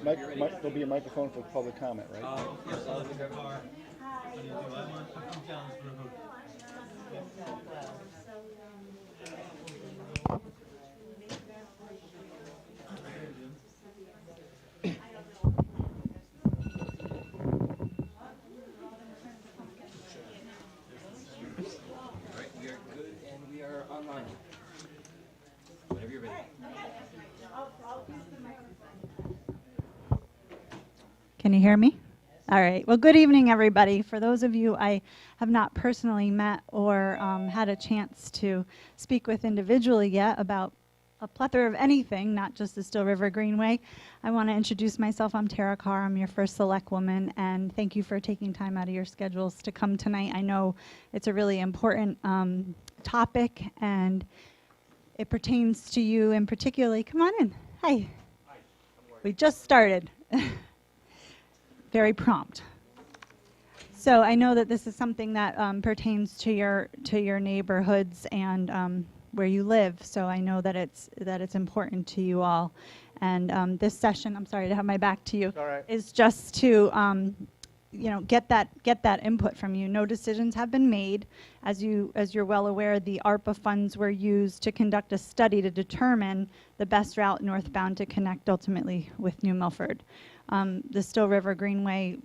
There'll be a microphone for public comment, right? We are good and we are online. Whenever you're ready. Can you hear me? All right. Well, good evening, everybody. For those of you I have not personally met or had a chance to speak with individually yet about a plethora of anything, not just the Still River Greenway, I want to introduce myself. I'm Tara Carr. I'm your first select woman, and thank you for taking time out of your schedules to come tonight. I know it's a really important topic, and it pertains to you in particularly. Come on in. Hi. Hi. We just started. Very prompt. So I know that this is something that pertains to your neighborhoods and where you live. So I know that it's important to you all. And this session, I'm sorry to have my back to you, All right. is just to get that input from you. No decisions have been made. As you're well aware, the ARPA funds were used to conduct a study to determine the best route northbound to connect ultimately with New Milford. The Still River Greenway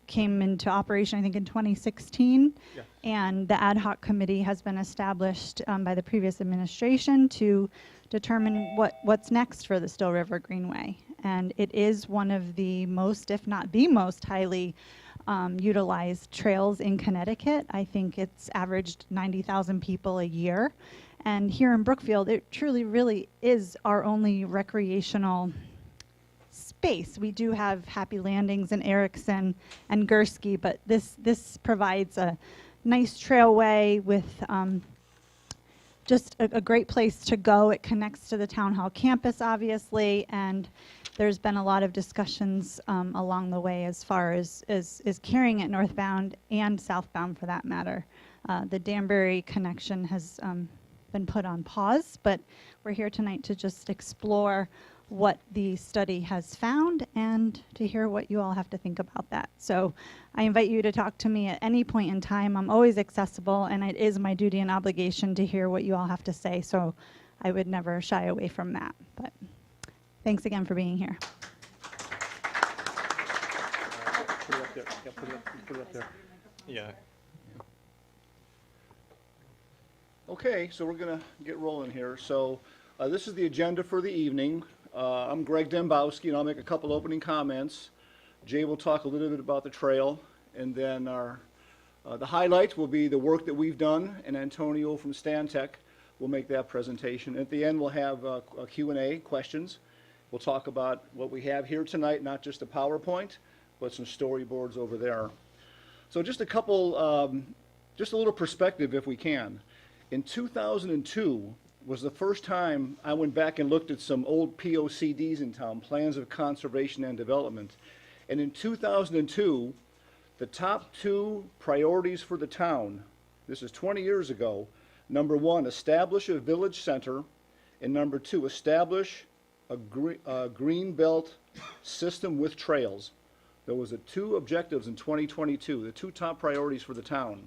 came into operation, I think, in 2016, Yes. and the ad hoc committee has been established by the previous administration to determine what's next for the Still River Greenway. And it is one of the most, if not the most, highly utilized trails in Connecticut. I think it's averaged 90,000 people a year. And here in Brookfield, it truly really is our only recreational space. We do have Happy Landings and Erickson and Gursky, but this provides a nice trailway with just a great place to go. It connects to the town hall campus, obviously, and there's been a lot of discussions along the way as far as carrying it northbound and southbound for that matter. The Danbury connection has been put on pause, but we're here tonight to just explore what the study has found and to hear what you all have to think about that. So I invite you to talk to me at any point in time. I'm always accessible, and it is my duty and obligation to hear what you all have to say, so I would never shy away from that. But thanks again for being here. Put it up there. Yeah, put it up there. Yeah. Okay, so we're going to get rolling here. So this is the agenda for the evening. I'm Greg Dembowski, and I'll make a couple opening comments. Jay will talk a little bit about the trail, and then the highlight will be the work that we've done, and Antonio from Stantec will make that presentation. At the end, we'll have a Q&A, questions. We'll talk about what we have here tonight, not just a PowerPoint, but some storyboards over there. So just a couple, just a little perspective if we can. In 2002 was the first time I went back and looked at some old POCDs in town, Plans of Conservation and Development. And in 2002, the top two priorities for the town, this is 20 years ago, number one, establish a village center, and number two, establish a green belt system with trails. There was the two objectives in 2022, the two top priorities for the town.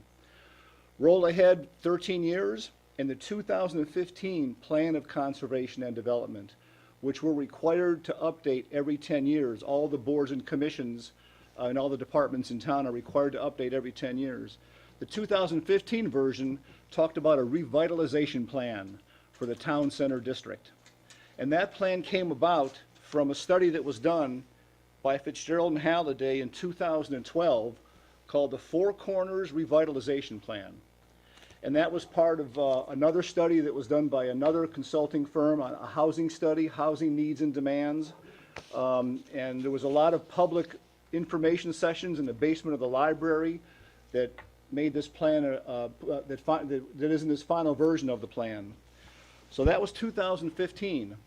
Roll ahead 13 years, and the 2015 Plan of Conservation and Development, which we're required to update every 10 years. All the boards and commissions and all the departments in town are required to update every 10 years. The 2015 version talked about a revitalization plan for the town center district. And that plan came about from a study that was done by Fitzgerald and Halliday in 2012 called the Four Corners Revitalization Plan. And that was part of another study that was done by another consulting firm on a housing study, housing needs and demands. And there was a lot of public information sessions in the basement of the library that made this plan, that is in this final version of the plan. So that was 2015.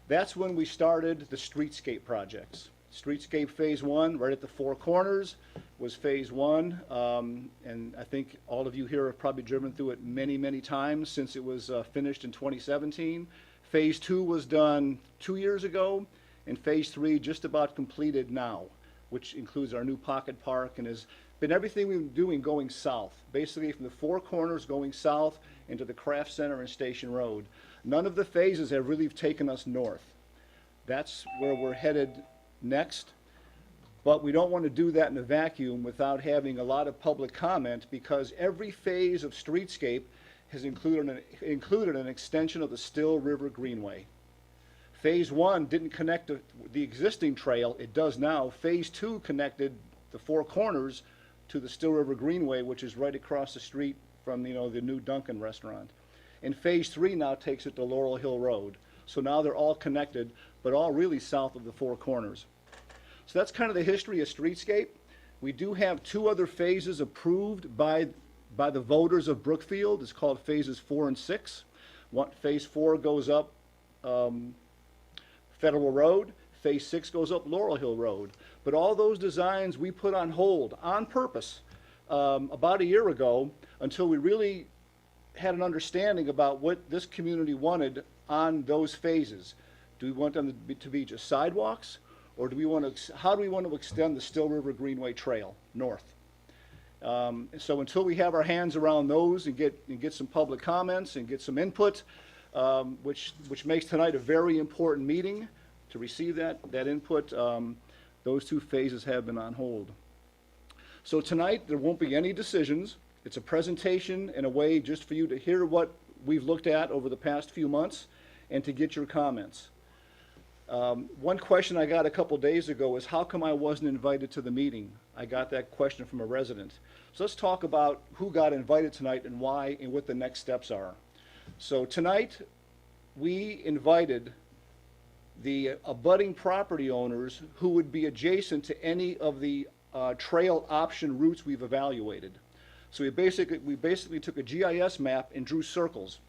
That's when we started the streetscape projects. Streetscape Phase 1, right at the four corners, was Phase 1. And I think all of you here have probably driven through it many, many times since it was finished in 2017. Phase 2 was done 2 years ago, and Phase 3 just about completed now, which includes our new pocket park and has been everything we've been doing going south, basically from the four corners going south into the Craft Center and Station Road. None of the phases have really taken us north. That's where we're headed next, but we don't want to do that in a vacuum without having a lot of public comment, because every phase of streetscape has included an extension of the Still River Greenway. Phase 1 didn't connect to the existing trail. It does now. Phase 2 connected the four corners to the Still River Greenway, which is right across the street from the new Dunkin' restaurant. And Phase 3 now takes it to Laurel Hill Road. So now they're all connected, but all really south of the four corners. So that's kind of the history of streetscape. We do have 2 other phases approved by the voters of Brookfield. It's called Phases 4 and 6. Phase 4 goes up Federal Road. Phase 6 goes up Laurel Hill Road. But all those designs we put on hold on purpose about a year ago until we really had an understanding about what this community wanted on those phases. Do we want them to be just sidewalks, or how do we want to extend the Still River Greenway Trail north? So until we have our hands around those and get some public comments and get some input, which makes tonight a very important meeting to receive that input, those 2 phases have been on hold. So tonight there won't be any decisions. It's a presentation in a way just for you to hear what we've looked at over the past few months and to get your comments. One question I got a couple days ago is, how come I wasn't invited to the meeting? I got that question from a resident. So let's talk about who got invited tonight and why and what the next steps are. So tonight we invited the abutting property owners who would be adjacent to any of the trail option routes we've evaluated. So we basically took a GIS map and drew circles.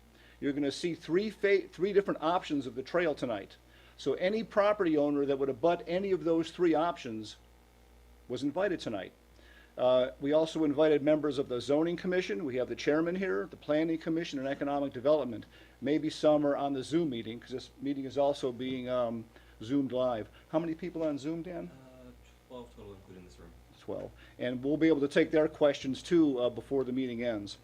You're going to see three different options of the trail tonight. So any property owner that would abut any of those 3 options was invited tonight. We also invited members of the Zoning Commission. We have the chairman here, the Planning Commission, and Economic Development. Maybe some are on the Zoom meeting, because this meeting is also being Zoomed live. How many people on Zoom, Dan? 12 total, including this room. 12. And we'll be able to take their questions too before the meeting ends.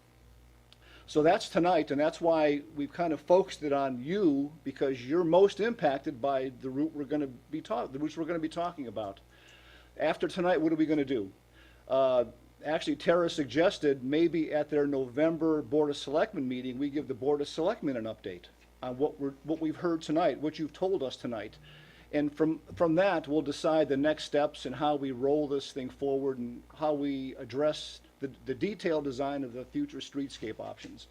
So that's tonight, and that's why we've kind of focused it on you, because you're most impacted by the route we're going to be talking about. After tonight, what are we going to do? Actually, Tara suggested maybe at their November Board of Selectmen meeting, we give the Board of Selectmen an update on what we've heard tonight, what you've told us tonight. And from that, we'll decide the next steps and how we roll this thing forward and how we address the detailed design of the future streetscape options.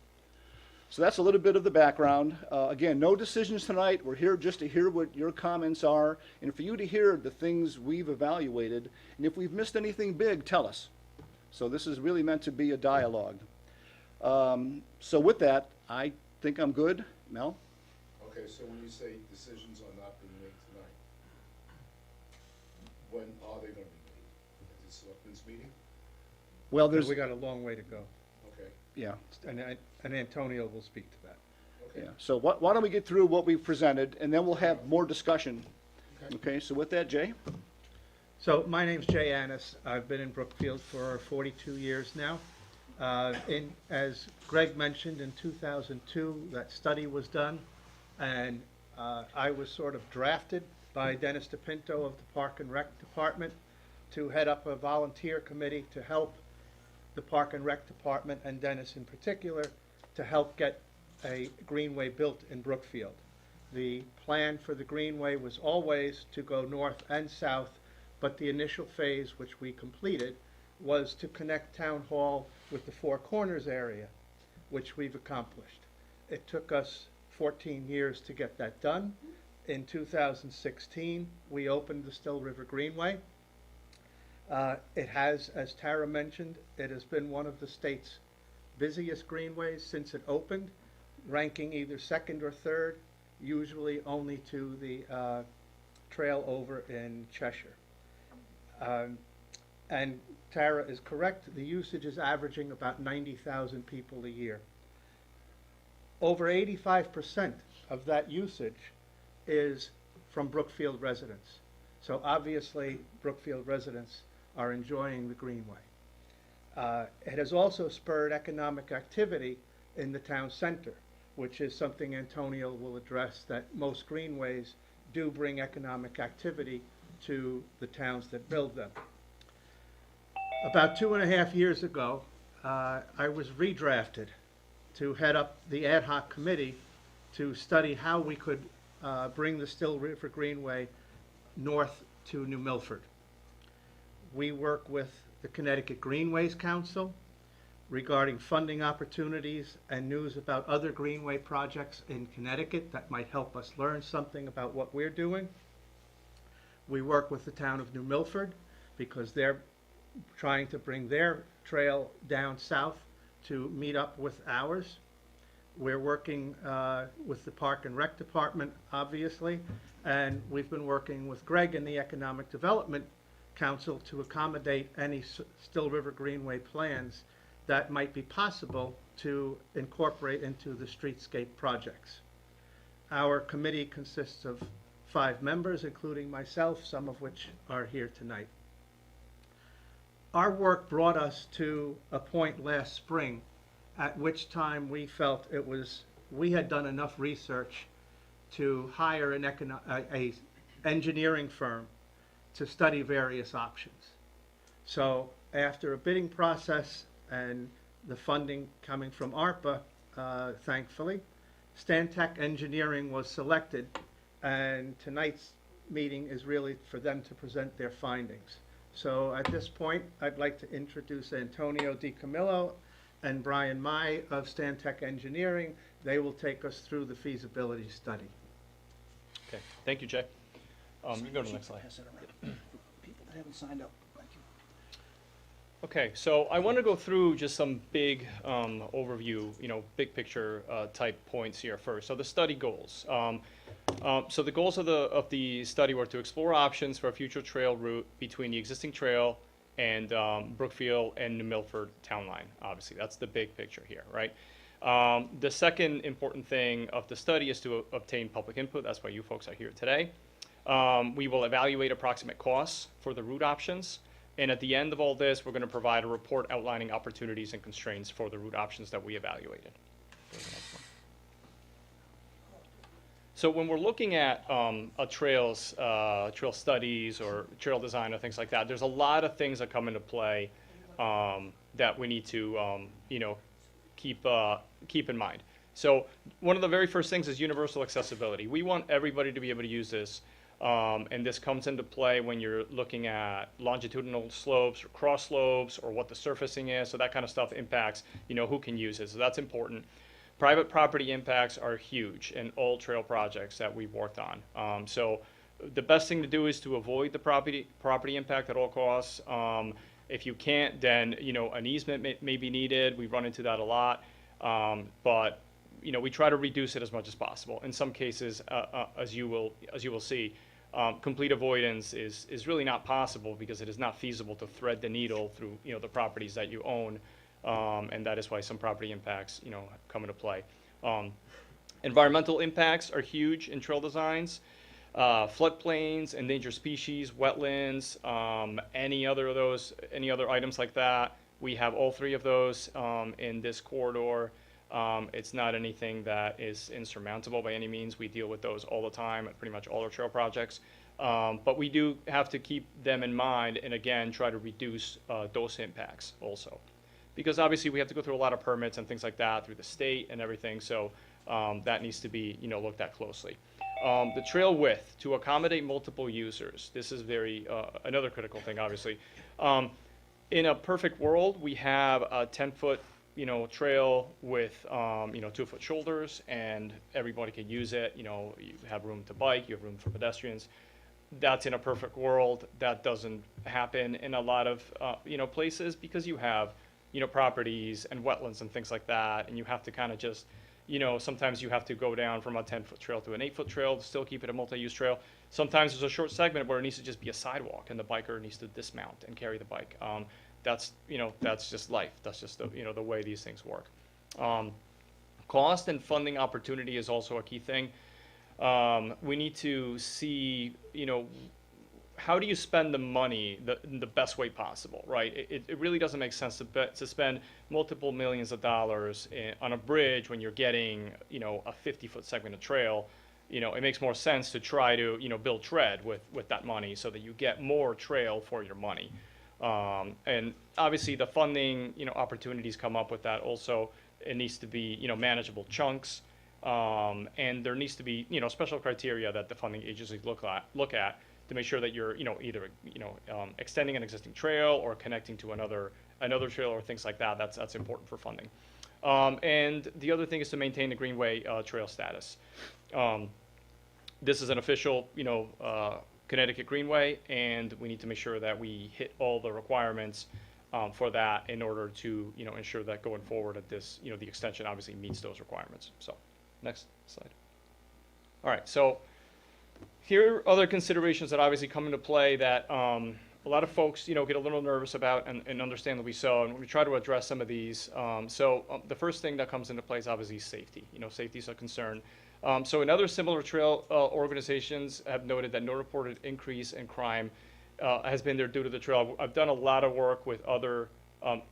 So that's a little bit of the background. Again, no decisions tonight. We're here just to hear what your comments are and for you to hear the things we've evaluated. And if we've missed anything big, tell us. So this is really meant to be a dialogue. So with that, I think I'm good. Mel? Okay, so when you say decisions are not being made tonight, when are they going to be made? At the selectmen's meeting? Well, We got a long way to go, Okay, yeah. and Antonio will speak to that. okay. Yeah, so why don't we get through what we've presented, and then we'll have more discussion. Okay, so with that, Jay? So my name's Jay Annis. I've been in Brookfield for 42 years now. As Greg mentioned, in 2002, that study was done, and I was sort of drafted by Dennis DePinto of the Park and Rec Department to head up a volunteer committee to help the Park and Rec Department, and Dennis in particular, to help get a greenway built in Brookfield. The plan for the greenway was always to go north and south, but the initial phase, which we completed, was to connect Town Hall with the Four Corners area, which we've accomplished. It took us 14 years to get that done. In 2016, we opened the Still River Greenway. It has, as Tara mentioned, it has been one of the state's busiest greenways since it opened, ranking either second or third, usually only to the trail over in Cheshire. And Tara is correct, the usage is averaging about 90,000 people a year. Over 85% of that usage is from Brookfield residents. So obviously, Brookfield residents are enjoying the Greenway. It has also spurred economic activity in the town center, which is something Antonio will address, that most greenways do bring economic activity to the towns that build them. About 2.5 years ago, I was redrafted to head up the ad hoc committee to study how we could bring the Still River Greenway north to New Milford. We work with the Connecticut Greenways Council regarding funding opportunities and news about other greenway projects in Connecticut that might help us learn something about what we're doing. We work with the town of New Milford because they're trying to bring their trail down south to meet up with ours. We're working with the Park and Rec Department, obviously, and we've been working with Greg in the Economic Development Council to accommodate any Still River Greenway plans that might be possible to incorporate into the streetscape projects. Our committee consists of 5 members, including myself, some of which are here tonight. Our work brought us to a point last spring at which time we felt we had done enough research to hire a engineering firm to study various options. So after a bidding process and the funding coming from ARPA, thankfully, Stantec Engineering was selected, and tonight's meeting is really for them to present their findings. So at this point, I'd like to introduce Antonio DiCamillo and Brian Mai of Stantec Engineering. They will take us through the feasibility study. Okay, thank you, Jay. You can go to the next slide. Pass it around. People that haven't signed up. Thank you. Okay, so I want to go through just some big overview, big picture type points here first. So the study goals. So the goals of the study were to explore options for a future trail route between the existing trail and Brookfield and New Milford town line. Obviously, that's the big picture here, right? The second important thing of the study is to obtain public input. That's why you folks are here today. We will evaluate approximate costs for the route options. And at the end of all this, we're going to provide a report outlining opportunities and constraints for the route options that we evaluated. So when we're looking at trail studies or trail design or things like that, there's a lot of things that come into play that we need to keep in mind. So one of the very first things is universal accessibility. We want everybody to be able to use this. And this comes into play when you're looking at longitudinal slopes or cross slopes or what the surfacing is. So that kind of stuff impacts, who can use it. So that's important. Private property impacts are huge in all trail projects that we've worked on. So the best thing to do is to avoid the property impact at all costs. If you can't, then, an easement may be needed. We run into that a lot. But we try to reduce it as much as possible. In some cases, as you will see, complete avoidance is really not possible because it is not feasible to thread the needle through the properties that you own, and that is why some property impacts come into play. Environmental impacts are huge in trail designs. Floodplains, endangered species, wetlands, any other items like that. We have all 3 of those in this corridor. It's not anything that is insurmountable by any means. We deal with those all the time at pretty much all our trail projects. But we do have to keep them in mind and, again, try to reduce those impacts also. Because obviously we have to go through a lot of permits and things like that through the state and everything, so that needs to be looked at closely. The trail width, to accommodate multiple users. This is another critical thing, obviously. In a perfect world, we have a 10-foot trail with 2-foot shoulders, and everybody can use it. You have room to bike, you have room for pedestrians. That's in a perfect world. That doesn't happen in a lot of places because you have properties and wetlands and things like that, and you have to kind of just sometimes you have to go down from a 10-foot trail to an 8-foot trail to still keep it a multi-use trail. Sometimes there's a short segment where it needs to just be a sidewalk and the biker needs to dismount and carry the bike. That's just life. That's just the way these things work. Cost and funding opportunity is also a key thing. We need to see, how do you spend the money the best way possible, right? It really doesn't make sense to spend multiple millions of dollars on a bridge when you're getting, a 50-foot segment of trail. It makes more sense to try to, build tread with that money so that you get more trail for your money. And obviously the funding, opportunities come up with that also. It needs to be, manageable chunks. And there needs to be, special criteria that the funding agencies look at to make sure that you're, either, extending an existing trail or connecting to another trail or things like that. That's important for funding. And the other thing is to maintain the Greenway trail status. This is an official, Connecticut Greenway, and we need to make sure that we hit all the requirements for that in order to, ensure that going forward at this, the extension obviously meets those requirements. So, next slide. All right, so here are other considerations that obviously come into play that a lot of folks, get a little nervous about and understandably so, and we try to address some of these. The first thing that comes into play is obviously safety. Safety is a concern. So in other similar trail organizations have noted that no reported increase in crime has been there due to the trail. I've done a lot of work with other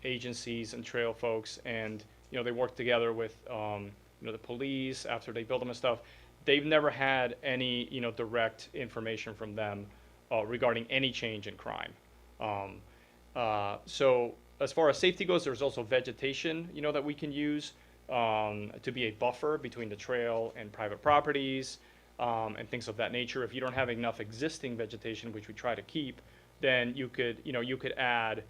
agencies and trail folks, and they work together with the police after they build them and stuff. They've never had any direct information from them regarding any change in crime. So as far as safety goes, there's also vegetation that we can use to be a buffer between the trail and private properties and things of that nature. If you don't have enough existing vegetation, which we try to keep, then you could add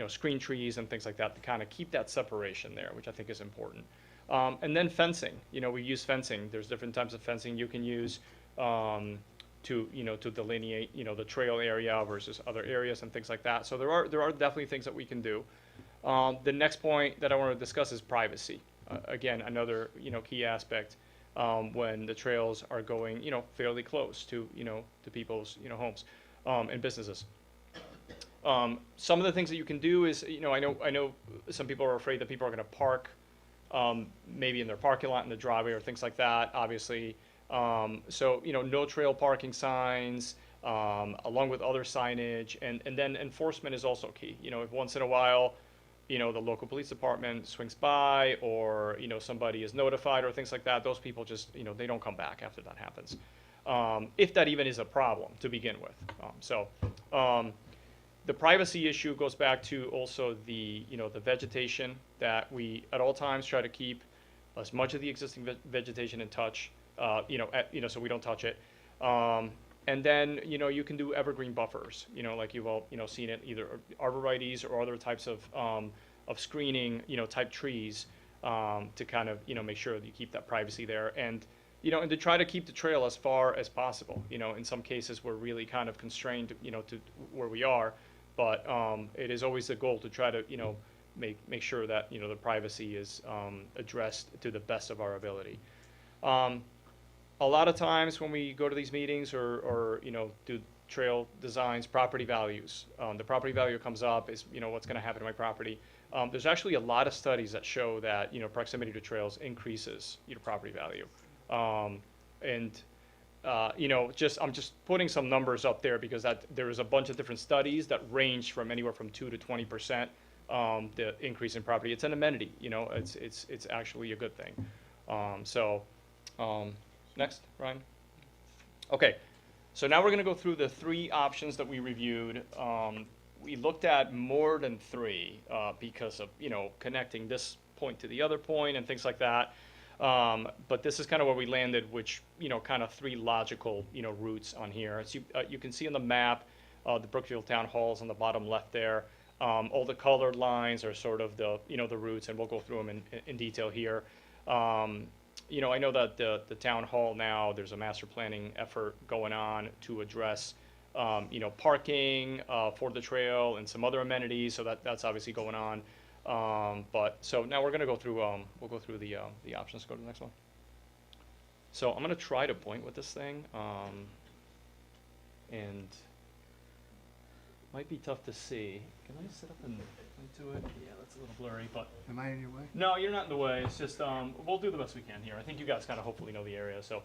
screen trees and things like that to kind of keep that separation there, which I think is important. And then fencing, we use fencing. There's different types of fencing you can use to delineate, the trail area versus other areas and things like that. So there are definitely things that we can do. The next point that I want to discuss is privacy. Again, another, key aspect when the trails are going, fairly close to, to people's, homes and businesses. Some of the things that you can do is, I know some people are afraid that people are going to park maybe in their parking lot in the driveway or things like that, obviously. So, no trail parking signs, along with other signage, and then enforcement is also key. If once in a while, the local police department swings by or, somebody is notified or things like that, those people just, they don't come back after that happens. If that even is a problem to begin with. The privacy issue goes back to also the, the vegetation that we at all times try to keep as much of the existing vegetation in touch, so we don't touch it. And then, you can do evergreen buffers, like you've all, seen it, either arborvitaes or other types of screening, type trees to kind of, make sure that you keep that privacy there. And to try to keep the trail as far as possible. In some cases, we're really kind of constrained, to where we are. But it is always the goal to try to, make sure that, the privacy is addressed to the best of our ability. A lot of times when we go to these meetings or do trail designs, property values, the property value comes up is, what's going to happen to my property. There's actually a lot of studies that show that, proximity to trails increases your property value. I'm just putting some numbers up there because there is a bunch of different studies that range from anywhere from 2 to 20%, the increase in property. It's an amenity, it's actually a good thing. Next, Ryan. Okay, so now we're gonna go through the 3 options that we reviewed. We looked at more than 3 because of, connecting this point to the other point and things like that. But this is kind of where we landed, which, kind of 3 logical, routes on here. As you can see on the map, the Brookfield Town Hall's on the bottom left there. All the colored lines are sort of the, the routes, and we'll go through them in detail here. I know that the town hall now, there's a master planning effort going on to address, parking for the trail and some other amenities, so that's obviously going on. But, so now we're gonna go through, we'll go through the options. Go to the next one. So I'm gonna try to point with this thing, and might be tough to see. Can I sit up and point to it? Yeah, that's a little blurry, but. Am I in your way? No, you're not in the way. It's just, we'll do the best we can here. I think you guys kind of hopefully know the area. So,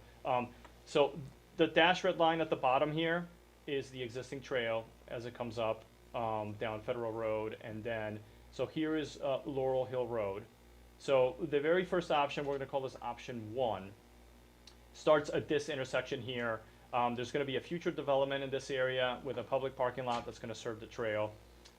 so the dash red line at the bottom here is the existing trail as it comes up down Federal Road, and then so here is Laurel Hill Road. So the very first option, we're going to call this option 1, starts at this intersection here. There's going to be a future development in this area with a public parking lot that's going to serve the trail.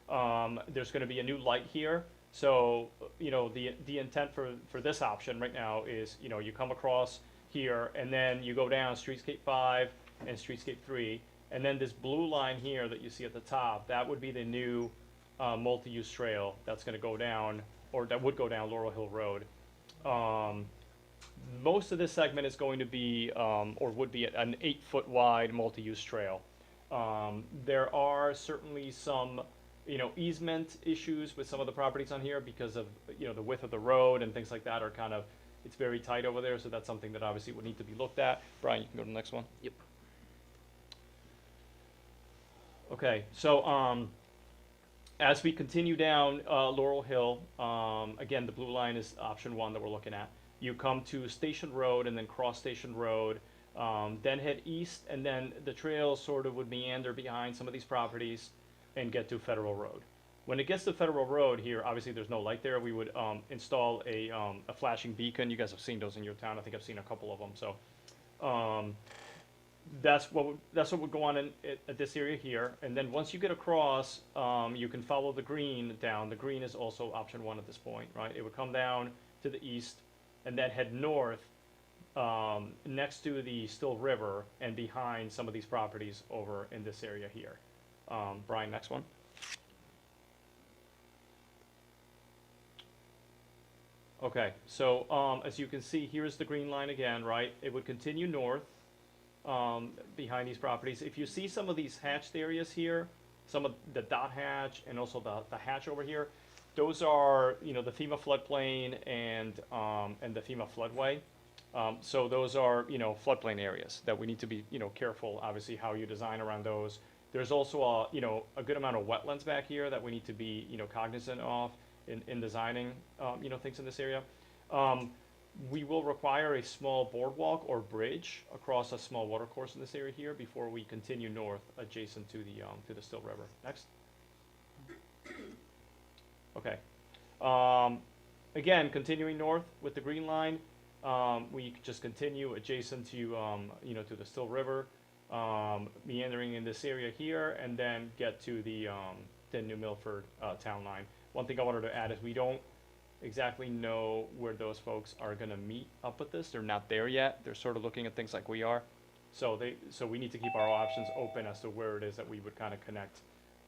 There's going to be a new light here. So, you know, the intent for this option right now is, you know, you come across here and then you go down Streetscape 5 and Streetscape 3. And then this blue line here that you see at the top, that would be the new multi-use trail that's going to go down, or that would go down Laurel Hill Road. Most of this segment is going to be, or would be, an 8-foot wide multi-use trail. There are certainly some, you know, easement issues with some of the properties on here because of, you know, the width of the road and things like that are kind of, it's very tight over there, so that's something that obviously would need to be looked at. Brian, you can go to the next one. Yep. Okay, so as we continue down Laurel Hill, again, the blue line is option 1 that we're looking at. You come to Station Road and then cross Station Road, then head east, and then the trail sort of would meander behind some of these properties and get to Federal Road. When it gets to Federal Road here, obviously there's no light there. We would install a flashing beacon. You guys have seen those in your town. I think I've seen a couple of them. So that's what would go on at this area here. And then once you get across, you can follow the green down. The green is also option 1 at this point, right? It would come down to the east and then head north next to the Still River and behind some of these properties over in this area here. Brian, next one. Okay, so as you can see, here's the green line again, right? It would continue north behind these properties. If you see some of these hatched areas here, some of the dot hatch and also the hatch over here, those are, you know, the FEMA floodplain and the FEMA floodway. So those are, you know, floodplain areas that we need to be, you know, careful, obviously, how you design around those. There's also a, you know, a good amount of wetlands back here that we need to be, you know, cognizant of in designing, you know, things in this area. We will require a small boardwalk or bridge across a small watercourse in this area here before we continue north adjacent to the Still River. Next. Okay. Again, continuing north with the green line, we just continue adjacent to, you know, to the Still River, meandering in this area here, and then get to the New Milford town line. One thing I wanted to add is we don't exactly know where those folks are going to meet up with this. They're not there yet. They're sort of looking at things like we are. So we need to keep our options open as to where it is that we would kind of connect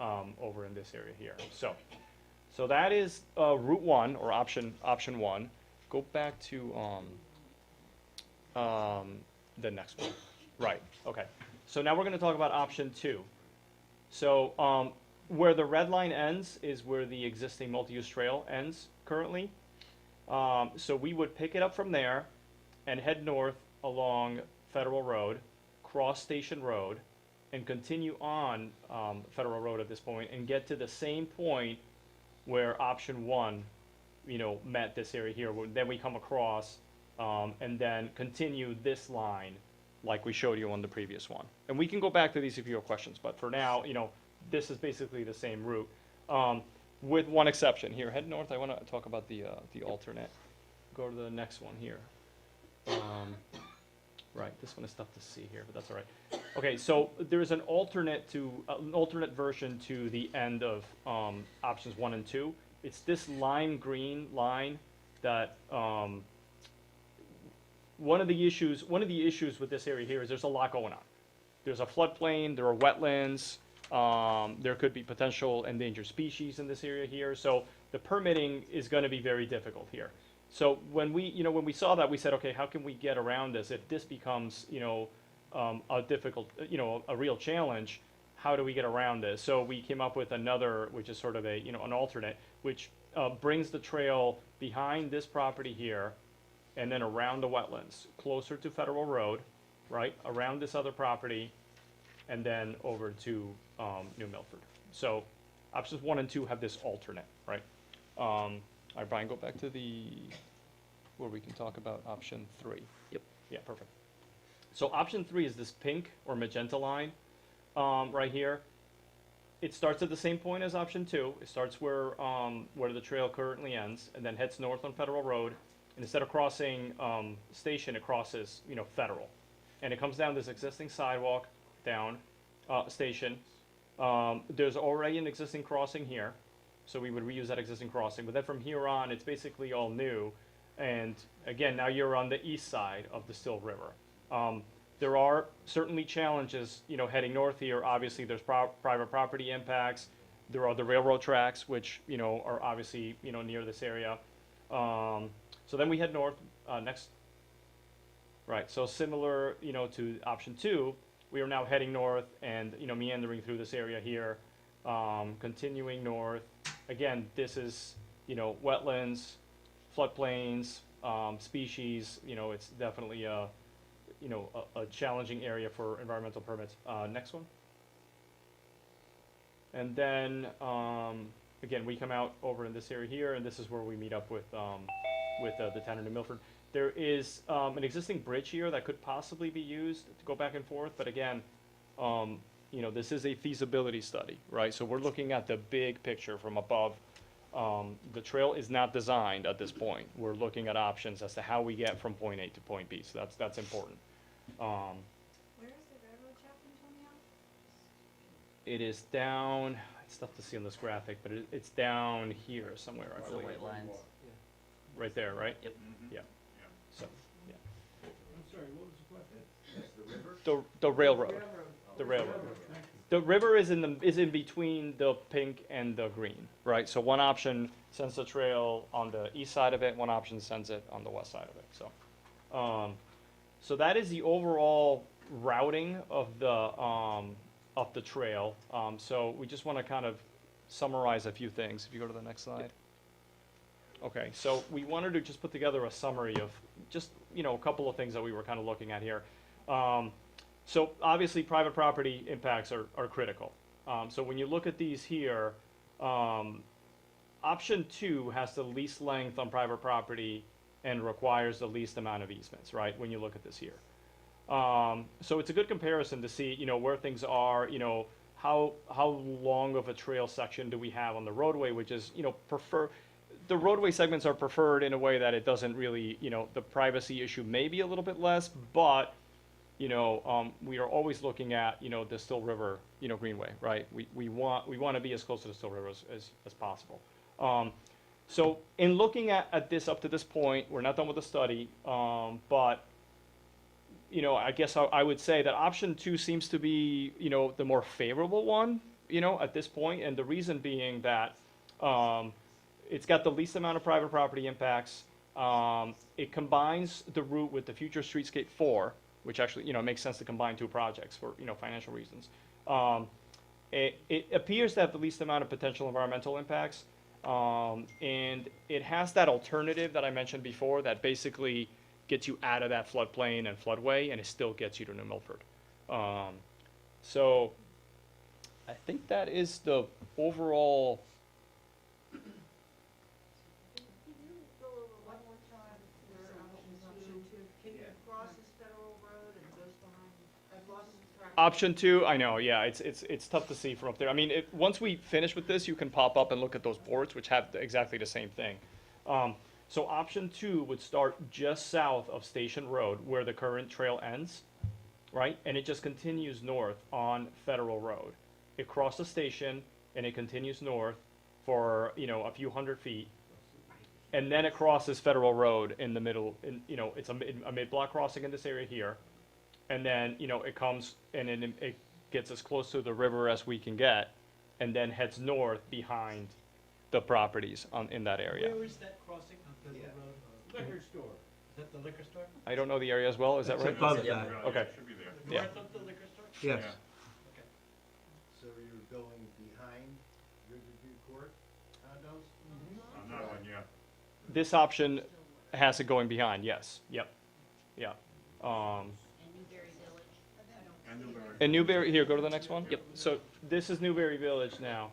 over in this area here. So that is Route 1 or option 1. Go back to the next one. Right. Okay. So now we're going to talk about option 2. So where the red line ends is where the existing multi-use trail ends currently. So we would pick it up from there and head north along Federal Road, cross Station Road, and continue on Federal Road at this point and get to the same point where option 1, you know, met this area here. Then we come across and then continue this line like we showed you on the previous one. And we can go back to these if you have questions, but for now, you know, this is basically the same route, with one exception. Here, head north. I want to talk about the alternate. Go to the next one here. Right, this one is tough to see here, but that's all right. Okay, so there's an alternate version to the end of options 1 and 2. It's this lime green line that one of the issues with this area here is there's a lot going on. There's a floodplain. There are wetlands. There could be potential endangered species in this area here. So the permitting is going to be very difficult here. So when we saw that, we said, okay, how can we get around this? If this becomes, you know, a difficult, you know, a real challenge, how do we get around this? So we came up with another, which is sort of a, you know, an alternate, which brings the trail behind this property here and then around the wetlands, closer to Federal Road, right, around this other property, and then over to New Milford. So options 1 and 2 have this alternate, right? All right, Brian, go back to where we can talk about option 3. Yep. Yeah, perfect. So option 3 is this pink or magenta line right here. It starts at the same point as option 2. It starts where the trail currently ends, and then heads north on Federal Road. And instead of crossing Station, it crosses, Federal, and it comes down this existing sidewalk down Station. There's already an existing crossing here, so we would reuse that existing crossing. But then from here on, it's basically all new. And again, now you're on the east side of the Still River. There are certainly challenges, heading north here. Obviously, there's private property impacts. There are the railroad tracks, which, are obviously, near this area. So then we head north, next. Right, so similar, to option 2, we are now heading north and, meandering through this area here, continuing north. Again, this is, wetlands, floodplains, species, it's definitely a challenging area for environmental permits. Next one. And then, again, we come out over in this area here, and this is where we meet up with the town of New Milford. There is an existing bridge here that could possibly be used to go back and forth, but again, this is a feasibility study, right? So we're looking at the big picture from above. The trail is not designed at this point. We're looking at options as to how we get from point A to point B, so that's important. Where is the railroad track, Antonio? It is down, it's tough to see on this graphic, but it's down here somewhere, I It's the believe. white lines. Right there, right? Yep. Yeah. So, yeah. I'm sorry, what was the question? The railroad. The railroad. The river is in between the pink and the green, right? So one option sends the trail on the east side of it, one option sends it on the west side of it. So that is the overall routing of the trail. So we just want to kind of summarize a few things. If you go to the next slide. Okay, so we wanted to just put together a summary of just, a couple of things that we were kind of looking at here. So obviously private property impacts are critical. So when you look at these here, option 2 has the least length on private property and requires the least amount of easements, right, when you look at this here. So it's a good comparison to see, where things are, how long of a trail section do we have on the roadway, which is, the roadway segments are preferred in a way that it doesn't really, the privacy issue may be a little bit less, but, we are always looking at, the Still River, Greenway, right? We want to be as close to the Still River as possible. So in looking at this up to this point, we're not done with the study, but, I guess I would say that option 2 seems to be, the more favorable one, at this point, and the reason being that, it's got the least amount of private property impacts. It combines the route with the future Streetscape 4, which actually, makes sense to combine 2 projects for, financial reasons. It appears to have the least amount of potential environmental impacts. And it has that alternative that I mentioned before that basically gets you out of that floodplain and floodway, and it still gets you to New Milford. So I think that is the overall. Option 2, I know, yeah, it's tough to see from up there. I mean, once we finish with this, you can pop up and look at those boards, which have exactly the same thing. So option 2 would start just south of Station Road, where the current trail ends, right? And it just continues north on Federal Road. It crosses Station, and it continues north for, a few hundred feet. And then it crosses Federal Road in the middle, it's a mid-block crossing in this area here. And then, it comes and then it gets as close to the river as we can get, and then heads north behind the properties in that area. Where is that crossing on Federal Road? Liquor store. Is that the liquor store? I don't know the area as well, is that It's right? above Yeah. that, Okay, Yeah. North of the liquor store? yes. Okay. So you're going behind Riverview Court condos? This option has it going behind, yes, yep, yeah. And Newberry, here, go to the next one. Yep, so this is Newberry Village now,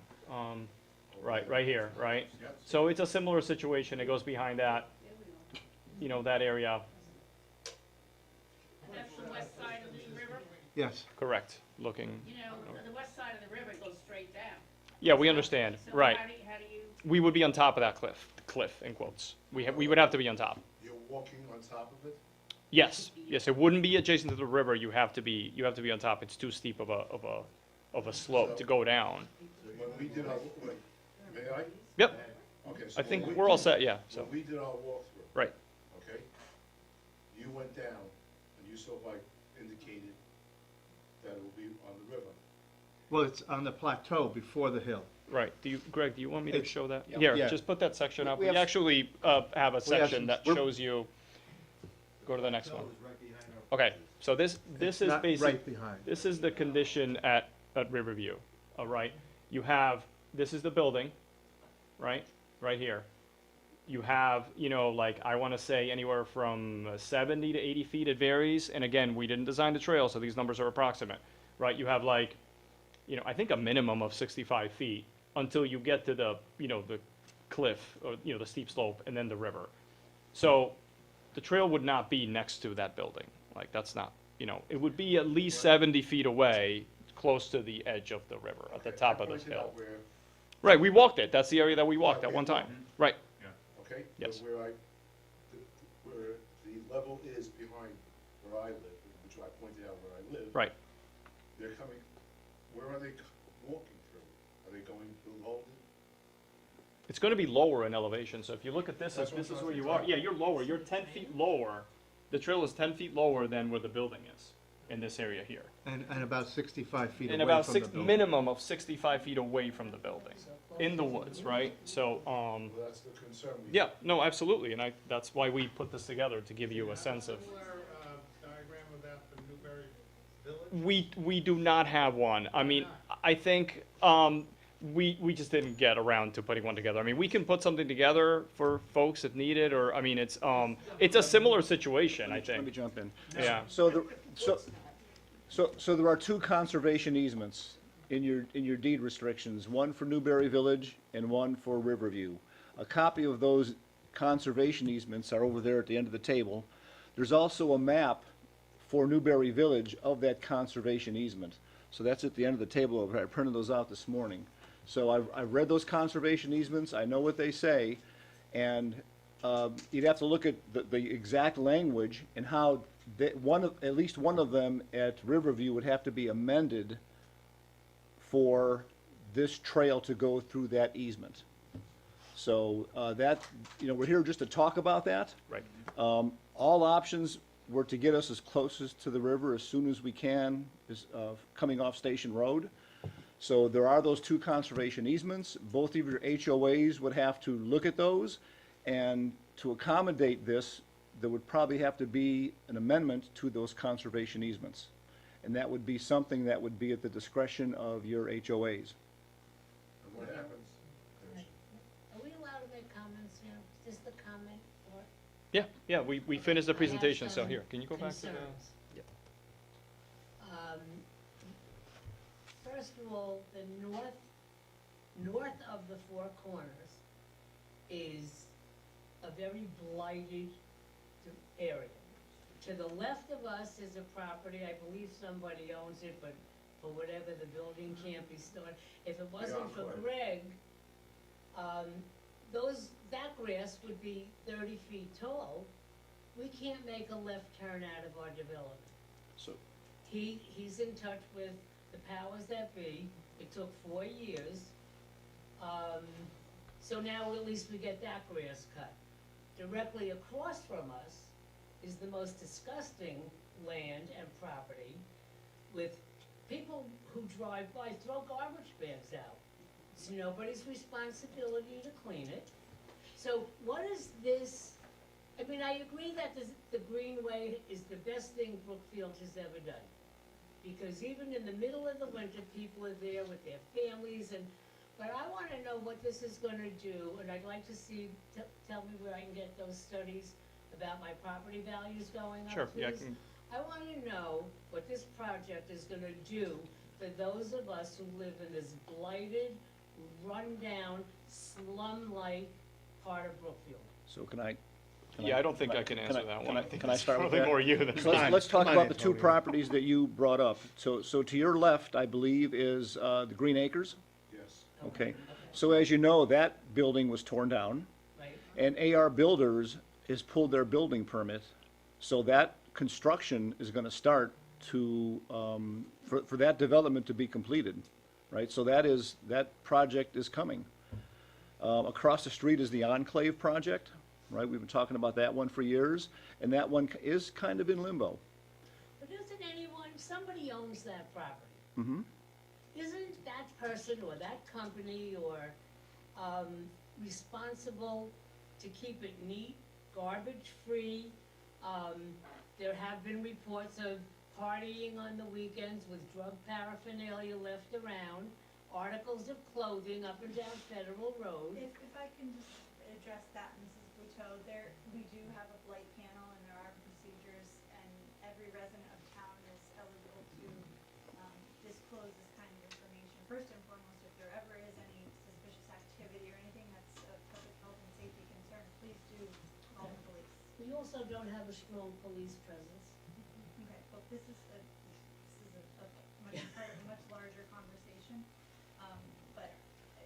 right here, right? So it's a similar situation, it goes behind that, you know, that area, And that's the west side of the river. Yes. correct, looking. You know, the west side of the river goes straight down. Yeah, we understand, So right. how do you, We would be on top of that cliff in quotes. We would have to be on top. You're walking on top of it? Yes, yes, it wouldn't be adjacent to the river, you have to be on top, it's too steep of a slope to go down. When we did our, wait, may I? Yep, Okay, so I think when we're all set, yeah, so, When we did our walkthrough. right. Okay, you went down and you sort of like indicated that it will be on the river. Well, it's on the plateau before the hill. Right, Greg, do you want me to It's- show that? Yeah. Here, Yeah. just put that section up. We We have- actually have a section some- that we're- shows you, go to the next one. Okay, so this It's is not basically, right behind. this is the condition at Riverview, all right? You have, this is the building, right here. You have, you know, like, I want to say anywhere from 70 to 80 feet, it varies, and again, we didn't design the trail, so these numbers are approximate, right? You have like, you know, I think a minimum of 65 feet until you get to the, you know, the cliff, or, you know, the steep slope, and then the river. So, the trail would not be next to that building, like, that's not, you know, it would be at least 70 feet away, close to the edge of the river, at the Okay, top I of this pointed out hill. where- Right, we walked it, that's the area that we walked Right, at one we- time, right, Okay? Yes. But where the level is behind where I live, which I pointed out where I live. right. They're coming, where are they walking through? Are they going below? It's gonna be lower in elevation, so if you look at this, That's what this I'm is trying where to you are, figure yeah, you're lower, you're 10 feet lower. The trail is 10 feet lower than where the building is, in this area here. And about 65 feet And away about from the six, building. minimum of 65 feet away from the building, in the woods, right? So, Well, that's the concern we. yeah, no, absolutely, and that's why we put this together, to give you a sense of. diagram of that for Newberry Village? We do not have one. I mean, I think, we just didn't get around to putting one together. I mean, we can put something together for folks if needed, or, I mean, it's a similar situation, I Let me think, jump in. yeah. So there are two conservation easements in your deed restrictions, one for Newberry Village and one for Riverview. A copy of those conservation easements are over there at the end of the table. There's also a map for Newberry Village of that conservation easement. So that's at the end of the table over there. I printed those out this morning. So I've read those conservation easements, I know what they say, and you'd have to look at the exact language and how at least one of them at Riverview would have to be amended for this trail to go through that easement. So that, you know, we're here just to talk about that. Right. All options were to get us as close as to the river as soon as we can, coming off Station Road. So there are those two conservation easements. Both of your HOAs would have to look at those, and to accommodate this, there would probably have to be an amendment to those conservation easements. And that would be something that would be at the discretion of your HOAs. And what happens? Are we allowed to make comments now? Is this the comment or? Yeah, we finished the presentation, so here, can you go back to the? Concerns. Yeah. First of all, the north of the Four Corners is a very blighted area. To the left of us is a property, I believe somebody owns it, but for whatever, the building can't be started. If it wasn't for Enclave. Greg, that grass would be 30 feet tall. We can't make a left turn out of our development. So, He's in touch with the powers that be. It took 4 years. So now at least we get that grass cut. Directly across from us is the most disgusting land and property with people who drive by throw garbage bags out. It's nobody's responsibility to clean it. So what is this? I mean, I agree that the Greenway is the best thing Brookfield has ever done. Because even in the middle of the winter, people are there with their families, and But I wanna know what this is gonna do, and I'd like to see, tell me where I can get those studies about my property values going up, Sure, yeah, I please. can, I wanna know what this project is gonna do for those of us who live in this blighted, run-down, slum-like part of Brookfield. So can I? yeah, I don't think I can answer that one. I think can I it's start with probably that? more you than So me. let's talk Come on, about the two Antonio. properties that you brought up. So to your left, I believe, is the Green Acres. Yes. Okay. So as you know, that building was torn down, Right? and AR Builders has pulled their building permit. So that construction is gonna start to, for that development to be completed, right? So that project is coming. Across the street is the Enclave Project, right? We've been talking about that one for years, and that one is kind of in limbo. But isn't anyone, somebody owns that property? Mm-hmm. Isn't that person or that company or, responsible to keep it neat, garbage-free? There have been reports of partying on the weekends with drug paraphernalia left around, articles of clothing up and down Federal Road. If I can just address that, Mrs. Buteau, we do have a blight panel and there are procedures, and every resident of town is eligible to disclose this kind of information. First and foremost, if there ever is any suspicious activity or anything that's of public health and safety concern, please do call the police. We also don't have a strong police presence. Okay, well, this is a much larger conversation. But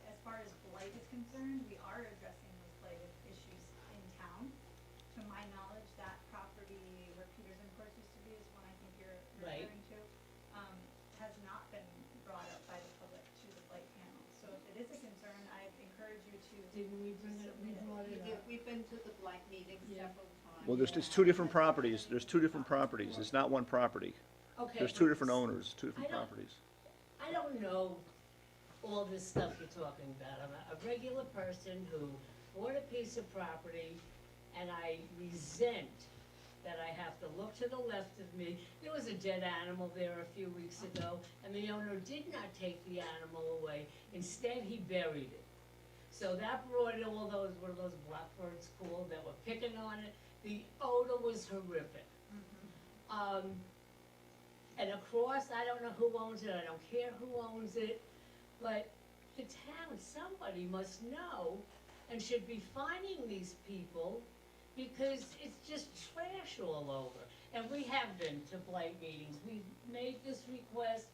as far as blight is concerned, we are addressing those blighted issues in town. To my knowledge, that property where Peters and Course used to be is one I think you're Right. referring to, has not been brought up by the public to the blight panel. So if it is a concern, I encourage you to. Didn't we bring it, we brought it up? We've been to the blight meetings Yeah. several times. Well, it's two different properties. There's two different properties. It's not one property. Okay. There's two but different owners, two different I don't- properties. I don't know all this stuff you're talking about. I'm a regular person who bought a piece of property, and I resent that I have to look to the left of me. There was a dead animal there a few weeks ago, and the owner did not take the animal away. Instead, he buried it. So that brought all those, what are those blackbirds called, that were picking on it. The odor was horrific. And across, I don't know who owns it, I don't care who owns it, but the town, somebody must know and should be fining these people because it's just trash all over. And we have been to blight meetings, we've made this request,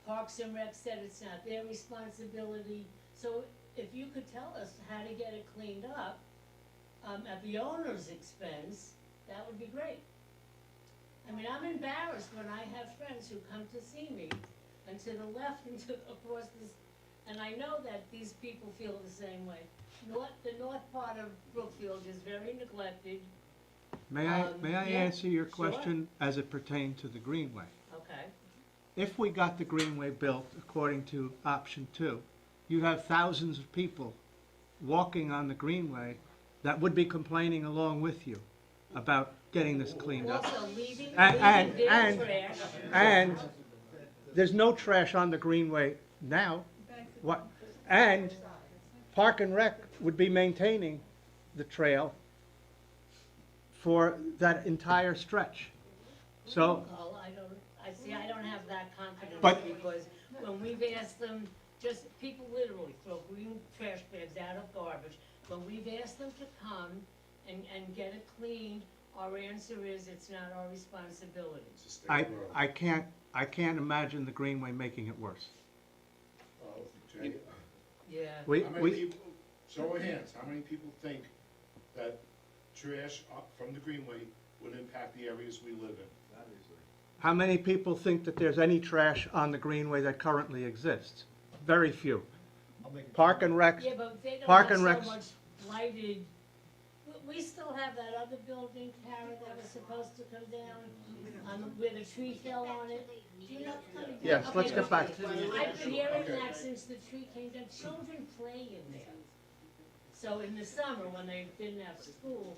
Parks and Rec said it's not their responsibility. So if you could tell us how to get it cleaned up, at the owner's expense, that would be great. I mean, I'm embarrassed when I have friends who come to see me, and to the left and to across this, and I know that these people feel the same way. The north part of Brookfield is very neglected. May I Yeah, answer your sure. question as it pertained to the Greenway? Okay, If we got the Greenway built according to option 2, you'd have thousands of people walking on the Greenway that would be complaining along with you about getting this cleaned up. also leaving And- their and- trash. And there's no trash on the Greenway now. What? And Park and Rec would be maintaining the trail for that entire stretch. So, Well, I don't have that confidence But- because when we've asked them, people literally throw green trash bags out of garbage. When we've asked them to come and get it cleaned, our answer is it's not our responsibility. It's a state I road. can't imagine the Greenway making it worse. Jay, Yeah. how many We, people, show of hands, how many people think that trash from the Greenway would impact the areas we live in? how many people think that there's any trash on the Greenway that currently exists? Very few. Park and Rec, Yeah, but they don't Park have and so Recs. much lighted, we still have that other building, Kara, that was supposed to come down, where the tree fell on it. Do you know? Yes, let's Okay, get back to I've been hearing Okay. that since the tree came down, children play in there. So in the summer, when they didn't have school,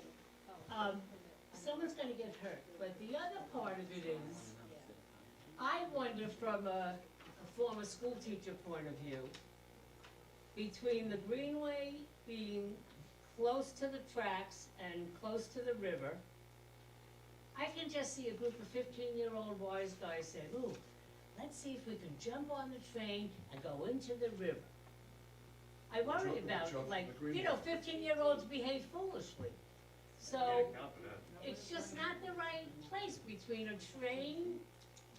someone's gonna get hurt. But the other part of it is, I wonder from a former school teacher point of view, between the Greenway being close to the tracks and close to the river, I can just see a group of 15-year-old wise guys saying, ooh, let's see if we can jump on the train and go into the river. I worry about, Jump like, in the you know, 15-year-olds behave foolishly. So, it's just not the right place between a train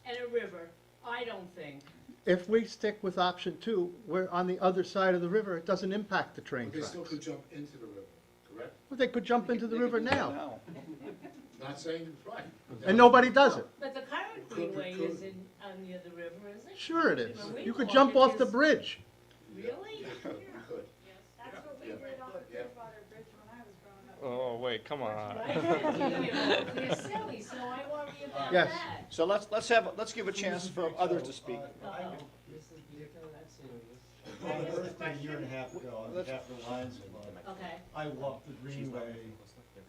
and a river, I don't think. If we stick with option 2, we're on the other side of the river, it doesn't impact the train But they tracks. still could jump into the river, correct? Well, they could jump into the river now, Not saying, right. and nobody does it. But the current Could- Greenway could- isn't near the river, is it? Sure it is. When we You could walk, jump it off the is- brid. Really? You could. That's what we Yeah. did off of Yeah. Clearwater Bridge when I was growing up. Oh, wait, come on. Right, 15-year-olds, they're silly, so I worry about Yes. that. So let's give a chance for others to speak. Uh-oh. This is ridiculous, that's serious. On What the was the birthday a year and a half ago, on the Capitol Lions Club, Okay, I walked the Greenway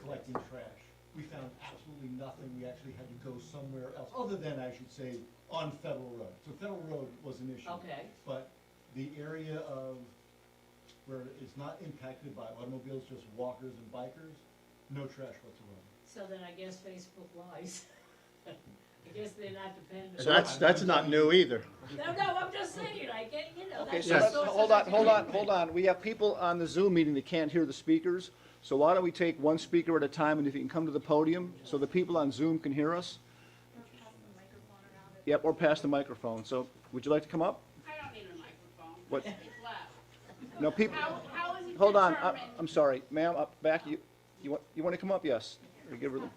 collecting trash. We found absolutely nothing. We actually had to go somewhere else, other than, I should say, on Federal Road. So Federal Road was an issue. okay. But the area of where it's not impacted by automobiles, just walkers and bikers, no trash whatsoever. So then I guess Facebook lies. I guess they're not dependent. So that's not new either. No, I'm just saying, I get, you know, Okay, that's so the let's, source of hold on. We have people on the Zoom meeting that can't hear the speakers. So why don't we take one speaker at a time, and if you can come to the podium, so the people on Zoom can hear us? Yep, or pass the microphone. So, would you like to come up? I don't need a microphone. What? It's loud. No, people, How is it hold on, determined? I'm sorry, ma'am, up back, you want to come up? Yes. Or give her the,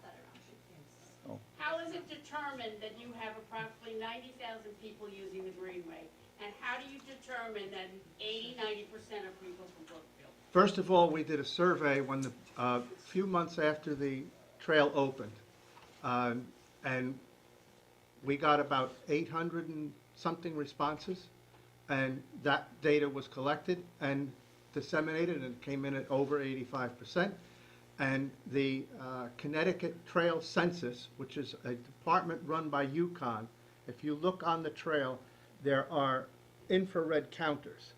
How is it determined that you have approximately 90,000 people using the Greenway? And how do you determine that 80–90% are people from Brookfield? First of all, we did a survey when the, few months after the trail opened. And we got about 800 and something responses. And that data was collected and disseminated, and it came in at over 85%. And the Connecticut Trail Census, which is a department run by UConn, if you look on the trail, there are infrared counters,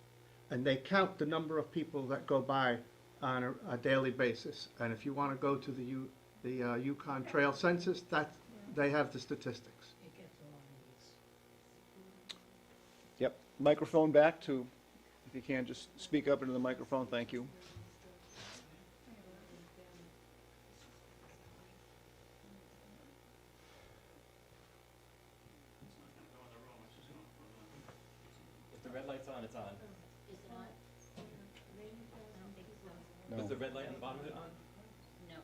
and they count the number of people that go by on a daily basis. And if you want to go to the UConn Trail Census, they have the statistics. It gets along with this. yep, microphone back to, if you can, just speak up into the microphone, thank you. If the red light's on, it's on. Is it on? I don't think so. No. Was the red light on the bottom of it on? No.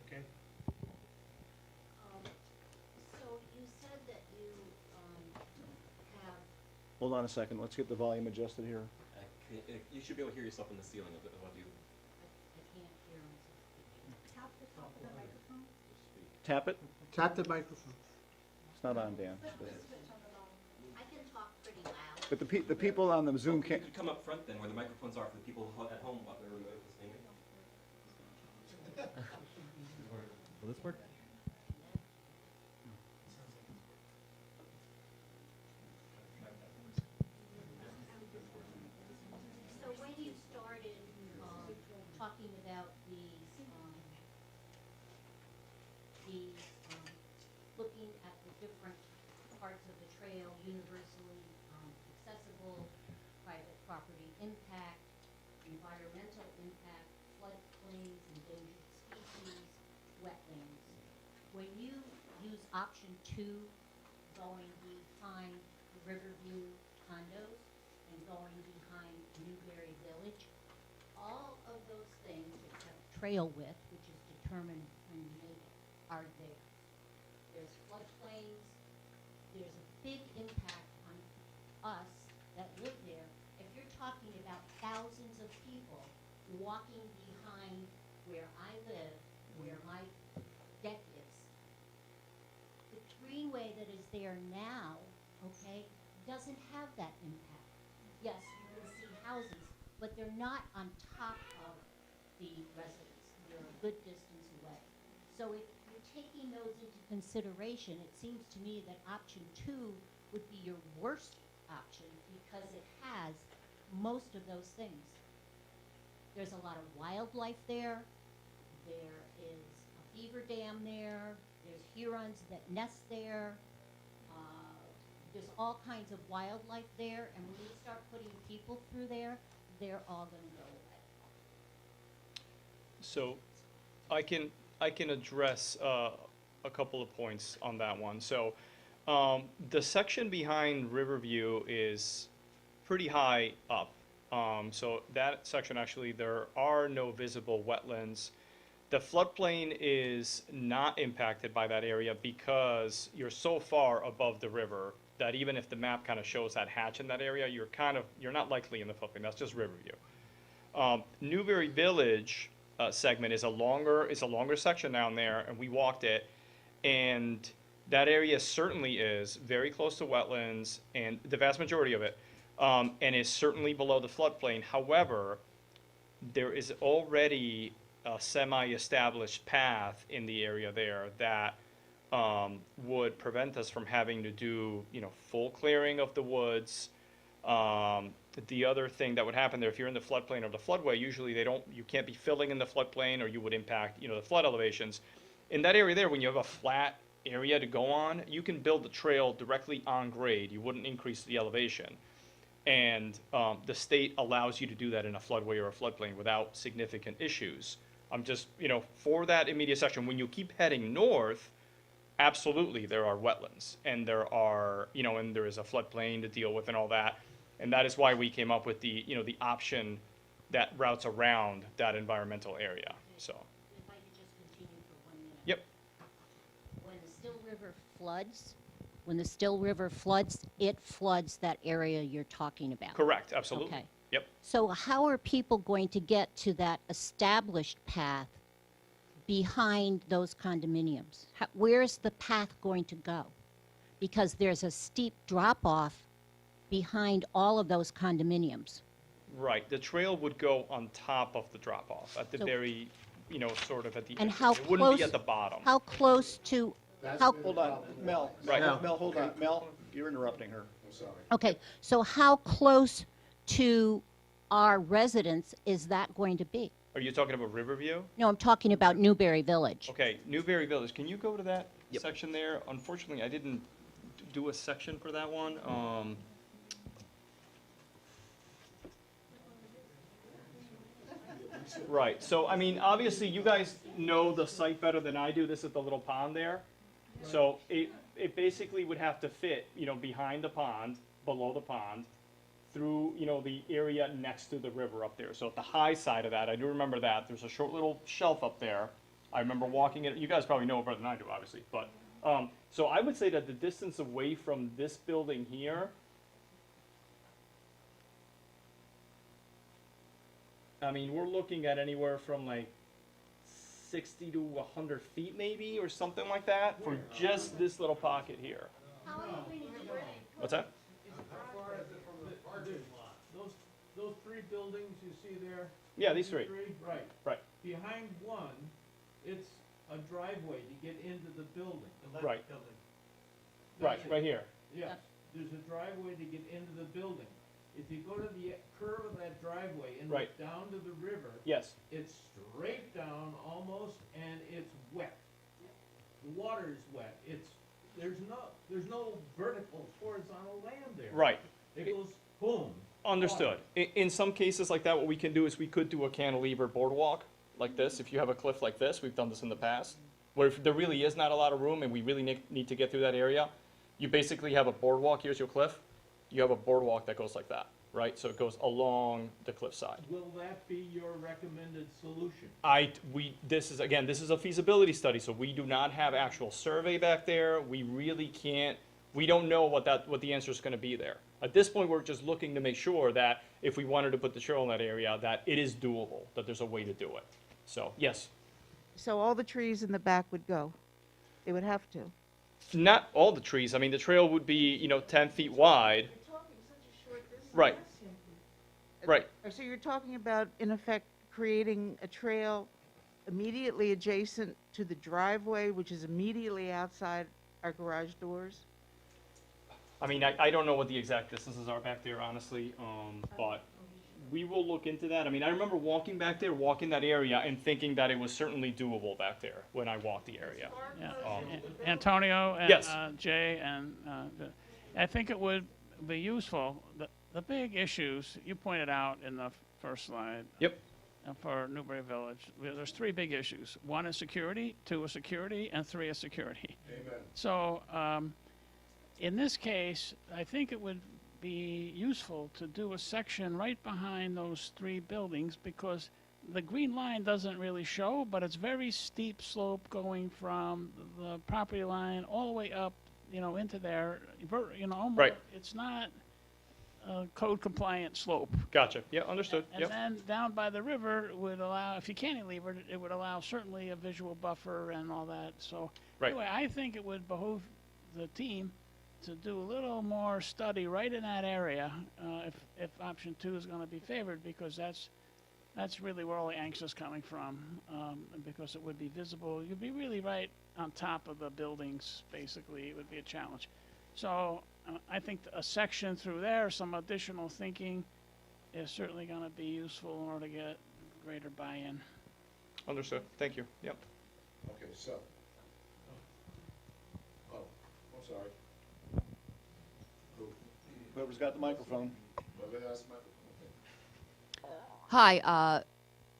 Okay. So you said that you, have, Hold on a second, let's get the volume adjusted here. You should be able to hear yourself in the ceiling of what you I can't hear myself. Tap the top of the microphone. speak. Tap it, Tap the microphone. it's not on, Dan. Switch on the volume. I can talk pretty loud. But the people on the Zoom You can't, could come up front then, where the microphones are for the people at home while they're listening. Will this work? So when you started, talking about looking at the different parts of the trail, universally, accessible, private property impact, environmental impact, floodplains, endangered species, wetlands. When you use option 2, going behind the Riverview condos and going behind Newberry Village, all of those things except trail width, which is determined when you make it, are there. There's floodplains, there's a big impact on us that live there. If you're talking about thousands of people walking behind where I live, where my deck is, the Greenway that is there now, okay, doesn't have that impact. Yes, you can see houses, but they're not on top of the residence. They're a good distance away. So if you're taking those into consideration, it seems to me that option 2 would be your worst option because it has most of those things. There's a lot of wildlife there. There is a beaver dam there. There's Hurons that nest there. There's all kinds of wildlife there, and when you start putting people through there, they're all gonna go away. So I can address a couple of points on that one. So the section behind Riverview is pretty high up. So that section, actually, there are no visible wetlands. The floodplain is not impacted by that area because you're so far above the river that even if the map kind of shows that hatch in that area, you're not likely in the floodplain. That's just Riverview. Newberry Village segment is a longer section down there, and we walked it, and that area certainly is very close to wetlands, and the vast majority of it, and is certainly below the floodplain. However, there is already a semi-established path in the area there that would prevent us from having to do, full clearing of the woods. The other thing that would happen there, if you're in the floodplain or the floodway, usually you can't be filling in the floodplain, or you would impact, the flood elevations. In that area there, when you have a flat area to go on, you can build the trail directly on grade. You wouldn't increase the elevation. And the state allows you to do that in a floodway or a floodplain without significant issues. I'm just, for that immediate section, when you keep heading north, absolutely there are wetlands, and there are, and there is a floodplain to deal with and all that. And that is why we came up with the, the option that routes around that environmental area, so. If I could just continue for 1 minute. Yep. When the Still River floods, it floods that area you're talking about. Correct, absolutely. Okay. Yep. So how are people going to get to that established path behind those condominiums? Where's the path going to go? Because there's a steep drop-off behind all of those condominiums. Right, the trail would go on top of the drop-off at the So- very, sort of at the And end. how It wouldn't be close- at the bottom. How close to, That's how, been the Hold on, problem. Mel. Right. Mel, hold on. Mel, you're interrupting her. I'm sorry. okay, so how close to our residents is that going to be? Are you talking about Riverview? No, I'm talking about Newberry Village. Okay, Newberry Village, can you go to that section there? Unfortunately, I didn't do a section for that one. Right, so, I mean, obviously, you guys know the site better than I do. This is the little pond there. So it basically would have to fit, behind the pond, below the pond, through, the area next to the river up there. So at the high side of that, I do remember that, there's a short little shelf up there. I remember walking it, you guys probably know it better than I do, obviously, but, so I would say that the distance away from this building here, I mean, we're looking at anywhere from like 60 to 100 feet maybe, or something like that, for just this little pocket here. What's that? Those three buildings you see there? Yeah, these three. Right. Right. Behind one, it's a driveway to get into the building. Right. That's Right, it. right here. Yes, there's a driveway to get into the building. If you go to the curve of that driveway and Right. look down to the river, Yes. it's straight down almost, and it's wet. The water is wet. There's no vertical horizontal land there. Right. It goes boom. Understood. In some cases like that, what we can do is we could do a cantilever boardwalk like this. If you have a cliff like this, we've done this in the past, where if there really is not a lot of room and we really need to get through that area, you basically have a boardwalk. Here's your cliff. You have a boardwalk that goes like that, right? So it goes along the cliffside. Will that be your recommended solution? This is a feasibility study, so we do not have actual survey back there. We really can't, we don't know what the answer is gonna be there. At this point, we're just looking to make sure that if we wanted to put the trail in that area, that it is doable, that there's a way to do it. So, yes. So all the trees in the back would go? They would have to? Not all the trees. I mean, the trail would be, 10 feet wide. Right. Right. So you're talking about, in effect, creating a trail immediately adjacent to the driveway, which is immediately outside our garage doors? I mean, I don't know what the exact distances are back there, honestly, but we will look into that. I mean, I remember walking back there, walking that area, and thinking that it was certainly doable back there when I walked the area. Yeah. Antonio and Yes. Jay, and I think it would be useful. The big issues you pointed out in the first slide. Yep. For Newbury Village, there's three big issues. One is security, two is security, and three is security. Amen. So, in this case, I think it would be useful to do a section right behind those three buildings, because the green line doesn't really show, but it's very steep slope going from the property line all the way up, into there. Almost, Right. it's not a code compliant slope. Gotcha. Yeah, understood. And Yep. then down by the river would allow, if you cantilever it, it would allow certainly a visual buffer and all that. So Right. anyway, I think it would behoove the team to do a little more study right in that area, if option 2 is going to be favored, because that's really where all the angst is coming from, because it would be visible. You'd be really right on top of the buildings, basically. It would be a challenge. So I think a section through there, some additional thinking, is certainly going to be useful in order to get greater buy-in. Understood. Thank you. Yep. Okay, so. Oh, I'm sorry. Who? Whoever's got the microphone. Whoever has my, okay. Hi,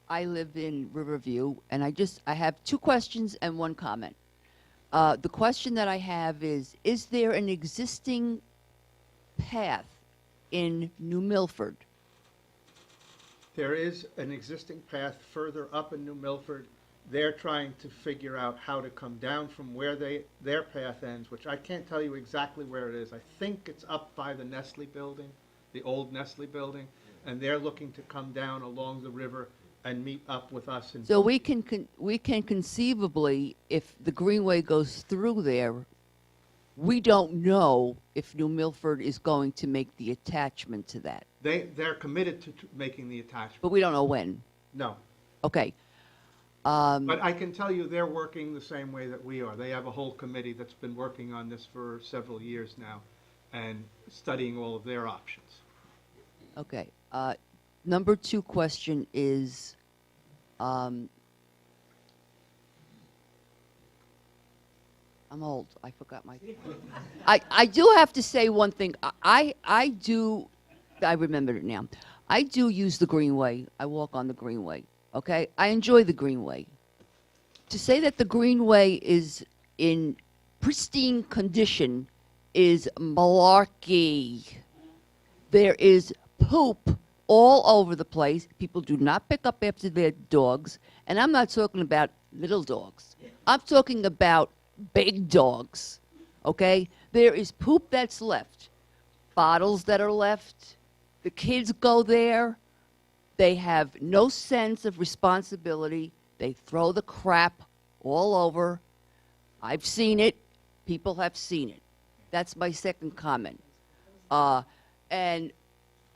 I live in Riverview, and I have two questions and one comment. The question that I have is there an existing path in New Milford? There is an existing path further up in New Milford. They're trying to figure out how to come down from where their path ends, which I can't tell you exactly where it is. I think it's up by the Nestle building, the old Nestle building, and they're looking to come down along the river and meet up with us. So we can conceivably, if the Greenway goes through there, we don't know if New Milford is going to make the attachment to that. They're committed to making the attachment. But we don't know when. No. Okay. But I can tell you they're working the same way that we are. They have a whole committee that's been working on this for several years now and studying all of their options. Okay. Number 2 question is, I'm old. I forgot my. I do have to say one thing. I remembered it now. I do use the Greenway. I walk on the Greenway. Okay? I enjoy the Greenway. To say that the Greenway is in pristine condition is malarkey. There is poop all over the place. People do not pick up after their dogs. And I'm not talking about little dogs. I'm talking about big dogs. Okay? There is poop that's left. Bottles that are left. The kids go there. They have no sense of responsibility. They throw the crap all over. I've seen it. People have seen it. That's my second comment. And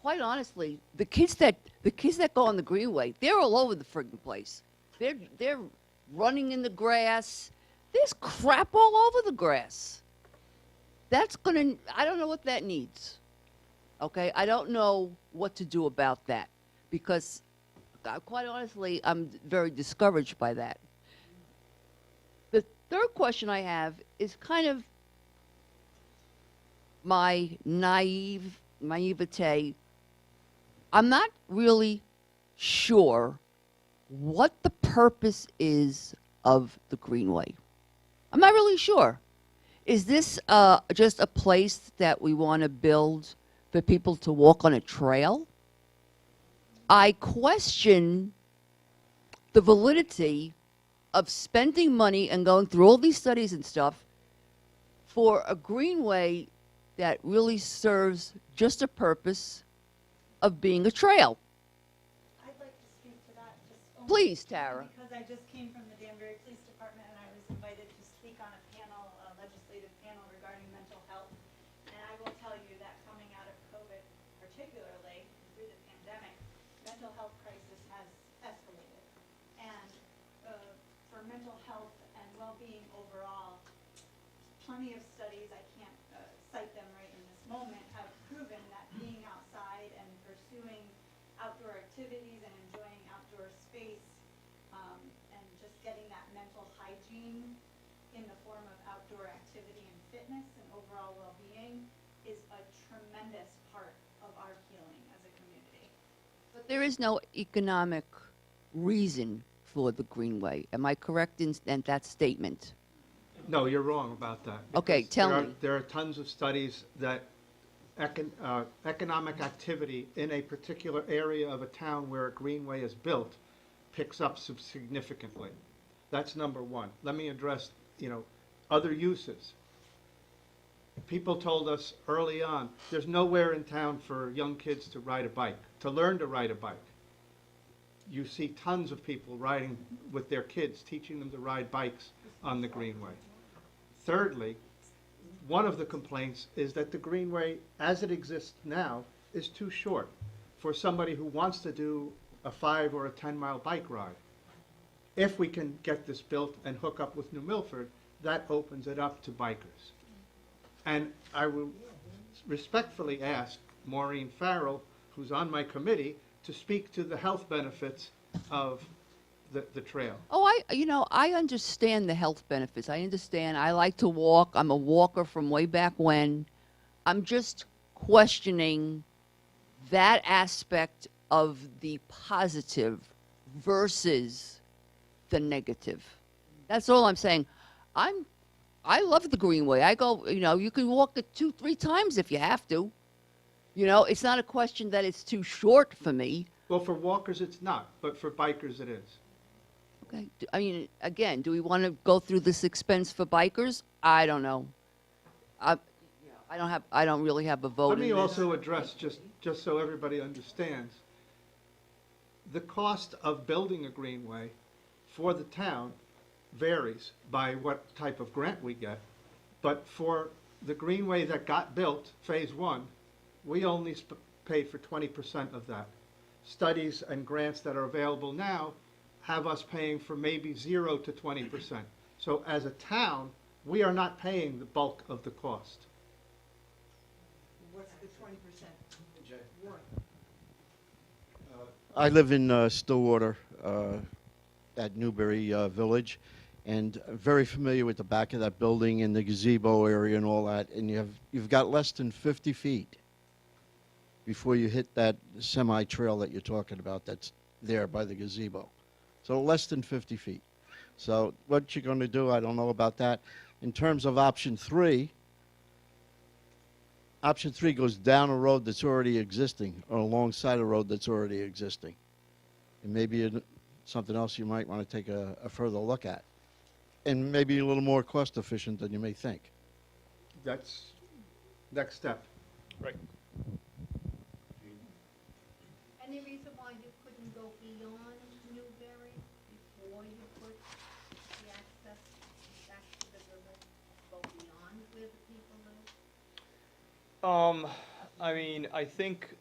quite honestly, the kids that go on the Greenway, they're all over the friggin' place. They're running in the grass. There's crap all over the grass. I don't know what that needs. Okay, I don't know what to do about that, because quite honestly, I'm very discouraged by that. The third question I have is kind of my naivete. I'm not really sure what the purpose is of the Greenway. I'm not really sure. Is this just a place that we want to build for people to walk on a trail? I question the validity of spending money and going through all these studies and stuff for a Greenway that really serves just a purpose of being a trail. I'd like to speak to that just only Please, Tara. because I just came from the Danbury Police Department and I was invited to speak on a panel, a legislative panel regarding mental health. And I will tell you that coming out of COVID, particularly through the pandemic, mental health crisis has escalated. And for mental health and well-being overall, plenty of studies, I can't cite them right in this moment have proven that being outside and pursuing outdoor activities and enjoying outdoor space, and just getting that mental hygiene in the form of outdoor activity and fitness and overall well-being is a tremendous part of our healing as a community. But there is no economic reason for the Greenway. Am I correct in that statement? No, you're wrong about that. Okay, because tell there me. There are tons of studies that economic activity in a particular area of a town where a greenway is built picks up significantly. That's number one. Let me address, other uses. People told us early on, there's nowhere in town for young kids to ride a bike, to learn to ride a bike. You see tons of people riding with their kids, teaching them to ride bikes on the greenway. Thirdly, one of the complaints is that the greenway, as it exists now, is too short for somebody who wants to do a 5 or a 10-mile bike ride. If we can get this built and hook up with New Milford, that opens it up to bikers. And I will respectfully ask Maureen Farrell, who's on my committee, to speak to the health benefits of the trail. Oh, I understand the health benefits. I understand. I like to walk. I'm a walker from way back when. I'm just questioning that aspect of the positive versus the negative. That's all I'm saying. I love the Greenway. I go, you can walk it 2-3 times if you have to. It's not a question that it's too short for me. Well, for walkers, it's not, but for bikers, it is. Okay. Again, do we want to go through this expense for bikers? I don't know. I don't really have a vote. Let me in this. also address, just so everybody understands, the cost of building a greenway for the town varies by what type of grant we get. But for the greenway that got built, phase 1, we only paid for 20% of that. Studies and grants that are available now have us paying for maybe 0 to 20%. So as a town, we are not paying the bulk of the cost. What's the 20%? I live in Stillwater at Newberry Village, and I'm very familiar with the back of that building and the gazebo area and all that. And you've got less than 50 feet before you hit that semi-trail that you're talking about that's there by the gazebo. So less than 50 feet. So what you're going to do, I don't know about that. In terms of option 3 goes down a road that's already existing or alongside a road that's already existing. And maybe something else you might want to take a further look at. And maybe a little more cost efficient than you may think. That's next step. Right. Any reason why you couldn't go beyond Newberry before you put the access back to the river, go beyond where the people live? I think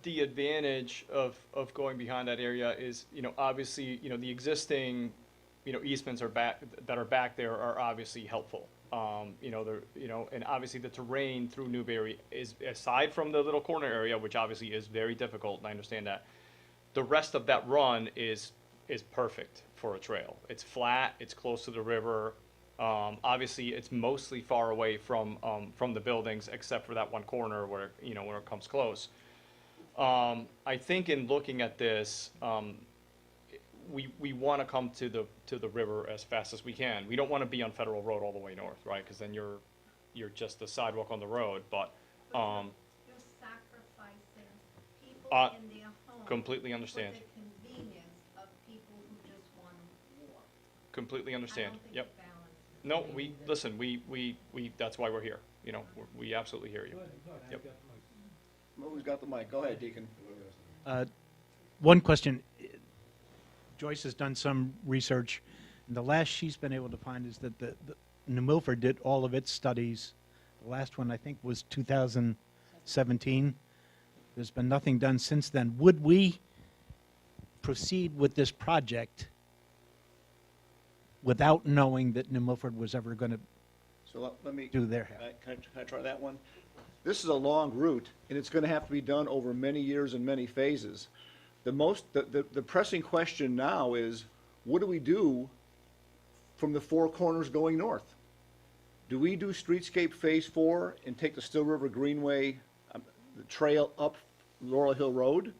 the advantage of going behind that area is, obviously, the existing, easements that are back there are obviously helpful. And obviously the terrain through Newberry is, aside from the little corner area, which obviously is very difficult, and I understand that, the rest of that run is perfect for a trail. It's flat, it's close to the river. Obviously, it's mostly far away from the buildings, except for that one corner where, when it comes close. I think in looking at this, we want to come to the river as fast as we can. We don't want to be on Federal Road all the way north, right? Because then you're just a sidewalk on the road. But You're sacrificing people in their homes. Completely understand. For the convenience of people who just want to walk. Completely understand. I don't think Yep. the balance is No, there. we listen. We that's why we're here. We absolutely hear you. Yep. Who's got the mic? Go ahead, Deacon. One question. Joyce has done some research, and the last she's been able to find is that the New Milford did all of its studies. The last one, I think, was 2017. There's been nothing done since then. Would we proceed with this project without knowing that New Milford was ever going to So let me do their half? Can I try that one? this is a long route, and it's gonna have to be done over many years and many phases. The pressing question now is, what do we do from the four corners going north? Do we do Streetscape Phase 4 and take the Still River Greenway, the trail up Laurel Hill Road?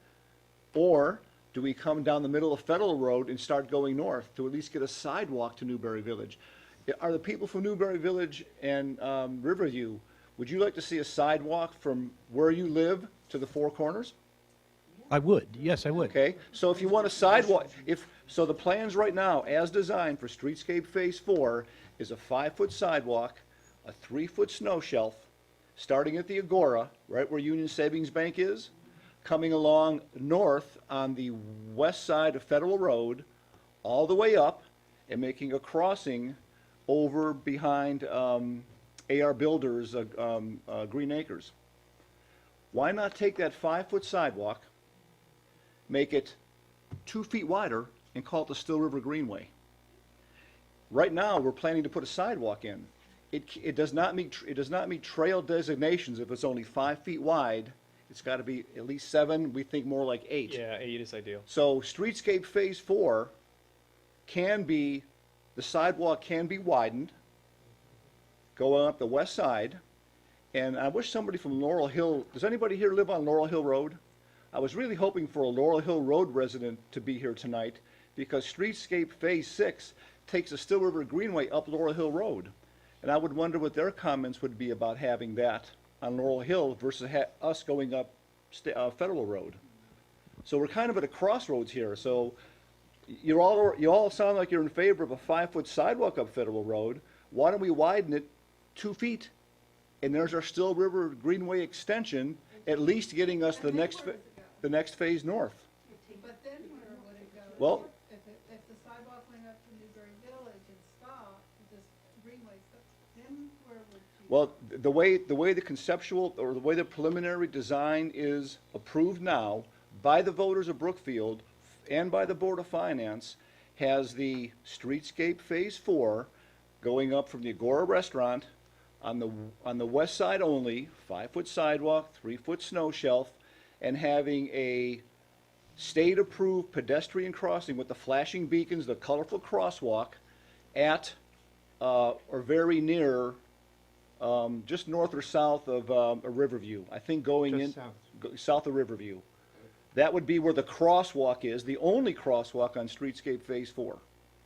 Or do we come down the middle of Federal Road and start going north to at least get a sidewalk to Newberry Village? Are the people from Newberry Village and Riverview, would you like to see a sidewalk from where you live to the four corners? I would, yes, I would. Okay, so if you want a sidewalk, so the plans right now, as designed for Streetscape Phase 4, is a 5-foot sidewalk, a 3-foot snow shelf, starting at the Agora, right where Union Savings Bank is, coming along north on the west side of Federal Road, all the way up, and making a crossing over behind AR Builders, Green Acres. Why not take that 5-foot sidewalk, make it 2 feet wider, and call it the Still River Greenway? Right now, we're planning to put a sidewalk in. It does not meet trail designations if it's only 5 feet wide. It's got to be at least 7. We think more like 8. Yeah, 8 is ideal. So Streetscape Phase 4 the sidewalk can be widened, going up the west side. And I wish somebody from Laurel Hill, does anybody here live on Laurel Hill Road? I was really hoping for a Laurel Hill Road resident to be here tonight, because Streetscape Phase 6 takes the Still River Greenway up Laurel Hill Road. And I would wonder what their comments would be about having that on Laurel Hill versus us going up Federal Road. So we're kind of at a crossroads here. So you all sound like you're in favor of a 5-foot sidewalk up Federal Road. Why don't we widen it 2 feet? And there's our Still River Greenway extension, at least getting us the next phase north. But then where would it go? Well, If the sidewalk went up to Newberry Village and stopped, this Greenway, then where would you? well, the way the conceptual, or the way the preliminary design is approved now by the voters of Brookfield and by the Board of Finance, has the Streetscape Phase 4 going up from the Agora Restaurant on the west side only, 5-foot sidewalk, 3-foot snow shelf, and having a state-approved pedestrian crossing with the flashing beacons, the colorful crosswalk at or very near, just north or south of Riverview. I think going Just in south of Riverview. That would be where the crosswalk is, the only crosswalk on Streetscape Phase 4.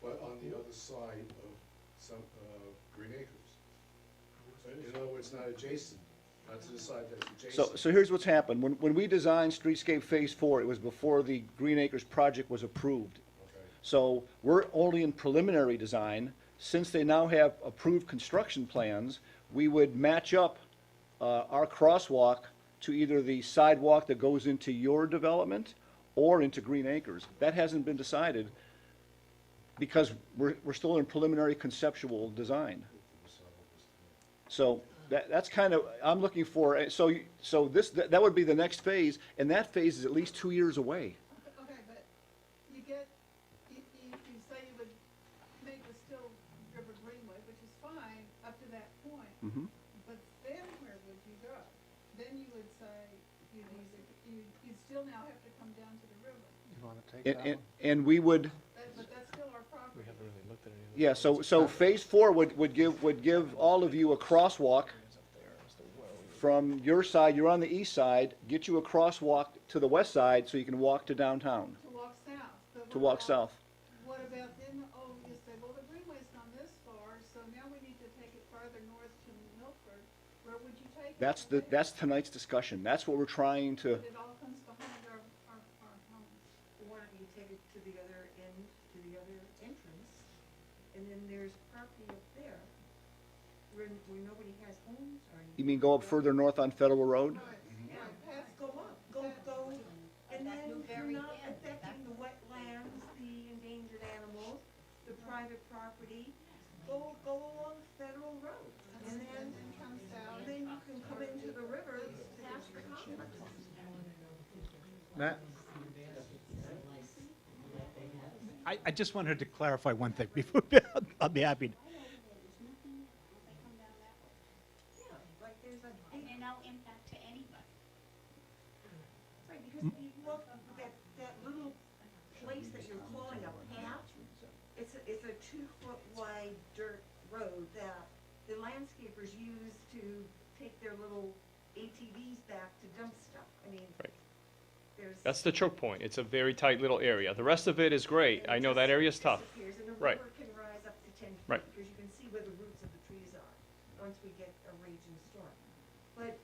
But on the other side of some, Green Acres. In other words, not adjacent, not to the side that's adjacent. So here's what's happened. When we designed Streetscape Phase 4, it was before the Green Acres project was approved. Okay. So we're only in preliminary design. Since they now have approved construction plans, we would match up our crosswalk to either the sidewalk that goes into your development or into Green Acres. That hasn't been decided because we're still in preliminary conceptual design. So that's kind of, I'm looking for, that would be the next phase, and that phase is at least 2 years away. Okay, but you say you would make the Still River Greenway, which is fine up to that point. Mhm. But then where would you go? Then you would say, you'd still now have to come down to the river. You want to take And we would, But that's still our property. We haven't really looked at any of yeah, so Phase 4 would give all of you a crosswalk from your side, you're on the east side, get you a crosswalk to the west side so you can walk to downtown, To walk south. But to what walk about- south. What about then, you say, well, the Greenway's gone this far, so now we need to take it farther north to Milford. Where would you take it? That's tonight's discussion. That's what we're trying to, But it all comes behind our homes. Why don't you take it to the other end, to the other entrance, and then there's property up there where nobody has homes or anything. you mean go up further north on Federal Road? Yeah, go up, go, and then you're not affecting the wetlands, the endangered animals, the private property. Go along Federal Road, and then Come south. you can come into the river past the conference. Matt? I just wanted to clarify one thing before, I'll be happy. And no impact the landscapers use to take their little ATVs back to dump stuff. I mean, Right. there's. That's the choke point. It's a very tight little area. The rest of it is great. I know that area's tough. Disappears, and the Right. river can rise up to 10 feet. Right. Because you can see where the roots of the trees are, once we get a raging storm. But,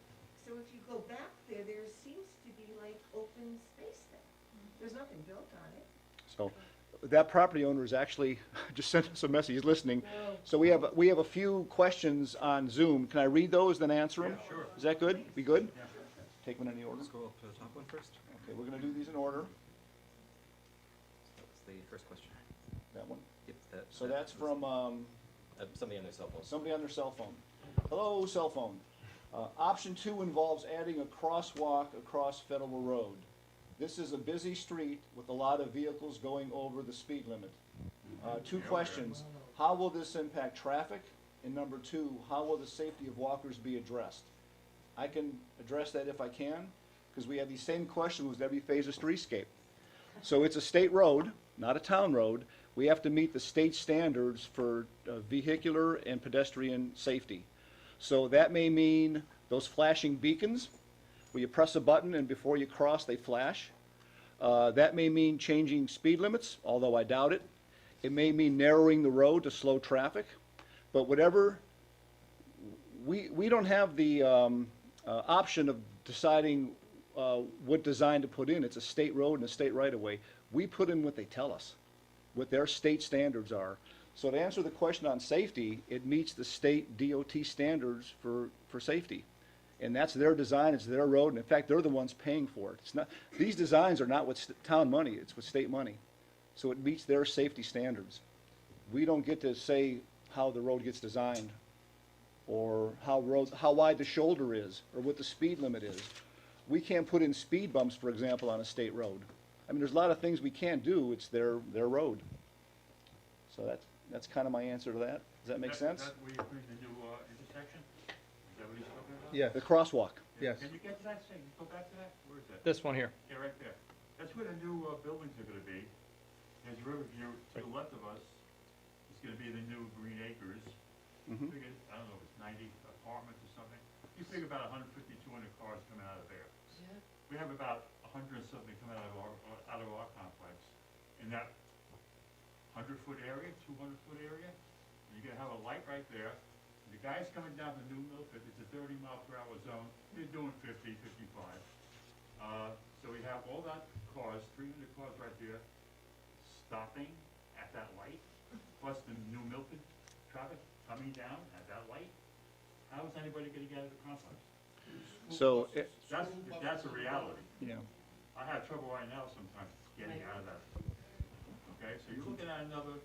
so if you go back there, there seems to be like open space there. There's nothing built on it. So that property owner is actually just sent us a message, he's listening. So we have a few questions on Zoom. Can I read those, then answer them? Yeah, sure. Is that good? We good? Take one in the order. Let's go up to the top one first. Okay, we're gonna do these in order. That was the first question. That one. Yep. So that's from, somebody on their cell phone. somebody on their cell phone. Hello, cell phone. Option 2 involves adding a crosswalk across Federal Road. This is a busy street with a lot of vehicles going over the speed limit. 2 questions. How will this impact traffic? And number 2, how will the safety of walkers be addressed? I can address that if I can, because we have these same questions with every phase of streetscape. So it's a state road, not a town road. We have to meet the state standards for vehicular and pedestrian safety. So that may mean those flashing beacons, where you press a button and before you cross, they flash. That may mean changing speed limits, although I doubt it. It may mean narrowing the road to slow traffic. But whatever, we don't have the option of deciding what design to put in. It's a state road and a state right-of-way. We put in what they tell us, what their state standards are. So to answer the question on safety, it meets the state DOT standards for safety. And that's their design, it's their road, and in fact, they're the ones paying for it. It's not, these designs are not with town money, it's with state money. So it meets their safety standards. We don't get to say how the road gets designed, or how wide the shoulder is, or what the speed limit is. We can't put in speed bumps, for example, on a state road. I mean, there's a lot of things we can't do, it's their road. So that's kind of my answer to that. Does that make sense? That where you're putting the new intersection? Is that what he's talking about? Yes. The crosswalk. Yes. Can you get to that thing? Go back to that? Where is that? This one here. Yeah, right there. That's where the new buildings are gonna be. There's Riverview to the left of us. It's gonna be the new Green Acres. Mhm. Figure, I don't know if it's 90 apartments or something. You figure about 150, 200 cars coming out of there. Yeah. We have about 100 and something coming out of our complex. In that 100-foot area, 200-foot area, and you're gonna have a light right there. The guys coming down the New Milford, it's a 30-mile-per-hour zone. They're doing 50, 55. So we have all that cars, 300 cars right there, stopping at that light, plus the New Milford traffic coming down at that light. How is anybody gonna get out of the complex? So, That's a reality. yeah. I have trouble right now sometimes getting out of that. Okay, so you're looking at another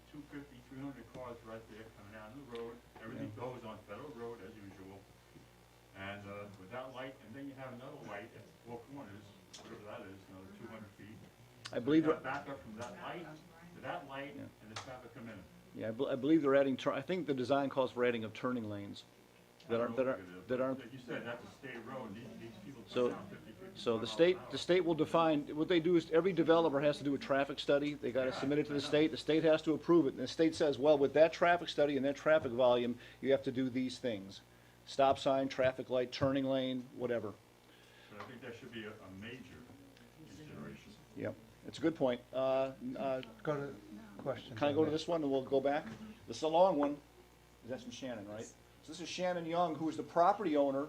250, 300 cars right there coming down the road. Everything goes on Federal Road as usual. And with that light, and then you have another light at 4 corners, whatever that is, another 200 feet. I believe, You have backup from that light to that light, and the traffic come in. yeah, I believe they're adding, I think the design calls for adding of turning lanes that aren't, Like you said, that's a state road. These people So, come down 50, 50 so the miles state, an hour. the state will define, what they do is, every developer has to do a traffic study, they gotta submit it to the state has to approve it, and the state says, well, with that traffic study and that traffic volume, you have to do these things. Stop sign, traffic light, turning lane, whatever. But I think that should be a major consideration. Yep, it's a good point. Go to questions. Can I go to this one and we'll go back? This is a long one. That's from Shannon, right? So this is Shannon Young, who is the property owner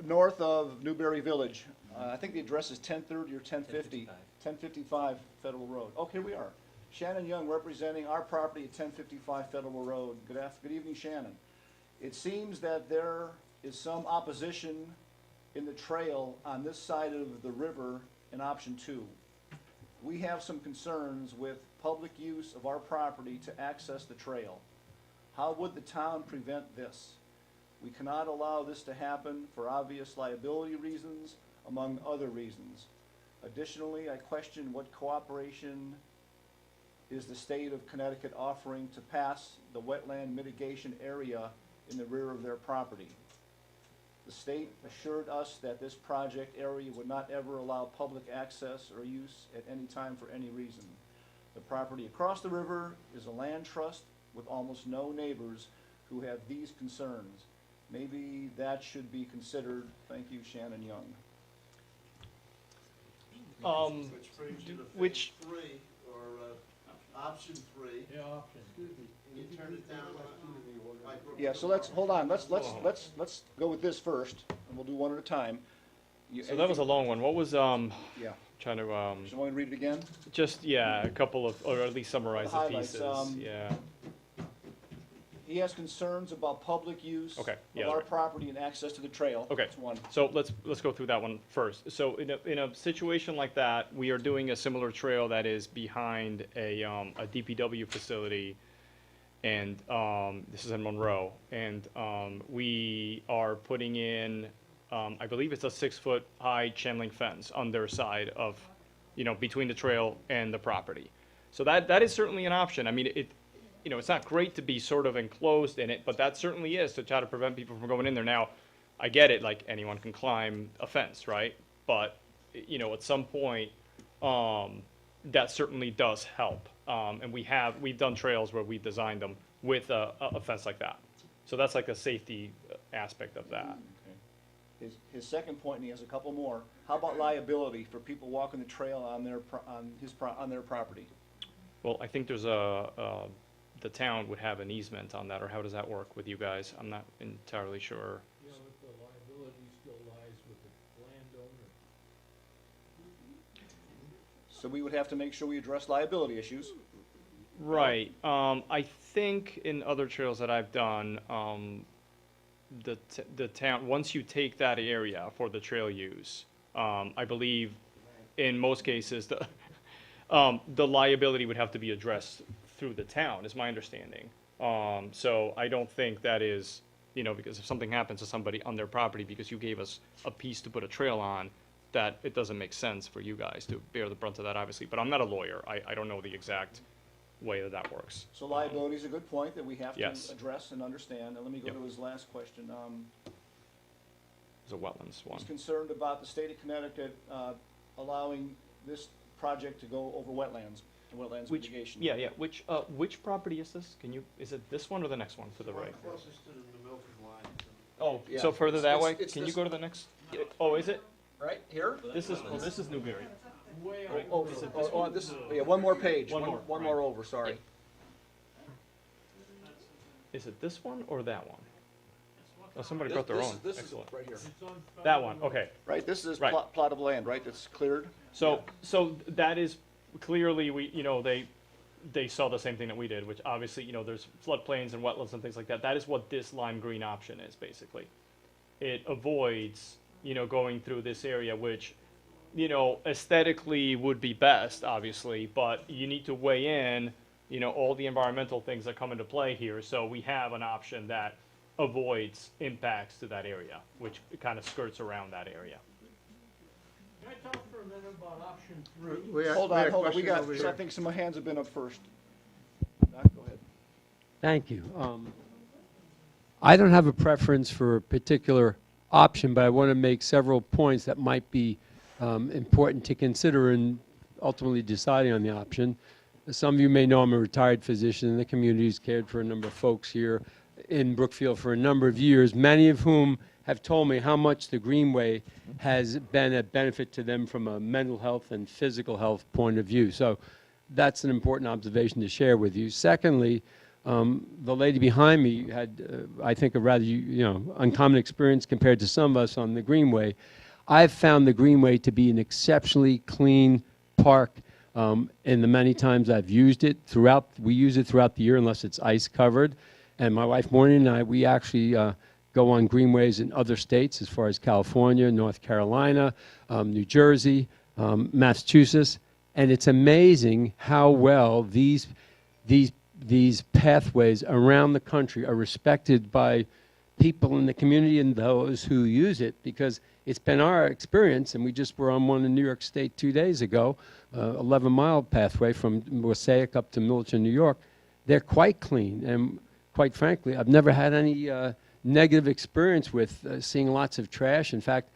north of Newberry Village. I think the address is 1030 or 1050. 1055 Federal Road. Oh, here we are. Shannon Young representing our property at 1055 Federal Road. Good evening, Shannon. It seems that there is some opposition in the trail on this side of the river in option 2. We have some concerns with public use of our property to access the trail. How would the town prevent this? We cannot allow this to happen for obvious liability reasons, among other reasons. Additionally, I question what cooperation is the state of Connecticut offering to pass the wetland mitigation area in the rear of their property. The state assured us that this project area would not ever allow public access or use at any time for any reason. The property across the river is a land trust with almost no neighbors who have these concerns. Maybe that should be considered. Thank you, Shannon Young. Which brings you to which- phase 3, or option 3. Yeah, option. You turn it down by Brookfield Yeah, so let's, hold on, let's Hold go with this first, and we'll do one at a time. So that was a long one. What was, Yeah. trying to, So you want me to read it again? just, yeah, a couple of, or at least summarize the Highlights, pieces, yeah. He has concerns about public use Okay, of yeah, our right. property and access to the trail. Okay, That's one. so let's go through that one first. So in a situation like that, we are doing a similar trail that is behind a DPW facility, and this is in Monroe, and we are putting in, I believe it's a 6-foot high chain link fence on their side of, between the trail and the property. So that is certainly an option. I mean, it's not great to be sort of enclosed in it, but that certainly is to try to prevent people from going in there. Now, I get it, like anyone can climb a fence, right? But, at some point, that certainly does help. And we've done trails where we've designed them with a fence like that. So that's like a safety aspect of that. His second point, and he has a couple more. How about liability for people walking the trail on their property? Well, I think there's the town would have an easement on that, or how does that work with you guys? I'm not entirely sure. You know, if the liability still lies with the landowner. So we would have to make sure we address liability issues. Right. I think in other trails that I've done, the town, once you take that area for the trail use, I believe in most cases, the liability would have to be addressed through the town, is my understanding. So I don't think that is, because if something happens to somebody on their property because you gave us a piece to put a trail on, that it doesn't make sense for you guys to bear the brunt of that, obviously. But I'm not a lawyer. I don't know the exact way that works. So liability is a good point that we have to Yes. address and understand. And let me go Yep. to his last question. There's a wetlands one. He's concerned about the state of Connecticut allowing this project to go over wetlands and wetlands mitigation. Yeah. Which property is this? Is it this one or the next one to the right? Closest to the Milford line. Oh, Yeah. so further that way? It's Can you this- go to the next? Oh, is it? Right, here? This is Newberry. Way Right. over. This is, yeah, one more page. One more, One more over, sorry. Is it this one or that one? Oh, somebody brought their own. This is Excellent. right here. It's on That one, okay. Right, this is Right. plot of land, right, that's cleared? So that is clearly, they saw the same thing that we did, which obviously, there's floodplains and wetlands and things like that. That is what this lime green option is, basically. It avoids, going through this area, which, aesthetically would be best, obviously, but you need to weigh in, all the environmental things that come into play here. So we have an option that avoids impacts to that area, which kind of skirts around that area. Can I talk for a minute about option 3? Hold on, we question got, over I here. think some hands have been up first. Doc, go ahead. Thank you. I don't have a preference for a particular option, but I want to make several points that might be important to consider in ultimately deciding on the option. Some of you may know I'm a retired physician in the community who's cared for a number of folks here in Brookfield for a number of years, many of whom have told me how much the Greenway has been a benefit to them from a mental health and physical health point of view. So that's an important observation to share with you. Secondly, the lady behind me had, I think, a rather uncommon experience compared to some of us on the Greenway. I've found the Greenway to be an exceptionally clean park in the many times I've used it. We use it throughout the year unless it's ice covered. And my wife Maureen and I, we actually go on greenways in other states as far as California, North Carolina, New Jersey, Massachusetts. And it's amazing how well these pathways around the country are respected by people in the community and those who use it, because it's been our experience, and we just were on one in New York State 2 days ago, 11-mile pathway from Mosaic up to Milton, New York. They're quite clean, and quite frankly, I've never had any negative experience with seeing lots of trash. In fact,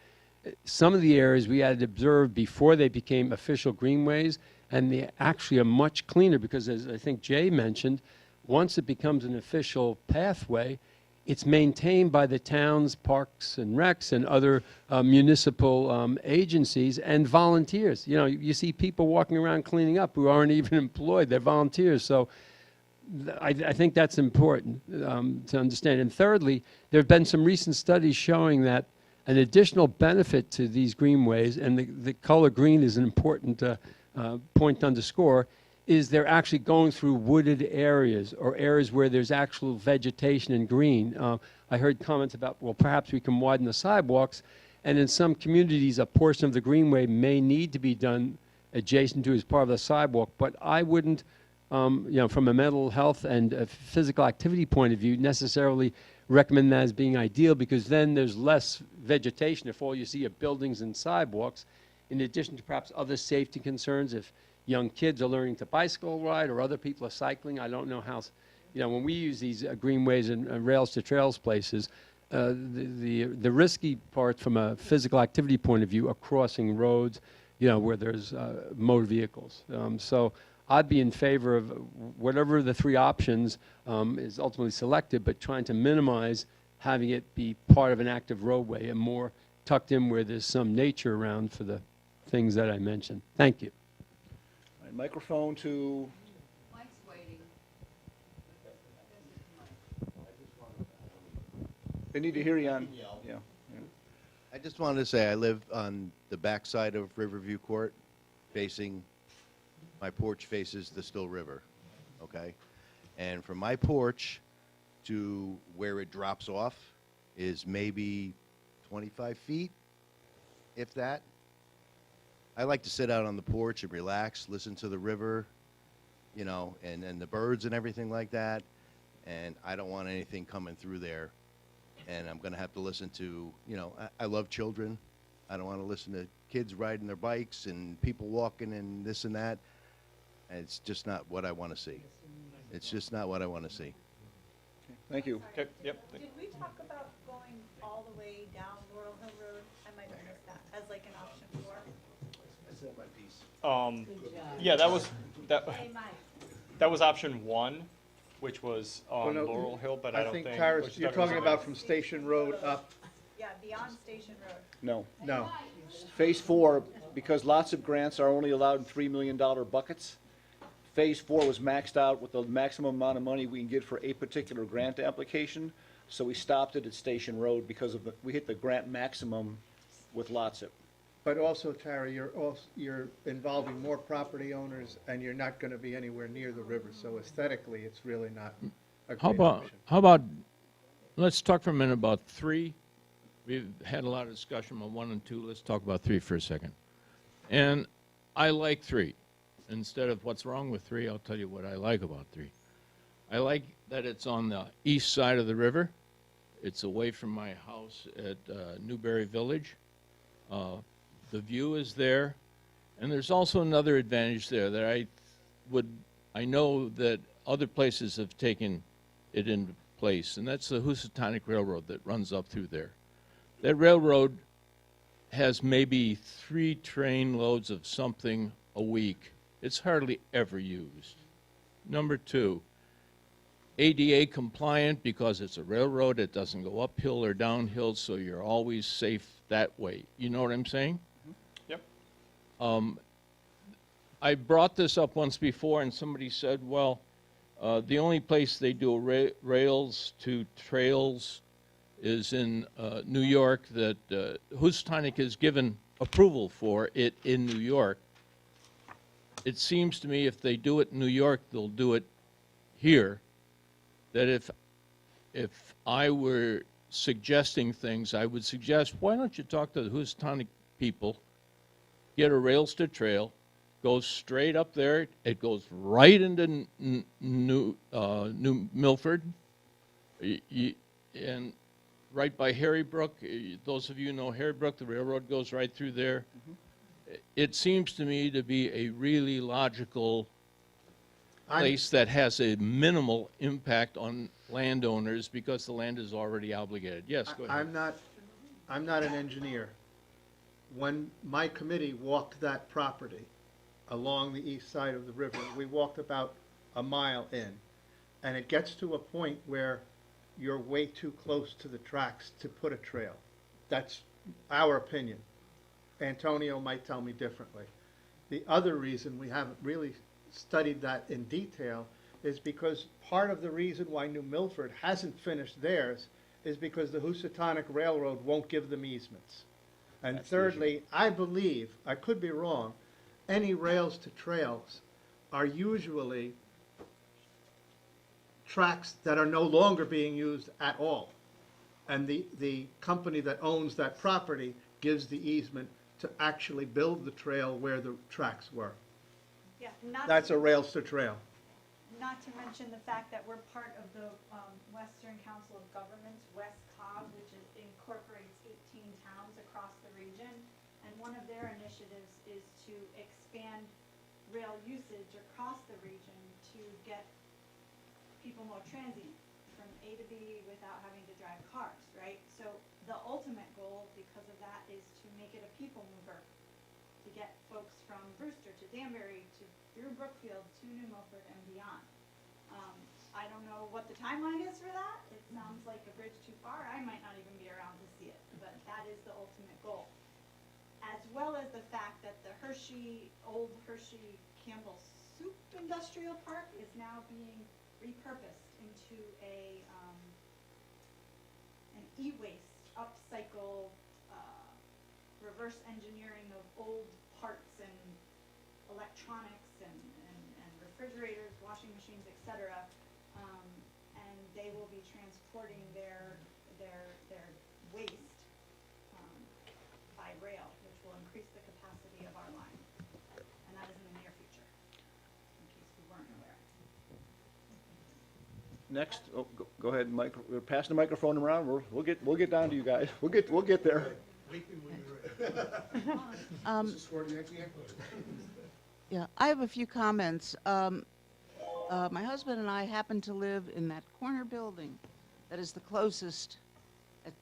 some of the areas we had observed before they became official greenways, and they actually are much cleaner because, as I think Jay mentioned, once it becomes an official pathway, it's maintained by the town's parks and recs and other municipal agencies and volunteers. You know, you see people walking around cleaning up who aren't even employed, they're volunteers. So I think that's important to understand. And thirdly, there have been some recent studies showing that an additional benefit to these greenways, and the color green is an important point to underscore, is they're actually going through wooded areas or areas where there's actual vegetation and green. I heard comments about, well, perhaps we can widen the sidewalks, and in some communities, a portion of the greenway may need to be done adjacent to as part of the sidewalk, but I wouldn't, you know, from a mental health and a physical activity point of view, necessarily recommend that as being ideal, because then there's less vegetation if all you see are buildings and sidewalks, in addition to perhaps other safety concerns. If young kids are learning to bicycle ride or other people are cycling, I don't know how, you know, when we use these greenways and rails to trails places, the risky part from a physical activity point of view are crossing roads, you know, where there's motor vehicles. So I'd be in favor of whatever the three options is ultimately selected, but trying to minimize having it be part of an active roadway and more tucked in where there's some nature around for the things that I mentioned. Thank you. All right, microphone to, Mike's waiting. they need to hear you on, yeah. I just wanted to say I live on the backside of Riverview Court, facing, my porch faces the Still River, okay? And from my porch to where it drops off is maybe 25 feet, if that. I like to sit out on the porch and relax, listen to the river, you know, and the birds and everything like that. And I don't want anything coming through there. And I'm going to have to listen to, you know, I love children. I don't want to listen to kids riding their bikes and people walking and this and that. And it's just not what I want to see. It's just not what I want to see. Thank you. Okay, yep. Did we talk about going all the way down Laurel Hill Road? I might have missed that as like an option four. I said my piece. Yeah, that Hey, Mike. that was option one, which was on Well, no, Laurel Hill, but I don't think. Tara, what you're talking about from Station Road up. Yeah, beyond Station Road. No. No. Phase 4, because lots of grants are only allowed in $3 million buckets, Phase 4 was maxed out with the maximum amount of money we can get for a particular grant application, so we stopped it at Station Road because of we hit the grant maximum with LOTSIP. But also, Tara, you're involving more property owners, and you're not going to be anywhere near the river, so aesthetically, it's really not a great option. How about, let's talk for a minute about 3. We've had a lot of discussion on 1 and 2. Let's talk about 3 for a second. And I like 3. Instead of what's wrong with 3, I'll tell you what I like about 3. I like that it's on the east side of the river. It's away from my house at Newberry Village. The view is there. And there's also another advantage there that I know that other places have taken it into place, and that's the Housatonic Railroad that runs up through there. That railroad has maybe 3 train loads of something a week. It's hardly ever used. Number 2, ADA compliant because it's a railroad. It doesn't go uphill or downhill, so you're always safe that way. You know what I'm saying? Yep. I brought this up once before, and somebody said, well, the only place they do rails to trails is in New York, that Housatonic has given approval for it in New York. It seems to me if they do it in New York, they'll do it here. That if I were suggesting things, I would suggest, why don't you talk to the Housatonic people, get a rails to trail, goes straight up there, it goes right into New Milford, and right by Harrybrook. Those of you who know Harrybrook, the railroad goes right through there. It seems to me to be a really logical place that has a minimal impact on landowners because the land is already obligated. Yes, go ahead. I'm not an engineer. When my committee walked that property along the east side of the river, we walked about a mile in. and it gets to a point where you're way too close to the tracks to put a trail. That's our opinion. Antonio might tell me differently. The other reason we haven't really studied that in detail is because part of the reason why New Milford hasn't finished theirs is because the Housatonic Railroad won't give them easements. And thirdly, I believe, I could be wrong, any rails to trails are usually tracks that are no longer being used at all. And the company that owns that property gives the easement to actually build the trail where the tracks were. Yeah, not That's to- a rails to trail. Not to mention the fact that we're part of the Western Council of Governments, WestCOG, which incorporates 18 towns across the region. And one of their initiatives is to expand rail usage across the region to get people more transient from A to B without having to drive cars, right? So the ultimate goal, because of that, is to make it a people mover, to get folks from Brewster to Danbury to through Brookfield to New Milford and beyond. I don't know what the timeline is for that. It sounds like a bridge too far. I might not even be around to see it, but that is the ultimate goal. As well as the fact that the old Hershey Campbell Soup Industrial Park is now being repurposed into an e-waste upcycle, reverse engineering of old parts and electronics and refrigerators, washing machines, etc. And they will be transporting their waste by rail, which will increase the capacity of our line. And that is in the near future, in case we weren't aware. Next, go ahead, Mike. We're passing the microphone around. We'll get down to you guys. We'll get there. Um, This is for the Enclave. Yeah, I have a few comments. My husband and I happen to live in that corner building that is the closest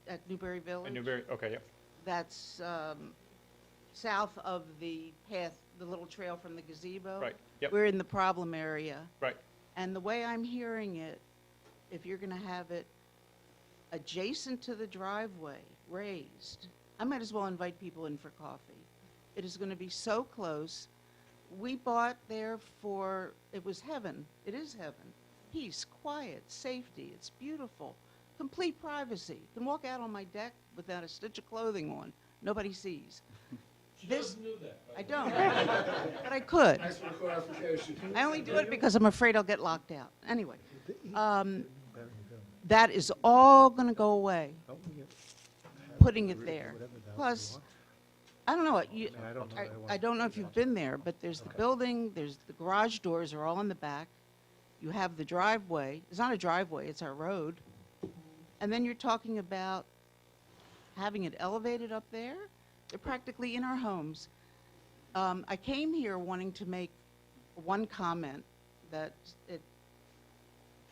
at Newberry Village. In Newberry, okay, yep. That's south of the path, the little trail from the gazebo. Right, yep. We're in the problem area. Right. And the way I'm hearing it, if you're going to have it adjacent to the driveway, raised, I might as well invite people in for coffee. It is going to be so close. We bought there for, it was heaven. It is heaven. Peace, quiet, safety. It's beautiful. Complete privacy. You can walk out on my deck without a stitch of clothing on. Nobody sees. This, I don't, but I could. Thanks for the clarification. I only do it because I'm afraid I'll get locked out. Anyway, that is all going to go away, putting it there. Plus, I don't know, I don't know if you've been there, but there's the building, there's the garage doors are all in the back. You have the driveway. It's not a driveway, it's our road. And then you're talking about having it elevated up there. They're practically in our homes. I came here wanting to make one comment that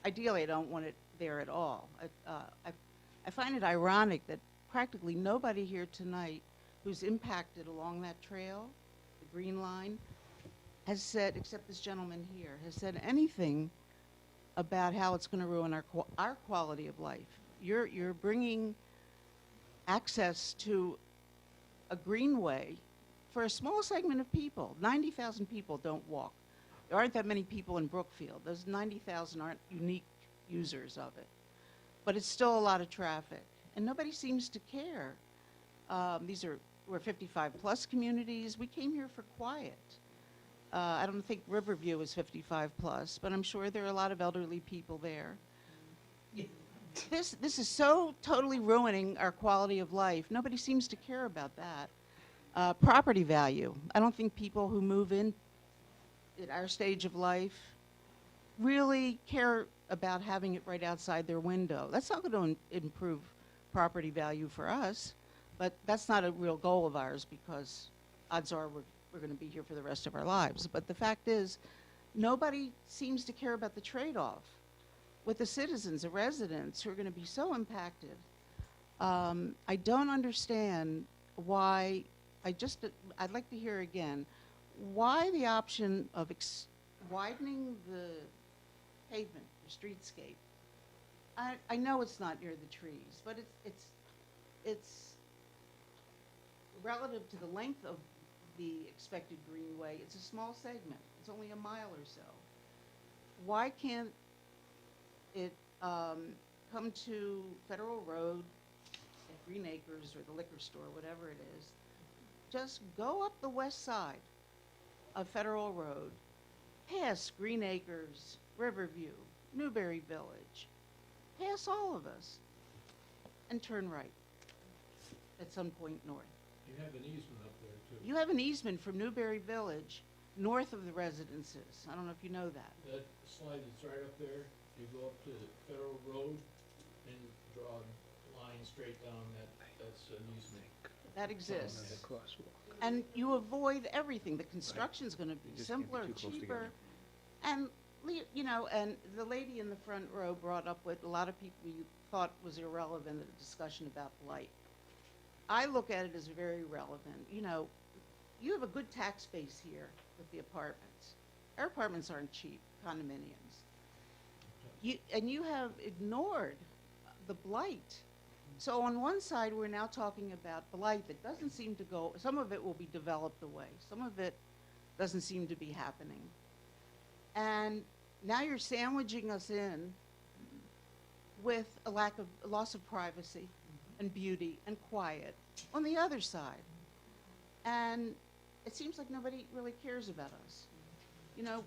ideally I don't want it there at all. I find it ironic that practically nobody here tonight who's impacted along that trail, the green line, has said, except this gentleman here, has said anything about how it's going to ruin our quality of life. You're bringing access to a greenway for a small segment of people. 90,000 people don't walk. There aren't that many people in Brookfield. Those 90,000 aren't unique users of it. But it's still a lot of traffic, and nobody seems to care. We're 55-plus communities. We came here for quiet. I don't think Riverview is 55-plus, but I'm sure there are a lot of elderly people there. This is so totally ruining our quality of life. Nobody seems to care about that. Property value. I don't think people who move in at our stage of life really care about having it right outside their window. That's not going to improve property value for us, but that's not a real goal of ours because odds are we're going to be here for the rest of our lives. But the fact is, nobody seems to care about the trade-off with the citizens, the residents who are going to be so impacted. I don't understand why, I'd like to hear again, why the option of widening the pavement or streetscape. I know it's not near the trees, but it's relative to the length of the expected greenway, it's a small segment. It's only a mile or so. Why can't it come to Federal Road at Green Acres or the liquor store, whatever it is? Just go up the west side of Federal Road, past Green Acres, Riverview, Newberry Village, past all of us, and turn right at some point north. You have an easement up there, too. You have an easement from Newberry Village north of the residences. I don't know if you know that. That slide that's right up there, you go up to Federal Road and draw a line straight down, that's an easement. That exists. And you avoid everything. The construction's gonna be simpler, cheaper. And, you know, and the lady in the front row brought up what a lot of people you thought was irrelevant, a discussion about blight. I look at it as very relevant. You know, you have a good tax base here with the apartments. Our apartments aren't cheap, condominiums. You have ignored the blight. So on one side, we're now talking about blight that doesn't seem to go, some of it will be developed away. Some of it doesn't seem to be happening. And now you're sandwiching us in with a loss of privacy and beauty and quiet on the other side. And it seems like nobody really cares about us. You know,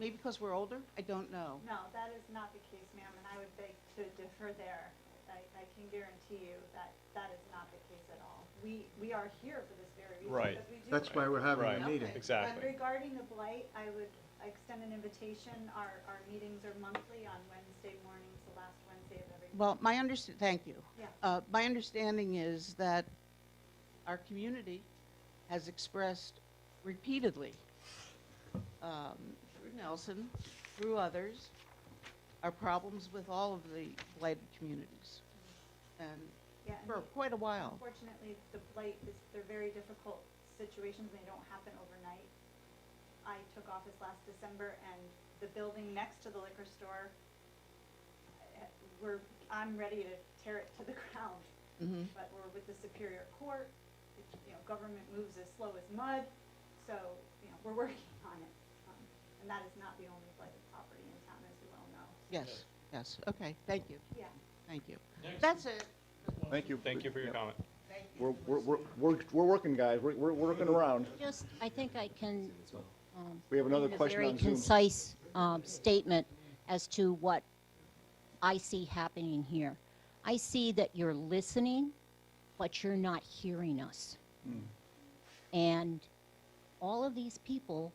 maybe because we're older, I don't know. No, that is not the case, ma'am, and I would beg to differ there. I can guarantee you that that is not the case at all. We are here for this very reason. Right. because we do- That's why we're having Right. a meeting. And Exactly. regarding the blight, I would extend an invitation. Our meetings are monthly on Wednesday mornings, the last Wednesday of every month. Well, thank you. Yeah. My understanding is that our community has expressed repeatedly, through Nelson, through others, our problems with all of the blighted communities. And Yeah, and for quite a while. Unfortunately, the blight they're very difficult situations, and they don't happen overnight. I took office last December, and the building next to the liquor store, I'm ready to tear it to the ground. Mhm. But we're with the Superior Court, government moves as slow as mud, so, we're working on it. And that is not the only blighted property in town, as you well know. Yes, okay, thank you. Yeah. Thank you. Next. That's it. Thank you. Thank you for your Yep. comment. We're working, guys. We're working around. Just, I think I can. We have another give question on A very Zoom. concise statement as to what I see happening here. I see that you're listening, but you're not hearing us. And all of these people,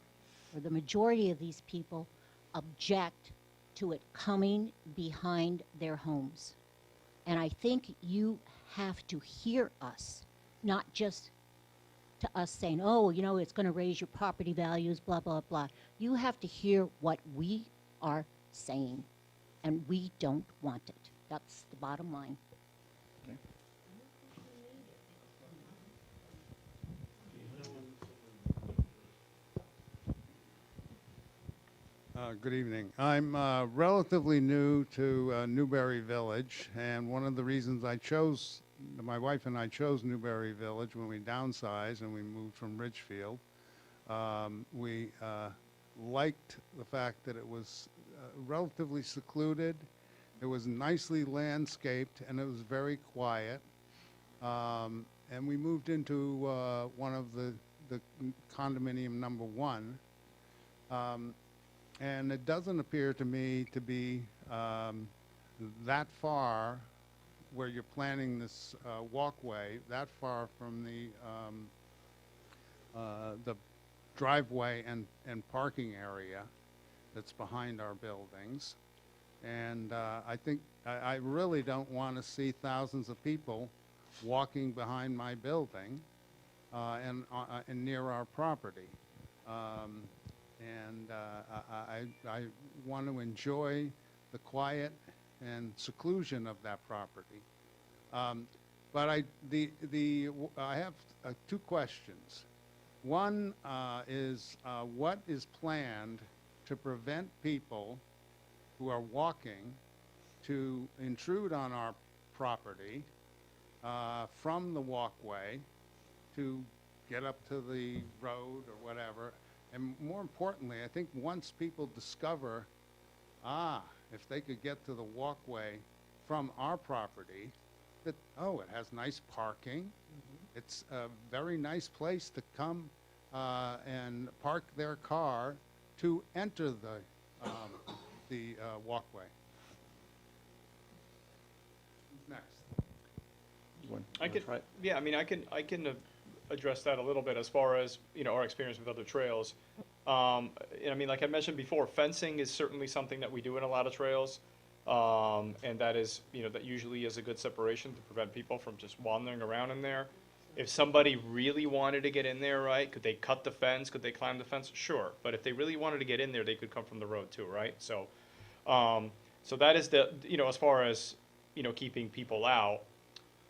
or the majority of these people, object to it coming behind their homes. And I think you have to hear us, not just to us saying, oh, it's going to raise your property values, blah, blah, blah. You have to hear what we are saying, and we don't want it. That's the bottom line. Good evening. I'm relatively new to Newberry Village, and one of the reasons my wife and I chose Newberry Village when we downsized and we moved from Ridgefield, we liked the fact that it was relatively secluded, it was nicely landscaped, and it was very quiet. And we moved into one of the condominium number 1. And it doesn't appear to me to be that far where you're planning this walkway, that far from the driveway and parking area that's behind our buildings. And I think I really don't want to see thousands of people walking behind my building and near our property. And I want to enjoy the quiet and seclusion of that property. But I have 2 questions. One is what is planned to prevent people who are walking to intrude on our property from the walkway to get up to the road or whatever. And more importantly, I think once people discover, if they could get to the walkway from our property, that, oh, it has nice parking. It's a very nice place to come and park their car to enter the walkway. Who's next? I can, yeah, I mean, I can address that a little bit as far as, you know, our experience with other trails. And I mean, like I mentioned before, fencing is certainly something that we do in a lot of trails. And that is, you know, that usually is a good separation to prevent people from just wandering around in there. If somebody really wanted to get in there, right, could they cut the fence? Could they climb the fence? Sure. But if they really wanted to get in there, they could come from the road too, right? So, so that is the, you know, as far as, you know, keeping people out.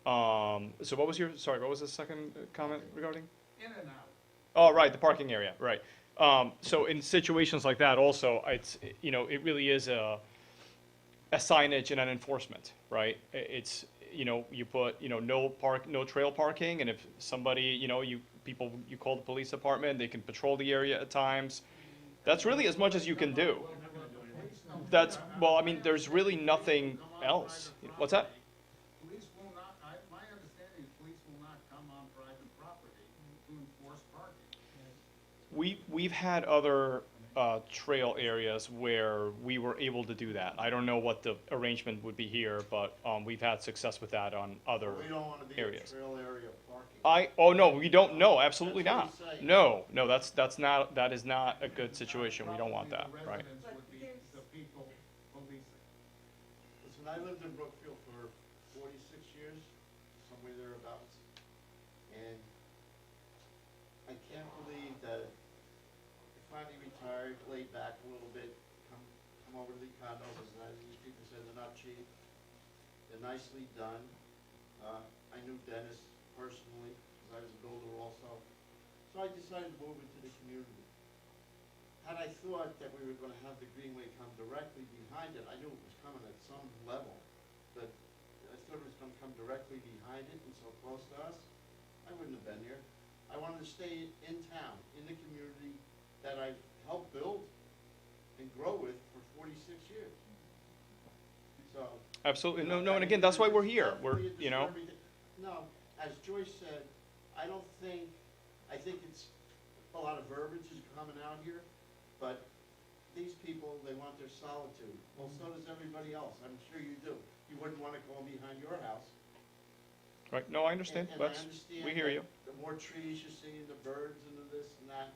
So what was what was the second comment regarding? In and out. Oh, right, the parking area, right. So in situations like that also, it's, you know, it really is a signage and an enforcement, right? It's, you know, you put, you know, no trail parking, and if somebody, you know, you call the police department, they can patrol the area at times. That's really as much as you can do. That's, well, I mean, there's really nothing else. What's that? Police will not, my understanding is police will not come on private property to enforce parking. We've had other trail areas where we were able to do that. I don't know what the arrangement would be here, but we've had success with that on other We don't want to be a areas. trail area parking. Oh no, we don't. No, absolutely That's not. what he's saying. No, that is not a good situation. We don't want that, right? Residents would be the people policing. Listen, I lived in Brookfield for 46 years, somewhere thereabouts, and I can't believe that I finally retired, laid back a little bit, come over to the condos, and these people say they're not cheap, they're nicely done. I knew Dennis personally, because I was a builder also, so I decided to move into the community. Had I thought that we were going to have the Greenway come directly behind it, I knew it was coming at some level, but I thought it was going to come directly behind it and so close to us, I wouldn't have been here. I wanted to stay in town, in the community that I've helped build and grow with for 46 years. So. Absolutely. No, and again, that's why we're here. We're, you know. No, as Joyce said, I think it's a lot of verbiage is coming out here, but these people, they want their solitude. Well, so does everybody else. I'm sure you do. You wouldn't want to go behind your house. Right. No, I understand. And I That's, understand we hear that you. The more trees you see, the birds and the this and that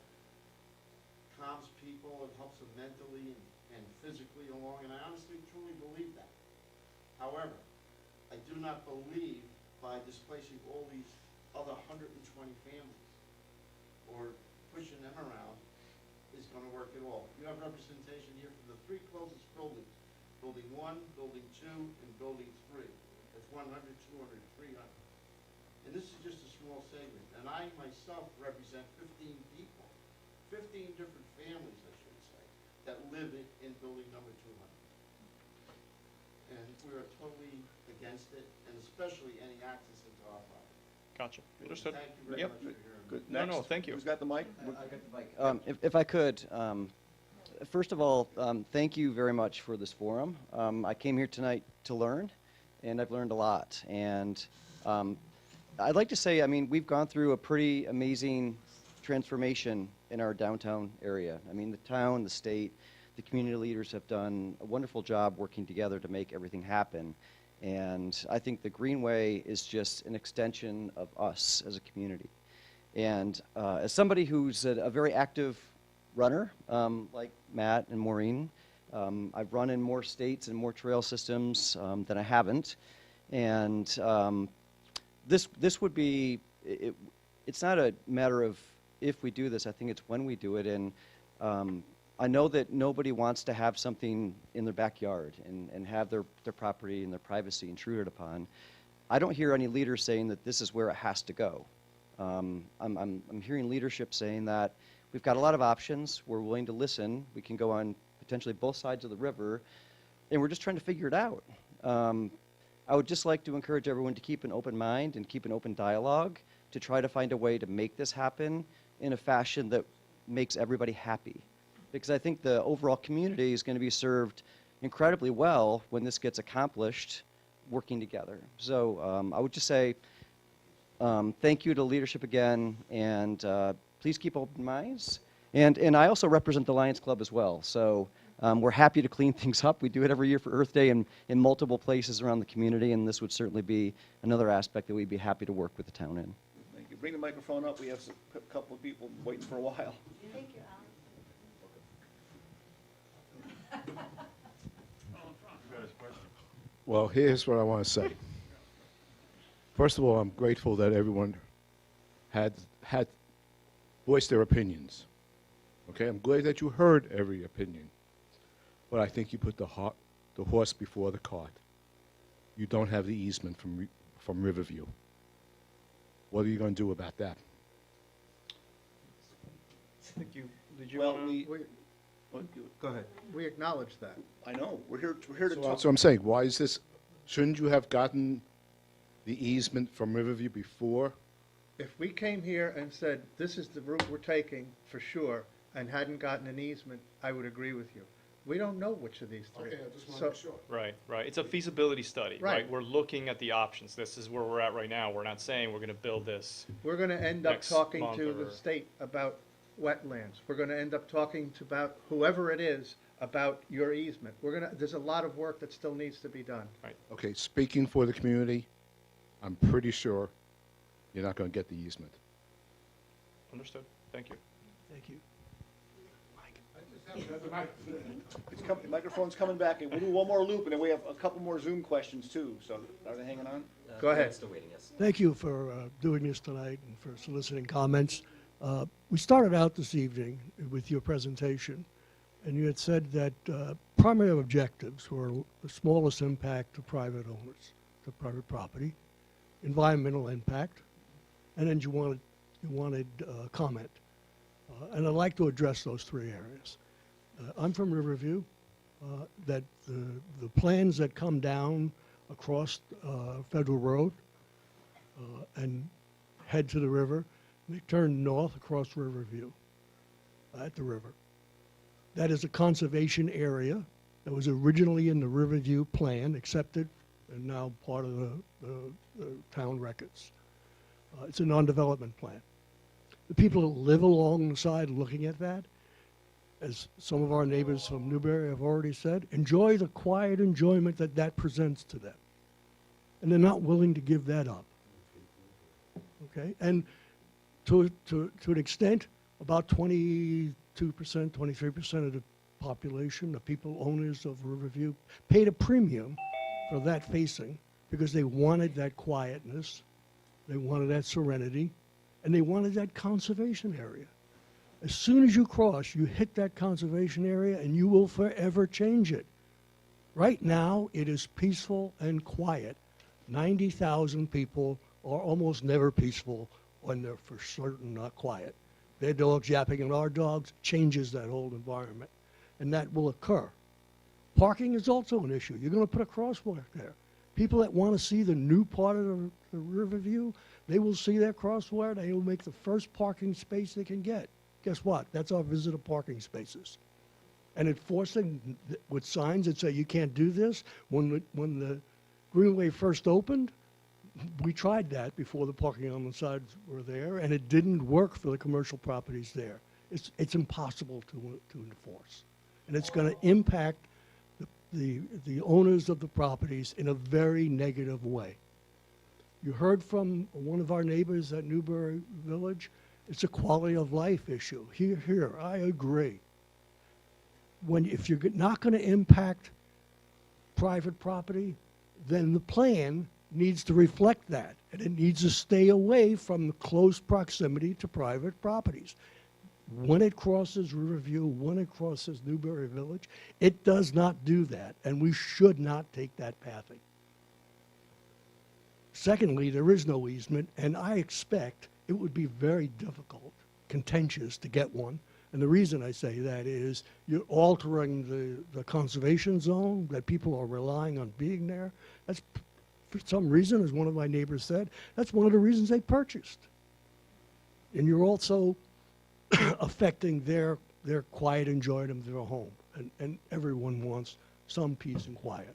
calms people, it helps them mentally and physically along, and I honestly, truly believe that. However, I do not believe by displacing all these other 120 families or pushing them around is going to work at all. You have representation here for the three closest buildings, Building 1, Building 2, and Building 3. That's 100, 200, 300. And this is just a small segment. And I myself represent 15 people, 15 different families, I should say, that live in building number 200. And we are totally against it, and especially any access into our property. Gotcha. Understood. Thank you very Yep. much for hearing me. Good. No, Next. thank you. Who's got the mic? I got the mic. If I could, first of all, thank you very much for this forum. I came here tonight to learn, and I've learned a lot. And I'd like to say, I mean, we've gone through a pretty amazing transformation in our downtown area. I mean, the town, the state, the community leaders have done a wonderful job working together to make everything happen. And I think the Greenway is just an extension of us as a community. And as somebody who's a very active runner, like Matt and Maureen, I've run in more states and more trail systems than I haven't. And this would be, it's not a matter of if we do this, I think it's when we do it. And I know that nobody wants to have something in their backyard and have their property and their privacy intruded upon. I don't hear any leaders saying that this is where it has to go. I'm hearing leadership saying that we've got a lot of options, we're willing to listen, we can go on potentially both sides of the river, and we're just trying to figure it out. I would just like to encourage everyone to keep an open mind and keep an open dialogue to try to find a way to make this happen in a fashion that makes everybody happy. Because I think the overall community is going to be served incredibly well when this gets accomplished working together. So I would just say thank you to leadership again, and please keep open minds. And I also represent the Lions Club as well. So we're happy to clean things up. We do it every year for Earth Day in multiple places around the community, and this would certainly be another aspect that we'd be happy to work with the town in. Thank you. Bring the microphone up. We have a couple of people waiting for a while. Thank you, Alan. Well, here's what I want to say. First of all, I'm grateful that everyone had voiced their opinions. Okay, I'm glad that you heard every opinion. But I think you put the horse before the cart. You don't have the easement from Riverview. What are you going to do about that? Did you Well, wanna- Go ahead. We acknowledge that. I know, we're here to So talk. that's what I'm saying. Why is this? Shouldn't you have gotten the easement from Riverview before? If we came here and said, this is the route we're taking for sure, and hadn't gotten an easement, I would agree with you. We don't know which of these three. Okay, I just want So- to make sure. Right, right. It's a feasibility study, right? Right. We're looking at the options. This is where we're at right now. We're not saying we're gonna build this. We're gonna end up Next talking month to or- the state about wetlands. We're gonna end up talking to about whoever it is about your easement. There's a lot of work that still needs to be done. Okay, speaking for the community, I'm pretty sure you're not going to get the easement. Understood. Thank you. Thank you. The microphone's coming back, and we'll do one more loop, and then we have a couple more Zoom questions too, so are they hanging on? Go ahead. Thank you for doing this tonight and for soliciting comments. We started out this evening with your presentation, and you had said that primary objectives were the smallest impact to private owners, to private property, environmental impact, and then you wanted comment. And I'd like to address those three areas. I'm from Riverview. That the plans that come down across Federal Road and head to the river, they turn north across Riverview at the river. That is a conservation area that was originally in the Riverview plan, accepted, and now part of the town records. It's a non-development plan. The people that live along the side looking at that, as some of our neighbors from Newbury have already said, enjoy the quiet enjoyment that that presents to them. And they're not willing to give that up. Okay? And to an extent, about 22%, 23% of the population, the people owners of Riverview, paid a premium for that facing because they wanted that quietness, they wanted that serenity, and they wanted that conservation area. As soon as you cross, you hit that conservation area and you will forever change it. Right now, it is peaceful and quiet. 90,000 people are almost never peaceful when they're for certain not quiet. Their dogs yapping at our dogs changes that whole environment, and that will occur. Parking is also an issue. You're going to put a crosswalk there. People that want to see the new part of the Riverview, they will see that crosswalk. They will make the first parking space they can get. Guess what? That's our visitor parking spaces. And enforcing with signs that say you can't do this. When the Greenway first opened, we tried that before the parking on the sides were there, and it didn't work for the commercial properties there. It's impossible to enforce. And it's going to impact the owners of the properties in a very negative way. You heard from one of our neighbors at Newbury Village. It's a quality of life issue. Here, I agree. If you're not going to impact private property, then the plan needs to reflect that, and it needs to stay away from the close proximity to private properties. When it crosses Riverview, when it crosses Newbury Village, it does not do that, and we should not take that pathing. Secondly, there is no easement, and I expect it would be very difficult, contentious to get one, And the reason I say that is you're altering the conservation zone, that people are relying on being there. That's, for some reason, as one of my neighbors said, that's one of the reasons they purchased. And you're also affecting their quiet enjoyment of their home. And everyone wants some peace and quiet.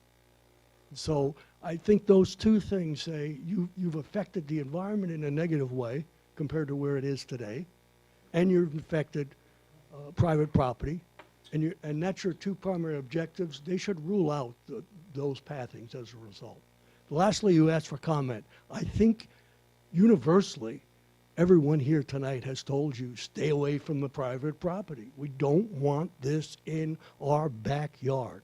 So I think those two things say you've affected the environment in a negative way compared to where it is today, and you've affected private property, and that's your two primary objectives. They should rule out those pathings as a result. Lastly, you asked for comment. I think universally, everyone here tonight has told you, stay away from the private property. We don't want this in our backyard.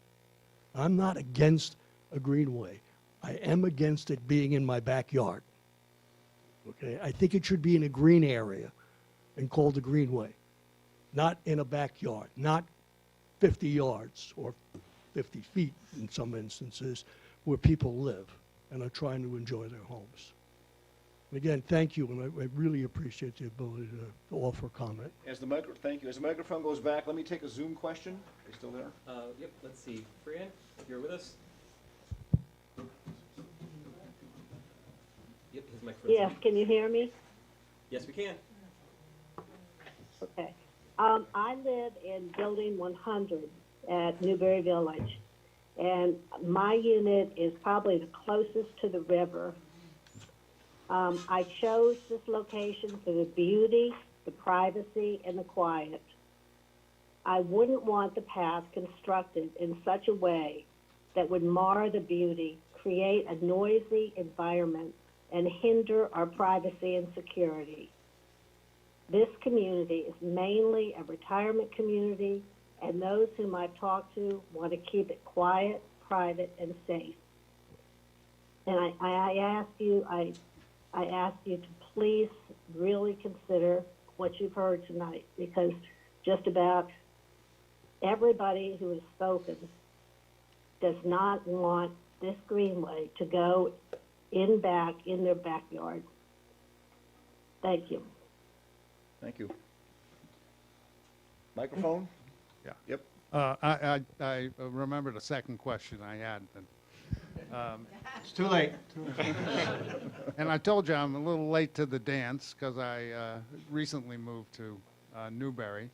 I'm not against a greenway. I am against it being in my backyard. Okay, I think it should be in a green area and called a greenway, not in a backyard, not 50 yards or 50 feet in some instances where people live and are trying to enjoy their homes. And again, thank you, and I really appreciate the ability to offer comment. Thank you. As the microphone goes back, let me take a Zoom question. Are you still there? Yep, let's see. Fran, if you're with us. Yep, his microphone's Yes, on. can you hear me? Yes, we can. Okay. I live in Building 100 at Newberry Village, and my unit is probably the closest to the river. I chose this location for the beauty, the privacy, and the quiet. I wouldn't want the path constructed in such a way that would mar the beauty, create a noisy environment, and hinder our privacy and security. This community is mainly a retirement community, and those whom I've talked to want to keep it quiet, private, and safe. And I ask you to please really consider what you've heard tonight, because just about everybody who has spoken does not want this greenway to go in their backyard. Thank you. Thank you. Microphone? Yeah. Yep. I remember the second question I had. It's too late. And I told you I'm a little late to the dance because I recently moved to Newberry.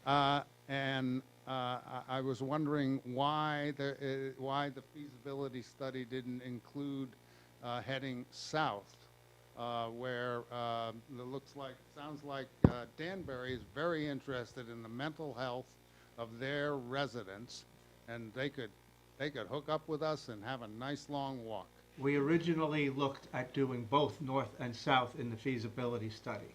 And I was wondering why the feasibility study didn't include heading south, where it sounds like Danbury is very interested in the mental health of their residents, and they could hook up with us and have a nice long walk. We originally looked at doing both north and south in the feasibility study,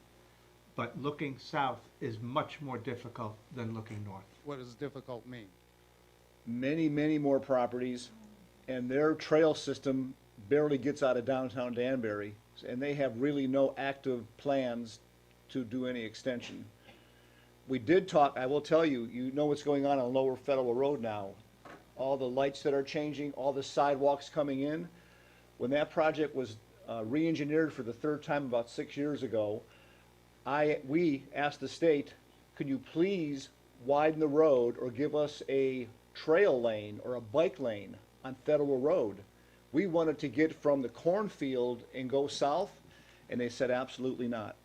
but looking south is much more difficult than looking north. What does difficult mean? Many, many more properties, and their trail system barely gets out of downtown Danbury, and they have really no active plans to do any extension. We did talk, I will tell you, you know what's going on Lower Federal Road now. All the lights that are changing, all the sidewalks coming in. When that project was re-engineered for the third time about 6 years ago, we asked the state, could you please widen the road or give us a trail lane or a bike lane on Federal Road? We wanted to get from the cornfield and go south, and they said absolutely not.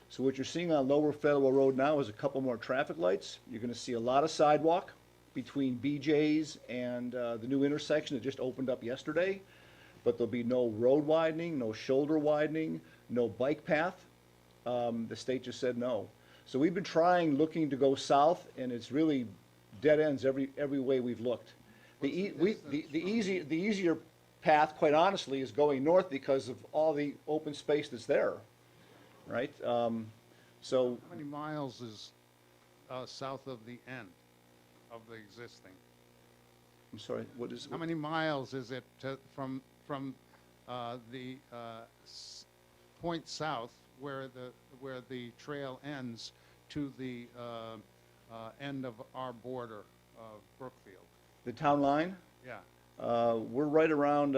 So what you're seeing on Lower Federal Road now is a couple more traffic lights. You're going to see a lot of sidewalk between BJ's and the new intersection that just opened up yesterday, but there'll be no road widening, no shoulder widening, no bike path. The state just said no. So we've been looking to go south, and it's really dead ends every way we've looked. The easier path, quite honestly, is going north because of all the open space that's there, right? So how many miles is south of the end of the existing? I'm sorry, what is? How many miles is it from the point south where the trail ends to the end of our border of Brookfield? The town line? Yeah. We're right around,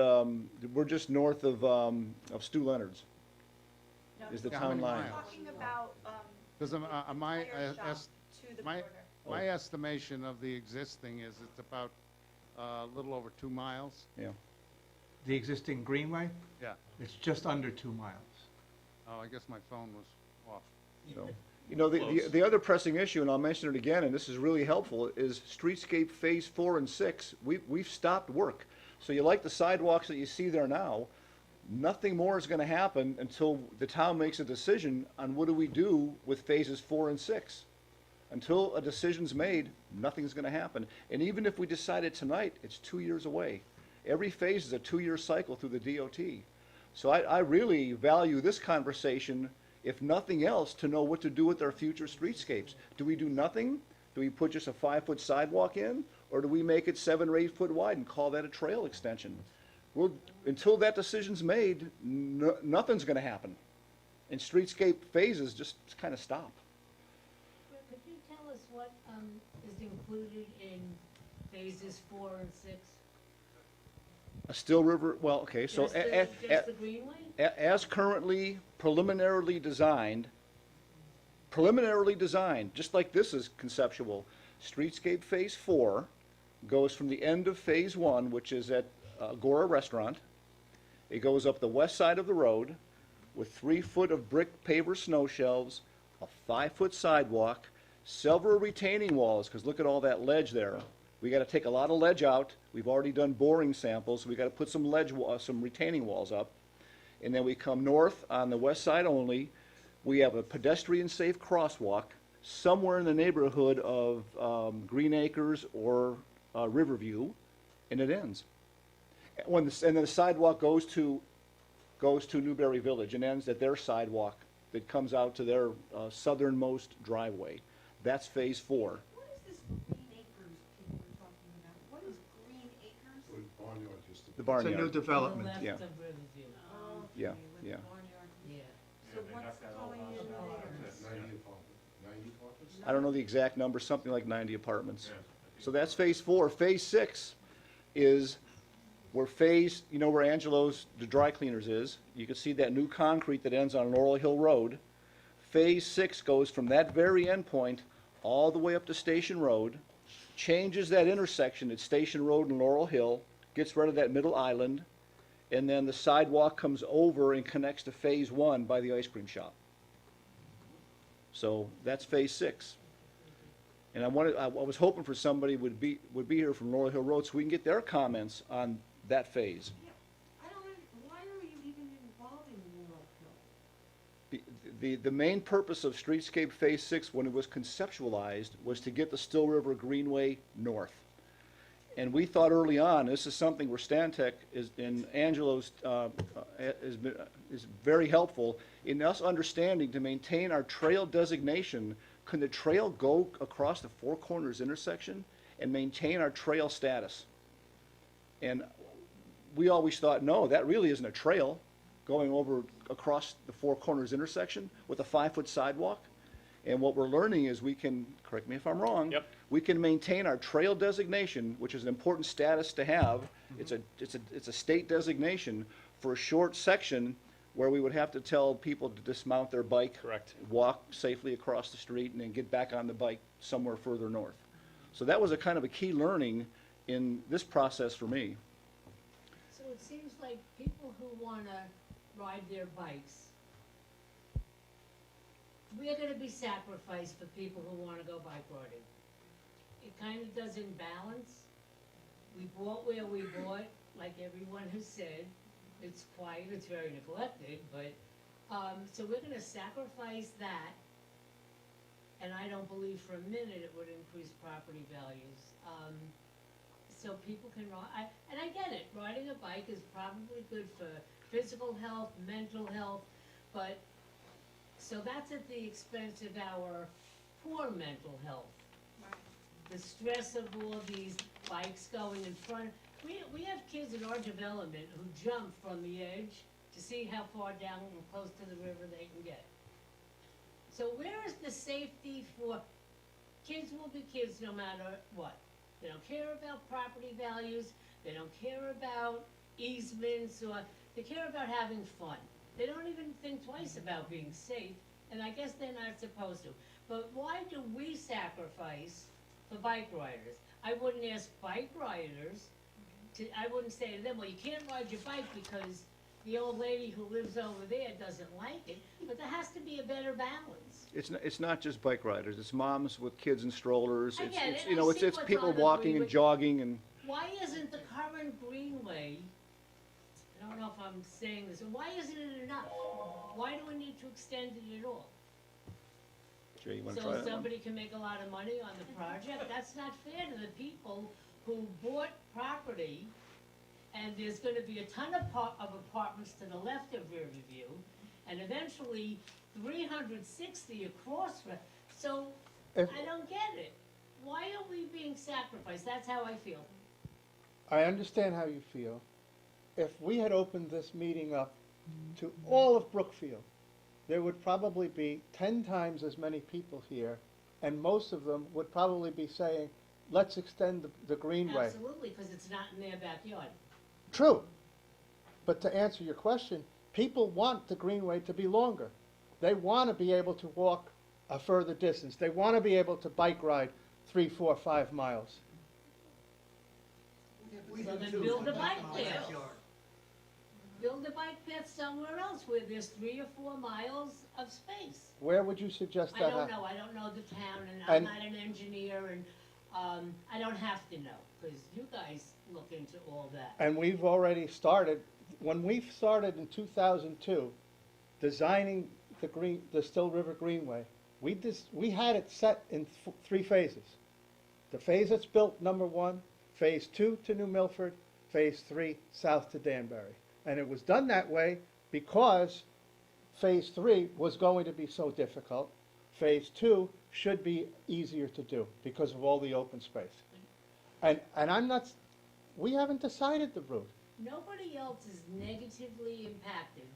we're just north of Stu Leonard's. Is the Yeah, how town many line. miles? Talking about, Because fire shop to to the My, border. my estimation of the existing is it's about a little over 2 miles. Yeah. The existing Greenway, Yeah. it's just under 2 miles. Oh, I guess my phone was off. So, you know, the other pressing issue, and I'll mention it again, and this is really helpful, is streetscape phase 4 and 6. We've stopped work. So you like the sidewalks that you see there now, nothing more is gonna happen until the town makes a decision on what do we do with phases 4 and 6. Until a decision's made, nothing's gonna happen. And even if we decide it tonight, it's 2 years away. Every phase is a 2-year cycle through the DOT. So I really value this conversation, if nothing else, to know what to do with our future streetscapes. Do we do nothing? Do we put just a 5-foot sidewalk in? Or do we make it 7 or 8 foot wide and call that a trail extension? Well, until that decision's made, nothing's gonna happen. And streetscape phases just kind of stop. Could you tell us what is included in phases 4 and 6? A Still River, well, okay, so Just the Greenway? as currently preliminarily designed, just like this is conceptual, streetscape phase 4 goes from the end of phase 1, which is at Agora Restaurant. It goes up the west side of the road with 3 foot of brick paver snow shelves, a 5-foot sidewalk, several retaining walls, because look at all that ledge there. We got to take a lot of ledge out. We've already done boring samples, so we got to put some some retaining walls up. And then we come north on the west side only. We have a pedestrian safe crosswalk somewhere in the neighborhood of Green Acres or Riverview, and it ends. And then the sidewalk goes to Newberry Village and ends at their sidewalk that comes out to their southernmost driveway. That's phase 4. What is this Green Acres people are talking about? What is Green Acres? The barnyard. It's a new development. To the Yeah. left of Riverview. Yeah, yeah. Yeah. So what's going in there? I don't know the exact number, something like 90 apartments. So that's phase 4. Phase 6 is where you know where Angelo's, the dry cleaners is. You can see that new concrete that ends on Laurel Hill Road. Phase 6 goes from that very end point all the way up to Station Road, changes that intersection at Station Road and Laurel Hill, gets rid of that middle island, and then the sidewalk comes over and connects to phase 1 by the ice cream shop. So that's phase 6. And I was hoping for somebody would be here from Laurel Hill Road so we can get their comments on that phase. Why are you even involving Laurel Hill? The main purpose of Streetscape Phase 6, when it was conceptualized, was to get the Still River Greenway north. And we thought early on, this is something where Stantec and Angelo's is very helpful in us understanding to maintain our trail designation. Can the trail go across the Four Corners intersection and maintain our trail status? And we always thought, no, that really isn't a trail going over across the Four Corners intersection with a 5-foot sidewalk. And what we're learning is we can, correct me if I'm wrong, Yep. we can maintain our trail designation, which is an important status to have. It's a state designation for a short section where we would have to tell people to dismount their bike, Correct. walk safely across the street, and then get back on the bike somewhere further north. So that was a kind of a key learning in this process for me. So it seems like people who wanna ride their bikes, we are gonna be sacrificed for people who wanna go bike riding. It kinda doesn't balance. We bought where we bought, like everyone has said. It's quiet, it's very neglected, but, so we're gonna sacrifice that. And I don't believe for a minute it would increase property values. So people can ride, and I get it, riding a bike is probably good for physical health, mental health, but, so that's at the expense of our poor mental health. The stress of all these bikes going in front. We have kids in our development who jump from the edge to see how far down and close to the river they can get. So where is the safety for, kids will be kids no matter what. They don't care about property values, they don't care about easements, or they care about having fun. They don't even think twice about being safe, and I guess they're not supposed to. But why do we sacrifice for bike riders? I wouldn't ask bike riders I wouldn't say to them, well, you can't ride your bike because the old lady who lives over there doesn't like it, but there has to be a better balance. It's not just bike riders, it's moms with kids in strollers. I It's, get it's, it. you know, I it's, see it's what's people on the walking and Greenway. jogging and, Why isn't the current Greenway, I don't know if I'm saying this, why isn't it enough? Why do we need to extend it at all? Jay, you wanna try So that one? somebody can make a lot of money on the project? That's not fair to the people who bought property, and there's gonna be a ton of apartments to the left of Riverview, and eventually 360 across, so I don't get it. Why are we being sacrificed? That's how I feel. I understand how you feel. If we had opened this meeting up to all of Brookfield, there would probably be 10 times as many people here, and most of them would probably be saying, let's extend the Greenway. Absolutely, because it's not in their backyard. True. But to answer your question, people want the Greenway to be longer. They want to be able to walk a further distance. They want to be able to bike ride 3, 4, 5 miles. So then build a bike path. Build a bike path somewhere else where there's 3 or 4 miles of space. Where would you suggest I that don't happen? know, I don't know the town, and I'm And- not an engineer, and, I don't have to know, because you guys look into all that. And we've already started, when we started in 2002, designing the Still River Greenway, we had it set in 3 phases. The phase that's built, number 1, phase 2 to New Milford, phase 3 south to Danbury. And it was done that way because phase 3 was going to be so difficult. Phase 2 should be easier to do because of all the open space. And I'm not, we haven't decided the route. Nobody else is negatively impacted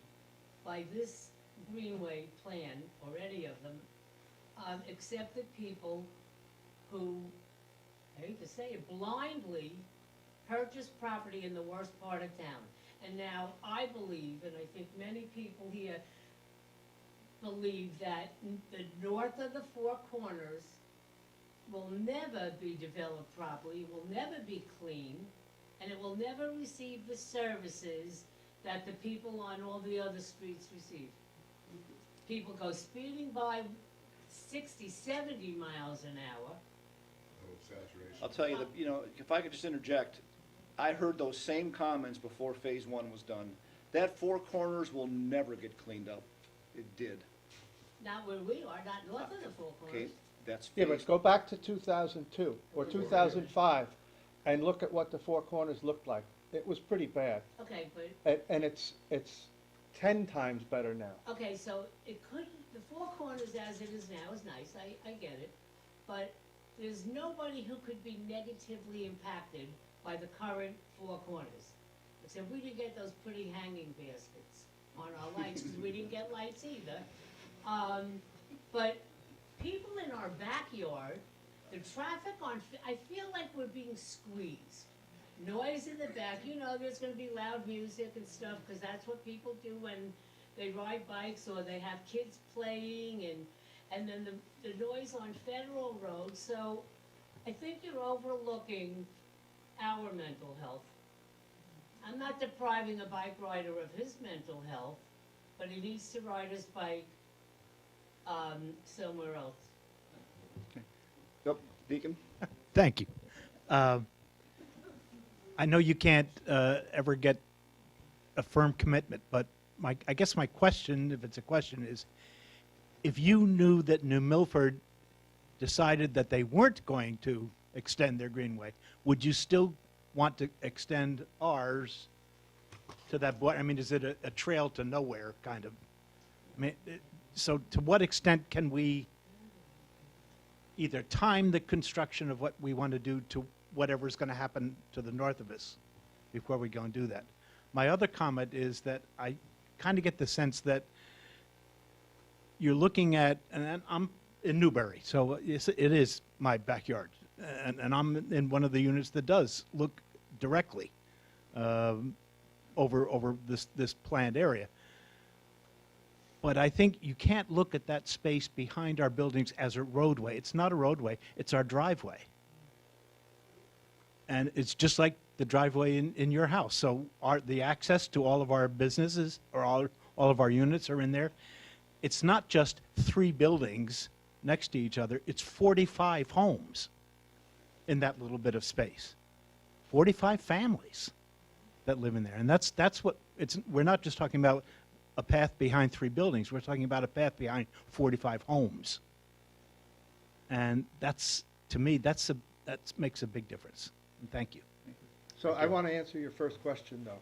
by this Greenway plan, or any of them, except the people who, I hate to say it, blindly purchase property in the worst part of town. And now I believe, and I think many people here believe, that the north of the 4 corners will never be developed properly, will never be clean, and it will never receive the services that the people on all the other streets receive. People go speeding by 60, 70 miles an hour. I'll tell you, if I could just interject, I heard those same comments before phase 1 was done. That 4 corners will never get cleaned up. It did. Not where we are, not north of the 4 Okay, corners. that's Yeah, phase. but go back to 2002 or 2005 and look at what the 4 corners looked like. It was pretty bad. Okay, but, And it's 10 times better now. okay, so it could, the 4 corners as it is now is nice, I get it. But there's nobody who could be negatively impacted by the current 4 corners. Except we didn't get those pretty hanging baskets on our lights, because we didn't get lights either. But people in our backyard, the traffic I feel like we're being squeezed. Noise in the back, there's gonna be loud music and stuff, because that's what people do when they ride bikes or they have kids playing, and then the noise on Federal Road. So I think you're overlooking our mental health. I'm not depriving a bike rider of his mental health, but he needs to ride his bike somewhere else. Yep, Deacon? Thank you. I know you can't ever get a firm commitment, but I guess my question, if it's a question, is if you knew that New Milford decided that they weren't going to extend their Greenway, would you still want to extend ours to that point? I mean, is it a trail to nowhere kind of? I mean, so to what extent can we either time the construction of what we want to do to whatever's going to happen to the north of us before we go and do that? My other comment is that I kind of get the sense that you're looking at, and I'm in Newbury, so it is my backyard, and I'm in one of the units that does look directly over this planned area. But But I think you can't look at that space behind our buildings as a roadway. It's not a roadway, it's our driveway. And it's just like the driveway in your house. So the access to all of our businesses or all of our units are in there. It's not just 3 buildings next to each other, it's 45 homes in that little bit of space. 45 families that live in there. And that's what we're not just talking about a path behind 3 buildings, we're talking about a path behind 45 homes. And that's, to me, that makes a big difference. And thank you. So I want to answer your first question, though.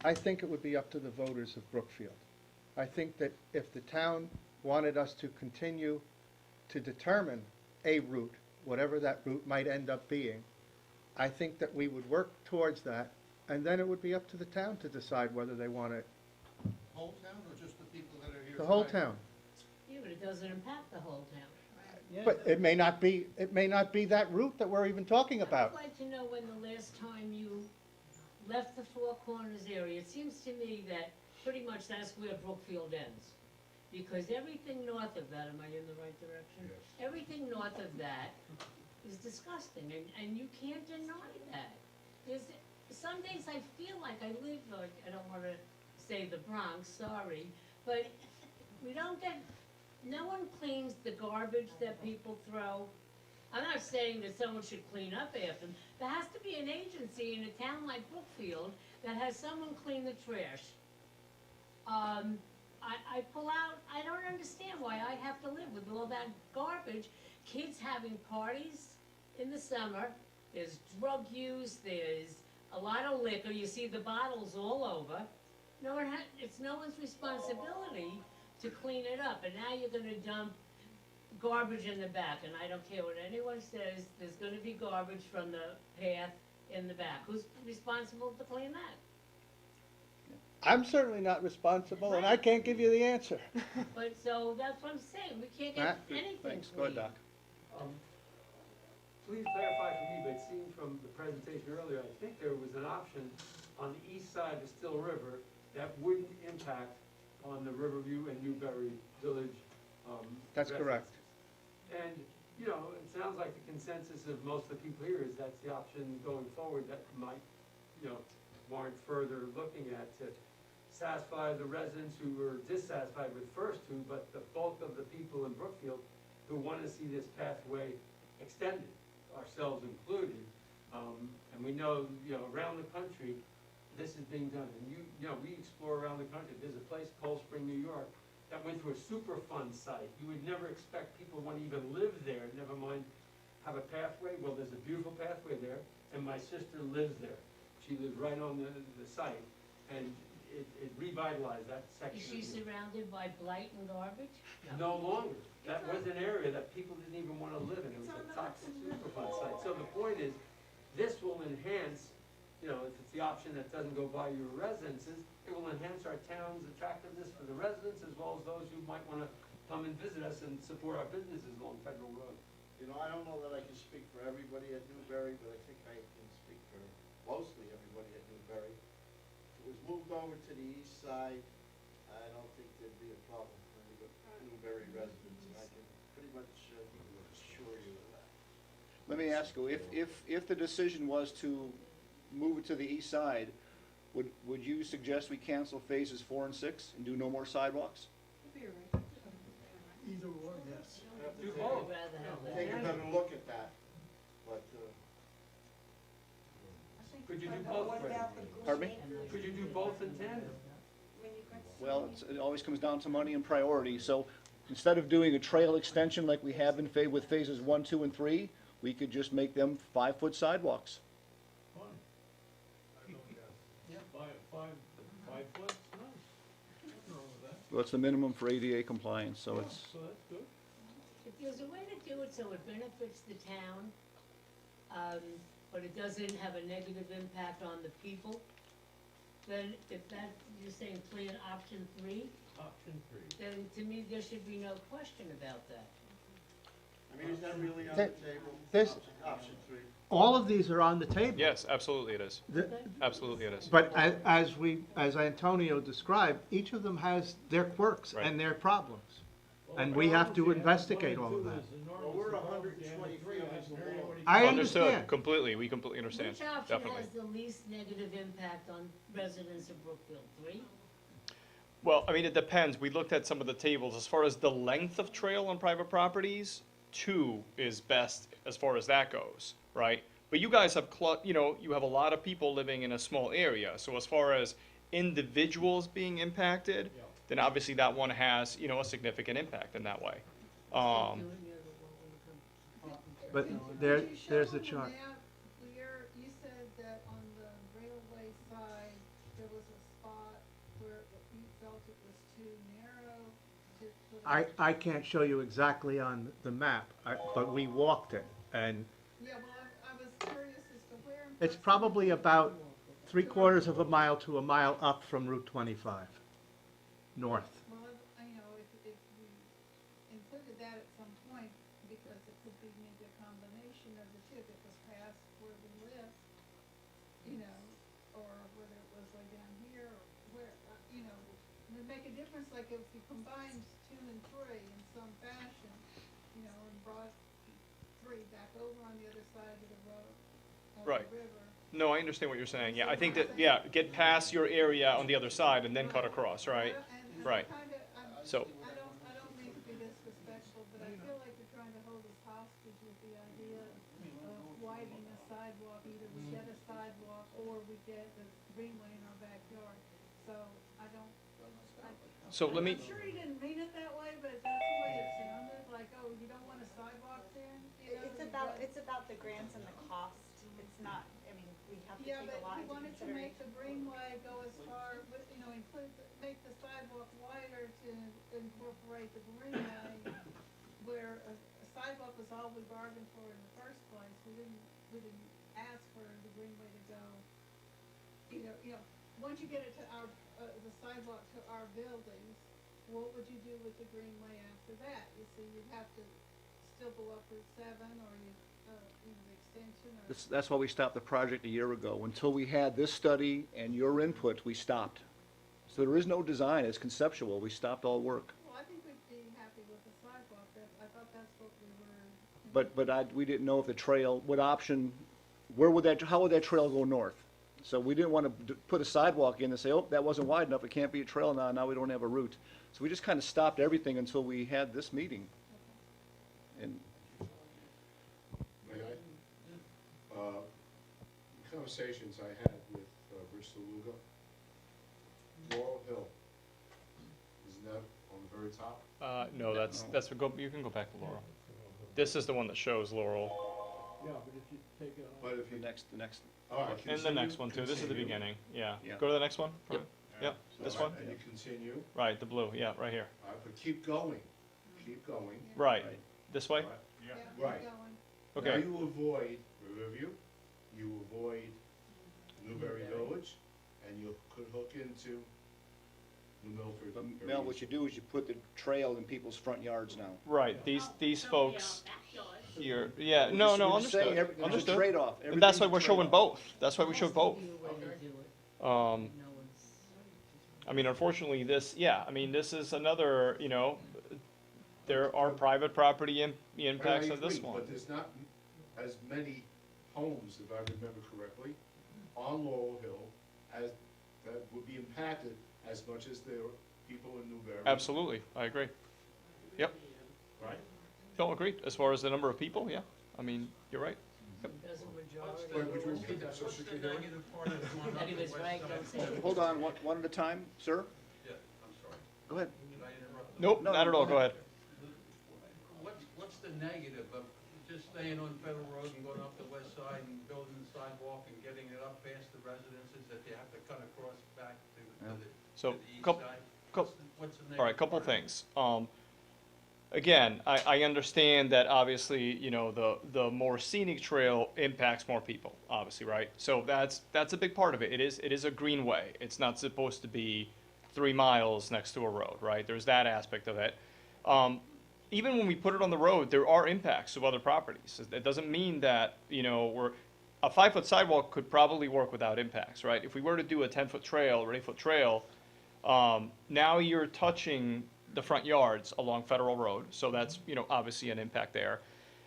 I think it would be up to the voters of Brookfield. I think that if the town wanted us to continue to determine a route, whatever that route might end up being, I think that we would work towards that, and then it would be up to the town to decide whether they want it. Whole town or just the people that are here? The whole town. Yeah, but it doesn't impact the whole town. But it may not be that route that we're even talking about. I'd like to know when the last time you left the Four Corners area. It seems to me that pretty much that's where Brookfield ends. Because everything north of that, am I in the right direction? Yes. Everything north of that is disgusting, and you can't deny that. Some days I feel like I live, like, I don't want to say the Bronx, sorry, but no one cleans the garbage that people throw. I'm not saying that someone should clean up after them. There has to be an agency in a town like Brookfield that has someone clean the trash. I pull out, I don't understand why I have to live with all that garbage. Kids having parties in the summer, there's drug use, there's a lot of liquor, you see the bottles all over. It's no one's responsibility to clean it up, and now you're gonna dump garbage in the back, and I don't care what anyone says, there's gonna be garbage from the path in the back. Who's responsible to clean that? I'm certainly not responsible, and I can't give you the answer. But, so, that's what I'm saying, we can't get anything Thanks, go ahead, clean. Doc. Please clarify for me, but it seemed from the presentation earlier, I think there was an option on the east side of Still River that wouldn't impact on the Riverview and Newberry Village. That's correct. And, you know, it sounds like the consensus of most of the people here is that's the option going forward that might, you know, warrant further looking at to satisfy the residents who were dissatisfied with first 2, but the bulk of the people in Brookfield who want to see this pathway extended, ourselves included. And we know, you know, around the country, this is being done. And you know, we explore around the country. There's a place, Cold Spring, New York, that went through a Superfund site. You would never expect people to want to even live there, never mind have a pathway. Well, there's a beautiful pathway there, and my sister lives there. She lives right on the site, and it revitalized that section. Is she surrounded by blight and garbage? No longer. That was an area that people didn't even want to live in. It was a toxic Superfund site. So the point is, this will enhance, you know, if it's the option that doesn't go by your residences, it will enhance our town's attractiveness for the residents as well as those who might want to come and visit us and support our businesses along Federal Road. You know, I don't know that I can speak for everybody at Newbury, but I think I can speak for mostly everybody at Newbury. If it was moved over to the east side, I don't think there'd be a problem for any Newbury residents, and I can pretty much assure you of that. Let me ask you, if the decision was to move it to the east side, would you suggest we cancel phases 4 and 6 and do no more sidewalks? Either or, yes. Do both. Take a better look at that, but, Could you do both, Fred? Pardon me? Could you do both in tandem? Well, it always comes down to money and priority, so instead of doing a trail extension like we have been with phases 1, 2, and 3, we could just make them 5-foot sidewalks. Yeah, 5 foot, Well, it's the minimum for ADA compliance, so it's, so that's good. If there's a way to do it so it benefits the town, but it doesn't have a negative impact on the people, then if that, you're saying plan option 3, Option 3. then to me, there should be no question about that. I mean, is that really on the That- table? this- Option 3. All of these are on the table. Yes, absolutely it is. The- Absolutely it is. But as Antonio described, each of them has their quirks Right. and their problems. And we have to investigate all of that. Well, we're 120 feet off the wall. I Understood, understand. completely, we completely understand, Which option definitely. has the least negative impact on residents of Brookfield? 3? Well, I mean, it depends. We looked at some of the tables. As far as the length of trail on private properties, 2 is best as far as that goes, right? But you guys have, you have a lot of people living in a small area. So as far as individuals being impacted, then obviously that one has, a significant impact in that way. But there's the chart. Where you said that on the railway side, there was a spot where you felt it was too narrow to put. I can't show you exactly on the map, but we walked it, and Yeah, well, I was curious as to where. in it's Pasadena- probably about 3/4 of a mile to a mile up from Route 25, north. Well, if we included that at some point, because it could be maybe a combination of the two, if it was past where we live, or whether it was way down here, or where, it would make a difference, like if you combined 2 and 3 in some fashion, and brought 3 back over on the other side of the road, of Right. the river. No, I understand what you're saying. Yeah, I think that, get past your area on the other side and then cut across, right? And Right. So, I don't mean to be disrespectful, but I feel like you're trying to hold us hostage with the idea of widening a sidewalk. Either we get a sidewalk or we get the greenway in our backyard. So I don't, So let me- I'm sure you didn't mean it that way, but that's the way it sounded, like, oh, you don't want a sidewalk there? It's about the grants and the cost. It's not, I mean, we have to Yeah, take but a lot he into wanted to consideration. make the greenway go as far, make the sidewalk wider to incorporate the greenway, where a sidewalk was all we bargained for in the first place. We didn't ask for the greenway to go, once you get it to our, the sidewalk to our buildings, what would you do with the greenway after that? You see, you'd have to still go up Route 7, or the extension, or. That's why we stopped the project a year ago. Until we had this study and your input, we stopped. So there is no design, it's conceptual. We stopped all work. Well, I think we'd be happy with the sidewalk. I thought that's what we were. We didn't know if the trail, what option, how would that trail go north? So we didn't want to put a sidewalk in and say, oh, that wasn't wide enough, it can't be a trail now we don't have a route. So we just kind of stopped everything until we had this meeting. And May I? Conversations I had with Rich Saluga, Laurel Hill, isn't that on the very top? no, you can go back to Laurel. This is the one that shows Laurel. Yeah, but if you take it But if you, the next. all right, And the continue, next one too, this is the continue. beginning, yeah. Yeah. Go to the next one. Yep, So, this one. And you continue, Right, the blue, yeah, right here. all right, but keep going, keep going. Right, this way? Right. Okay. Now you avoid Riverview, you avoid Newberry Village, and you could hook into New Milford. very Mel, what you do is you put the trail in people's front yards now. Right, these folks here, yeah, no, We're just saying understood, there's a understood. trade-off. And that's why Everything's a we're showing trade-off. both, that's why we showed both. I mean, unfortunately, this is another, there are private property impacts I of this agree, one. But there's not as many homes, if I remember correctly, on Laurel Hill as, that would be impacted as much as there are people in Newberry. Absolutely, I agree. Yep. Right? Don't agree, as far as the number of people, yeah, I mean, you're right. Yep. Wait, would you repeat that so she could hear me? That he was right, don't say it. Hold on, one at a time, sir? Yeah, I'm sorry. Go ahead. Did I interrupt? Nope, No, not at all, go go ahead. What's the negative of just staying on Federal Road and going up the west side and building the sidewalk and getting it up past the residences that you have to cut across back to So, to the east couple, side? What's the negative? all right, couple part of it? things. Again, I understand that obviously, the more scenic trail impacts more people, obviously, right? So that's a big part of it. It is a greenway. It's not supposed to be 3 miles next to a road, right? There's that aspect of it. even when we put it on the road, there are impacts to other properties. It doesn't mean that, a 5-foot sidewalk could probably work without impacts, right? If we were to do a 10-foot trail or 8-foot trail, now you're touching the front yards along Federal Road, so that's, obviously an impact there.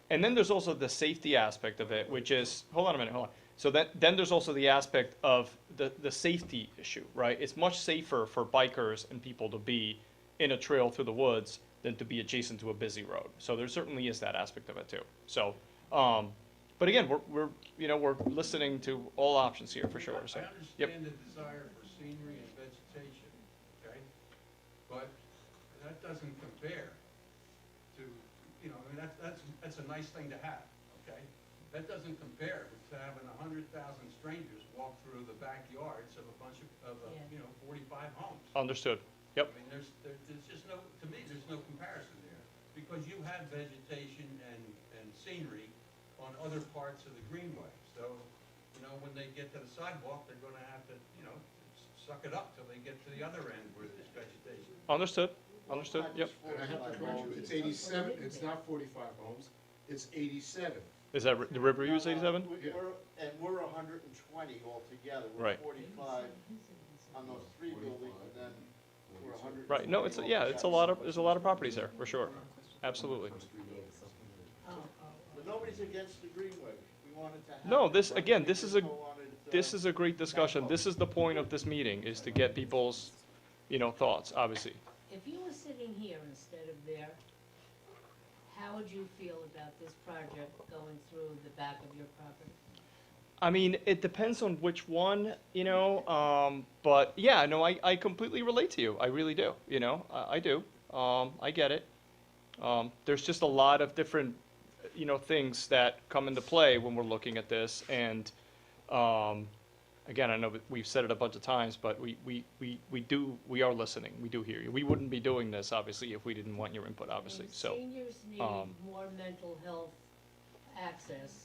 And then there's also the safety aspect of it, which is, hold on a minute, hold on. So then there's also the aspect of the safety issue, right? It's much safer for bikers and people to be in a trail through the woods than to be adjacent to a busy road. So there certainly is that aspect of it too. So, but again, we're listening to all options here for sure. So, I understand the desire for scenery and vegetation, okay? But that doesn't compare to, that's a nice thing to have, okay? That doesn't compare to having 100,000 strangers walk through the backyards of a bunch of 45 homes. understood. Yep. I mean, there's just no, to me, there's no comparison there, because you have vegetation and scenery on other parts of the Greenway. So, when they get to the sidewalk, they're gonna have to, suck it up till they get to the other end where there's vegetation. Understood. Understood. Yep. And I have to correct you, it's 87, it's not 45 homes, it's 87. Is that the Riverview is 87? We're 120 altogether. Right. We're 45 on those 3 buildings, and then we're 100. Right. No, it's there's a lot of properties there for sure. Absolutely. But nobody's against the Greenway. We wanted to have. No, it, this but again, we this is just a wanted, a great discussion. This is the point of this meeting, is to get people's, thoughts, obviously. If you were sitting here instead of there, how would you feel about this project going through the back of your property? I mean, it depends on which one, but yeah, no, I completely relate to you. I really do, I do. I get it. There's just a lot of different, things that come into play when we're looking at this. And, again, I know that we've said it a bunch of times, but we are listening. We do hear you. We wouldn't be doing this, obviously, if we didn't want your input, obviously, so. Seniors need more mental health access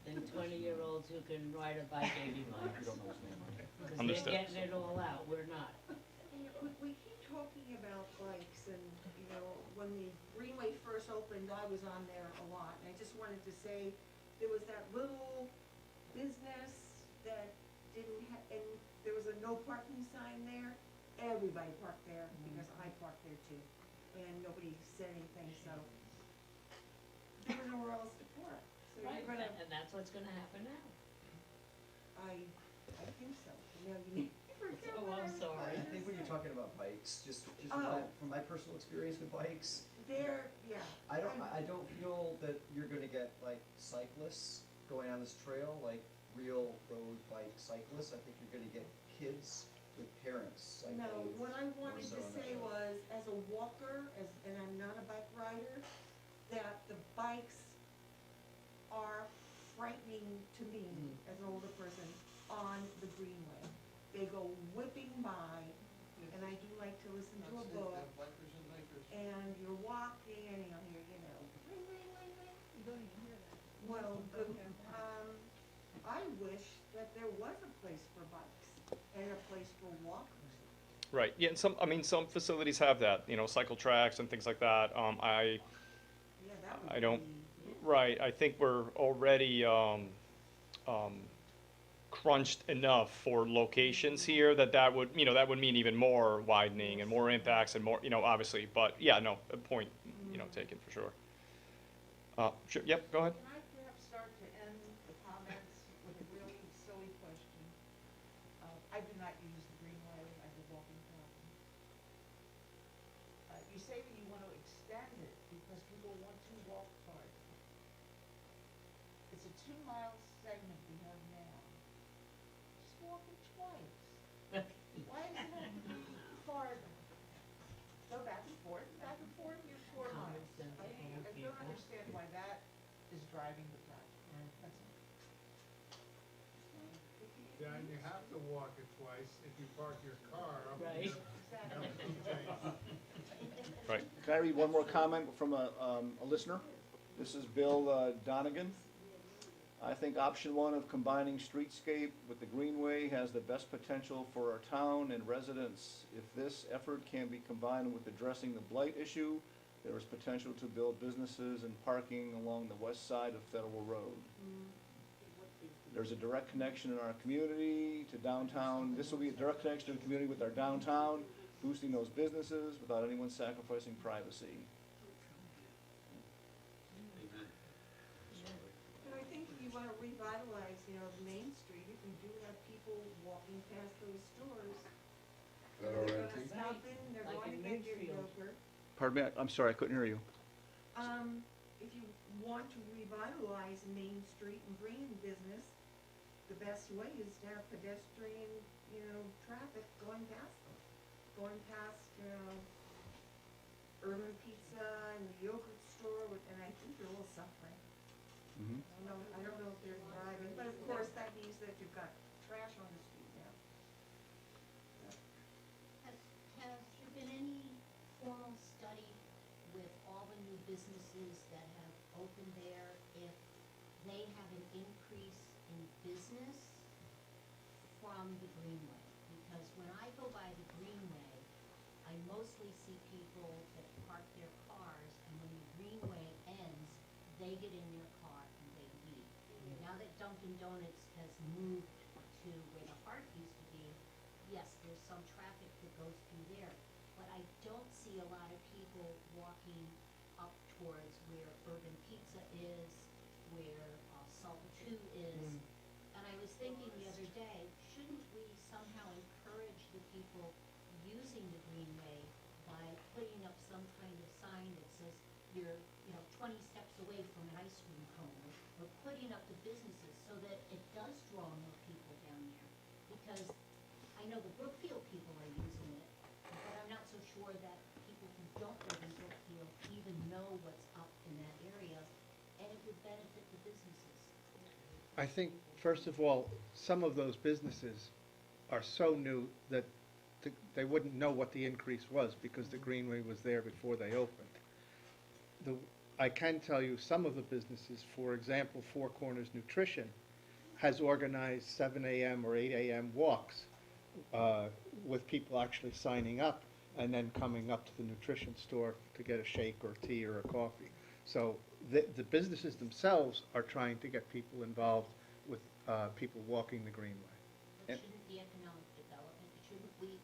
than 20-year-olds who can ride a bike 80 miles. Because Understood. they're getting it all out, we're not. We keep talking about bikes, and, when the Greenway first opened, I was on there a lot, and I just wanted to say, there was that little business that didn't have, and there was a no parking sign there. Everybody parked there, because I parked there too, and nobody said anything, so there was nowhere else to park. So Right, you're gonna, and that's what's gonna happen now. I think so. Now you need. Oh, I'm sorry. I think when you're talking about bikes, just Oh. from my personal experience with bikes, There, yeah. I don't feel that you're gonna get like cyclists going on this trail, like real road bike cyclists. I think you're gonna get kids with parents cycling. No, what I wanted more so to on that say road. was, as a walker, and I'm not a bike rider, that the bikes are frightening to me as an older person on the Greenway. They go whipping by, and I do like to listen to a book, and you're walking, and you'll hear, ring, ring, ring, ring. You don't even hear that. Well, I wish that there was a place for bikes and a place for walkers. Right, yeah, and some facilities have that, cycle tracks and things like that. Yeah, that would I don't, be- right, I think we're already, crunched enough for locations here that would mean even more widening and more impacts and more, obviously, but yeah, no, a point, taken for sure. Sure, yep, go ahead. Can I perhaps start to end the comments with a really silly question? I do not use the Greenway, I have a walking problem. You say that you want to extend it because people want to walk farther. It's a 2-mile segment we have now. Just walk it twice. Why does it have to be farther? Go back and forth, you're 4 miles. I don't understand why that is driving the project. That's all. Yeah, and you have to walk it twice if you park your car up Right. Right. Can I read one more comment from a listener? This is Bill Donegan. I think option 1 of combining streetscape with the Greenway has the best potential for our town and residents. If this effort can be combined with addressing the blight issue, there is potential to build businesses and parking along the west side of Federal Road. There's a direct connection in our community to downtown. This will be a direct connection to the community with our downtown, boosting those businesses without anyone sacrificing privacy. And I think if you want to revitalize, the Main Street, if you do have people walking past those stores, they're going to stop in, they're Like going to in get their Ridgefield. yogurt. Pardon me, I'm sorry, I couldn't hear you. If you want to revitalize Main Street and bring in business, the best way is to have pedestrian, traffic going past them. Going past, Urban Pizza and the yogurt store, and I think they're all suffering. I don't know if they're thriving, but of course that means that you've got trash on the street now. Has there been any formal study with all the new businesses that have opened there, if they have an increase in business from the Greenway? Because when I go by the Greenway, I mostly see people that park their cars, and when the Greenway ends, they get in their car and they leave. Now that Dunkin' Donuts has moved to where the Heart used to be, yes, there's some traffic that goes through there, but I don't see a lot of people walking up towards where Urban Pizza is, where Salt 2 is. And I was thinking the other day, shouldn't we somehow encourage the people using the Greenway by putting up some kind of sign that says you're, 20 steps away from an ice cream cone, or putting up the businesses so that it does draw more people down there? Because I know the Brookfield people are using it, but I'm not so sure that people who don't live in Brookfield even know what's up in that area, and it would benefit the businesses. I think, first of all, some of those businesses are so new that they wouldn't know what the increase was because the Greenway was there before they opened. I can tell you some of the businesses, for example, Four Corners Nutrition has organized 7 a.m. or 8 a.m. walks with people actually signing up and then coming up to the nutrition store to get a shake or tea or a coffee. So the businesses themselves are trying to get people involved with people walking the Greenway. But shouldn't the economic development, shouldn't we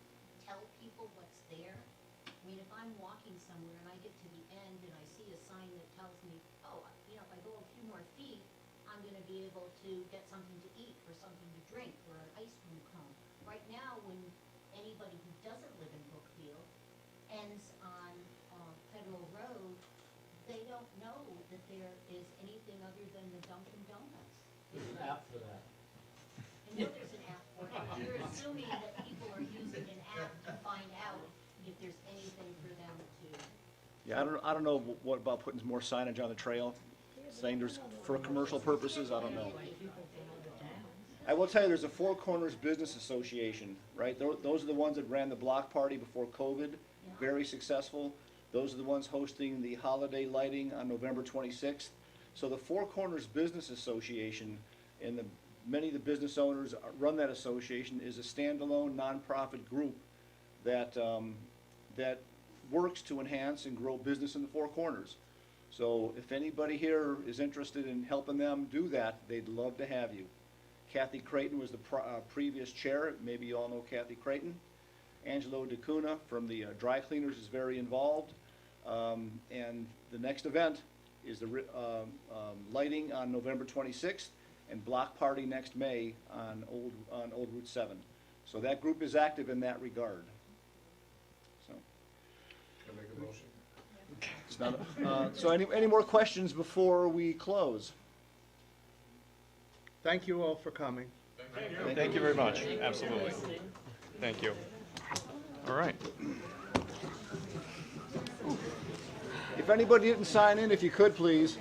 tell people what's there? I mean, if I'm walking somewhere and I get to the end and I see a sign that tells me, oh, if I go a few more feet, I'm gonna be able to get something to eat or something to drink or an ice cream cone. Right now, when anybody who doesn't live in Brookfield ends on Federal Road, they don't know that there is anything other than the Dunkin' Donuts. There's an app for that. I know there's an app for it, but you're assuming that people are using an app to find out if there's anything for them to. Yeah, I don't know what about putting more signage on the trail, saying there's, for commercial purposes, I don't know. I will tell you, there's a Four Corners Business Association, right? Those are the ones that ran the block party before COVID, very successful. Those are the ones hosting the holiday lighting on November 26th. So the Four Corners Business Association and many of the business owners run that association is a standalone nonprofit group that that works to enhance and grow business in the Four Corners. So if anybody here is interested in helping them do that, they'd love to have you. Kathy Creighton was the previous chair. Maybe you all know Kathy Creighton. Angelo DeCuna from the dry cleaners is very involved. And the next event is the lighting on November 26th and block party next May on Old Route 7. So that group is active in that regard. So. Can I make a motion? It's not, so any more questions before we close? Thank you all for coming. Thank you very much. Absolutely. Thank you. All right. If anybody didn't sign in, if you could, please.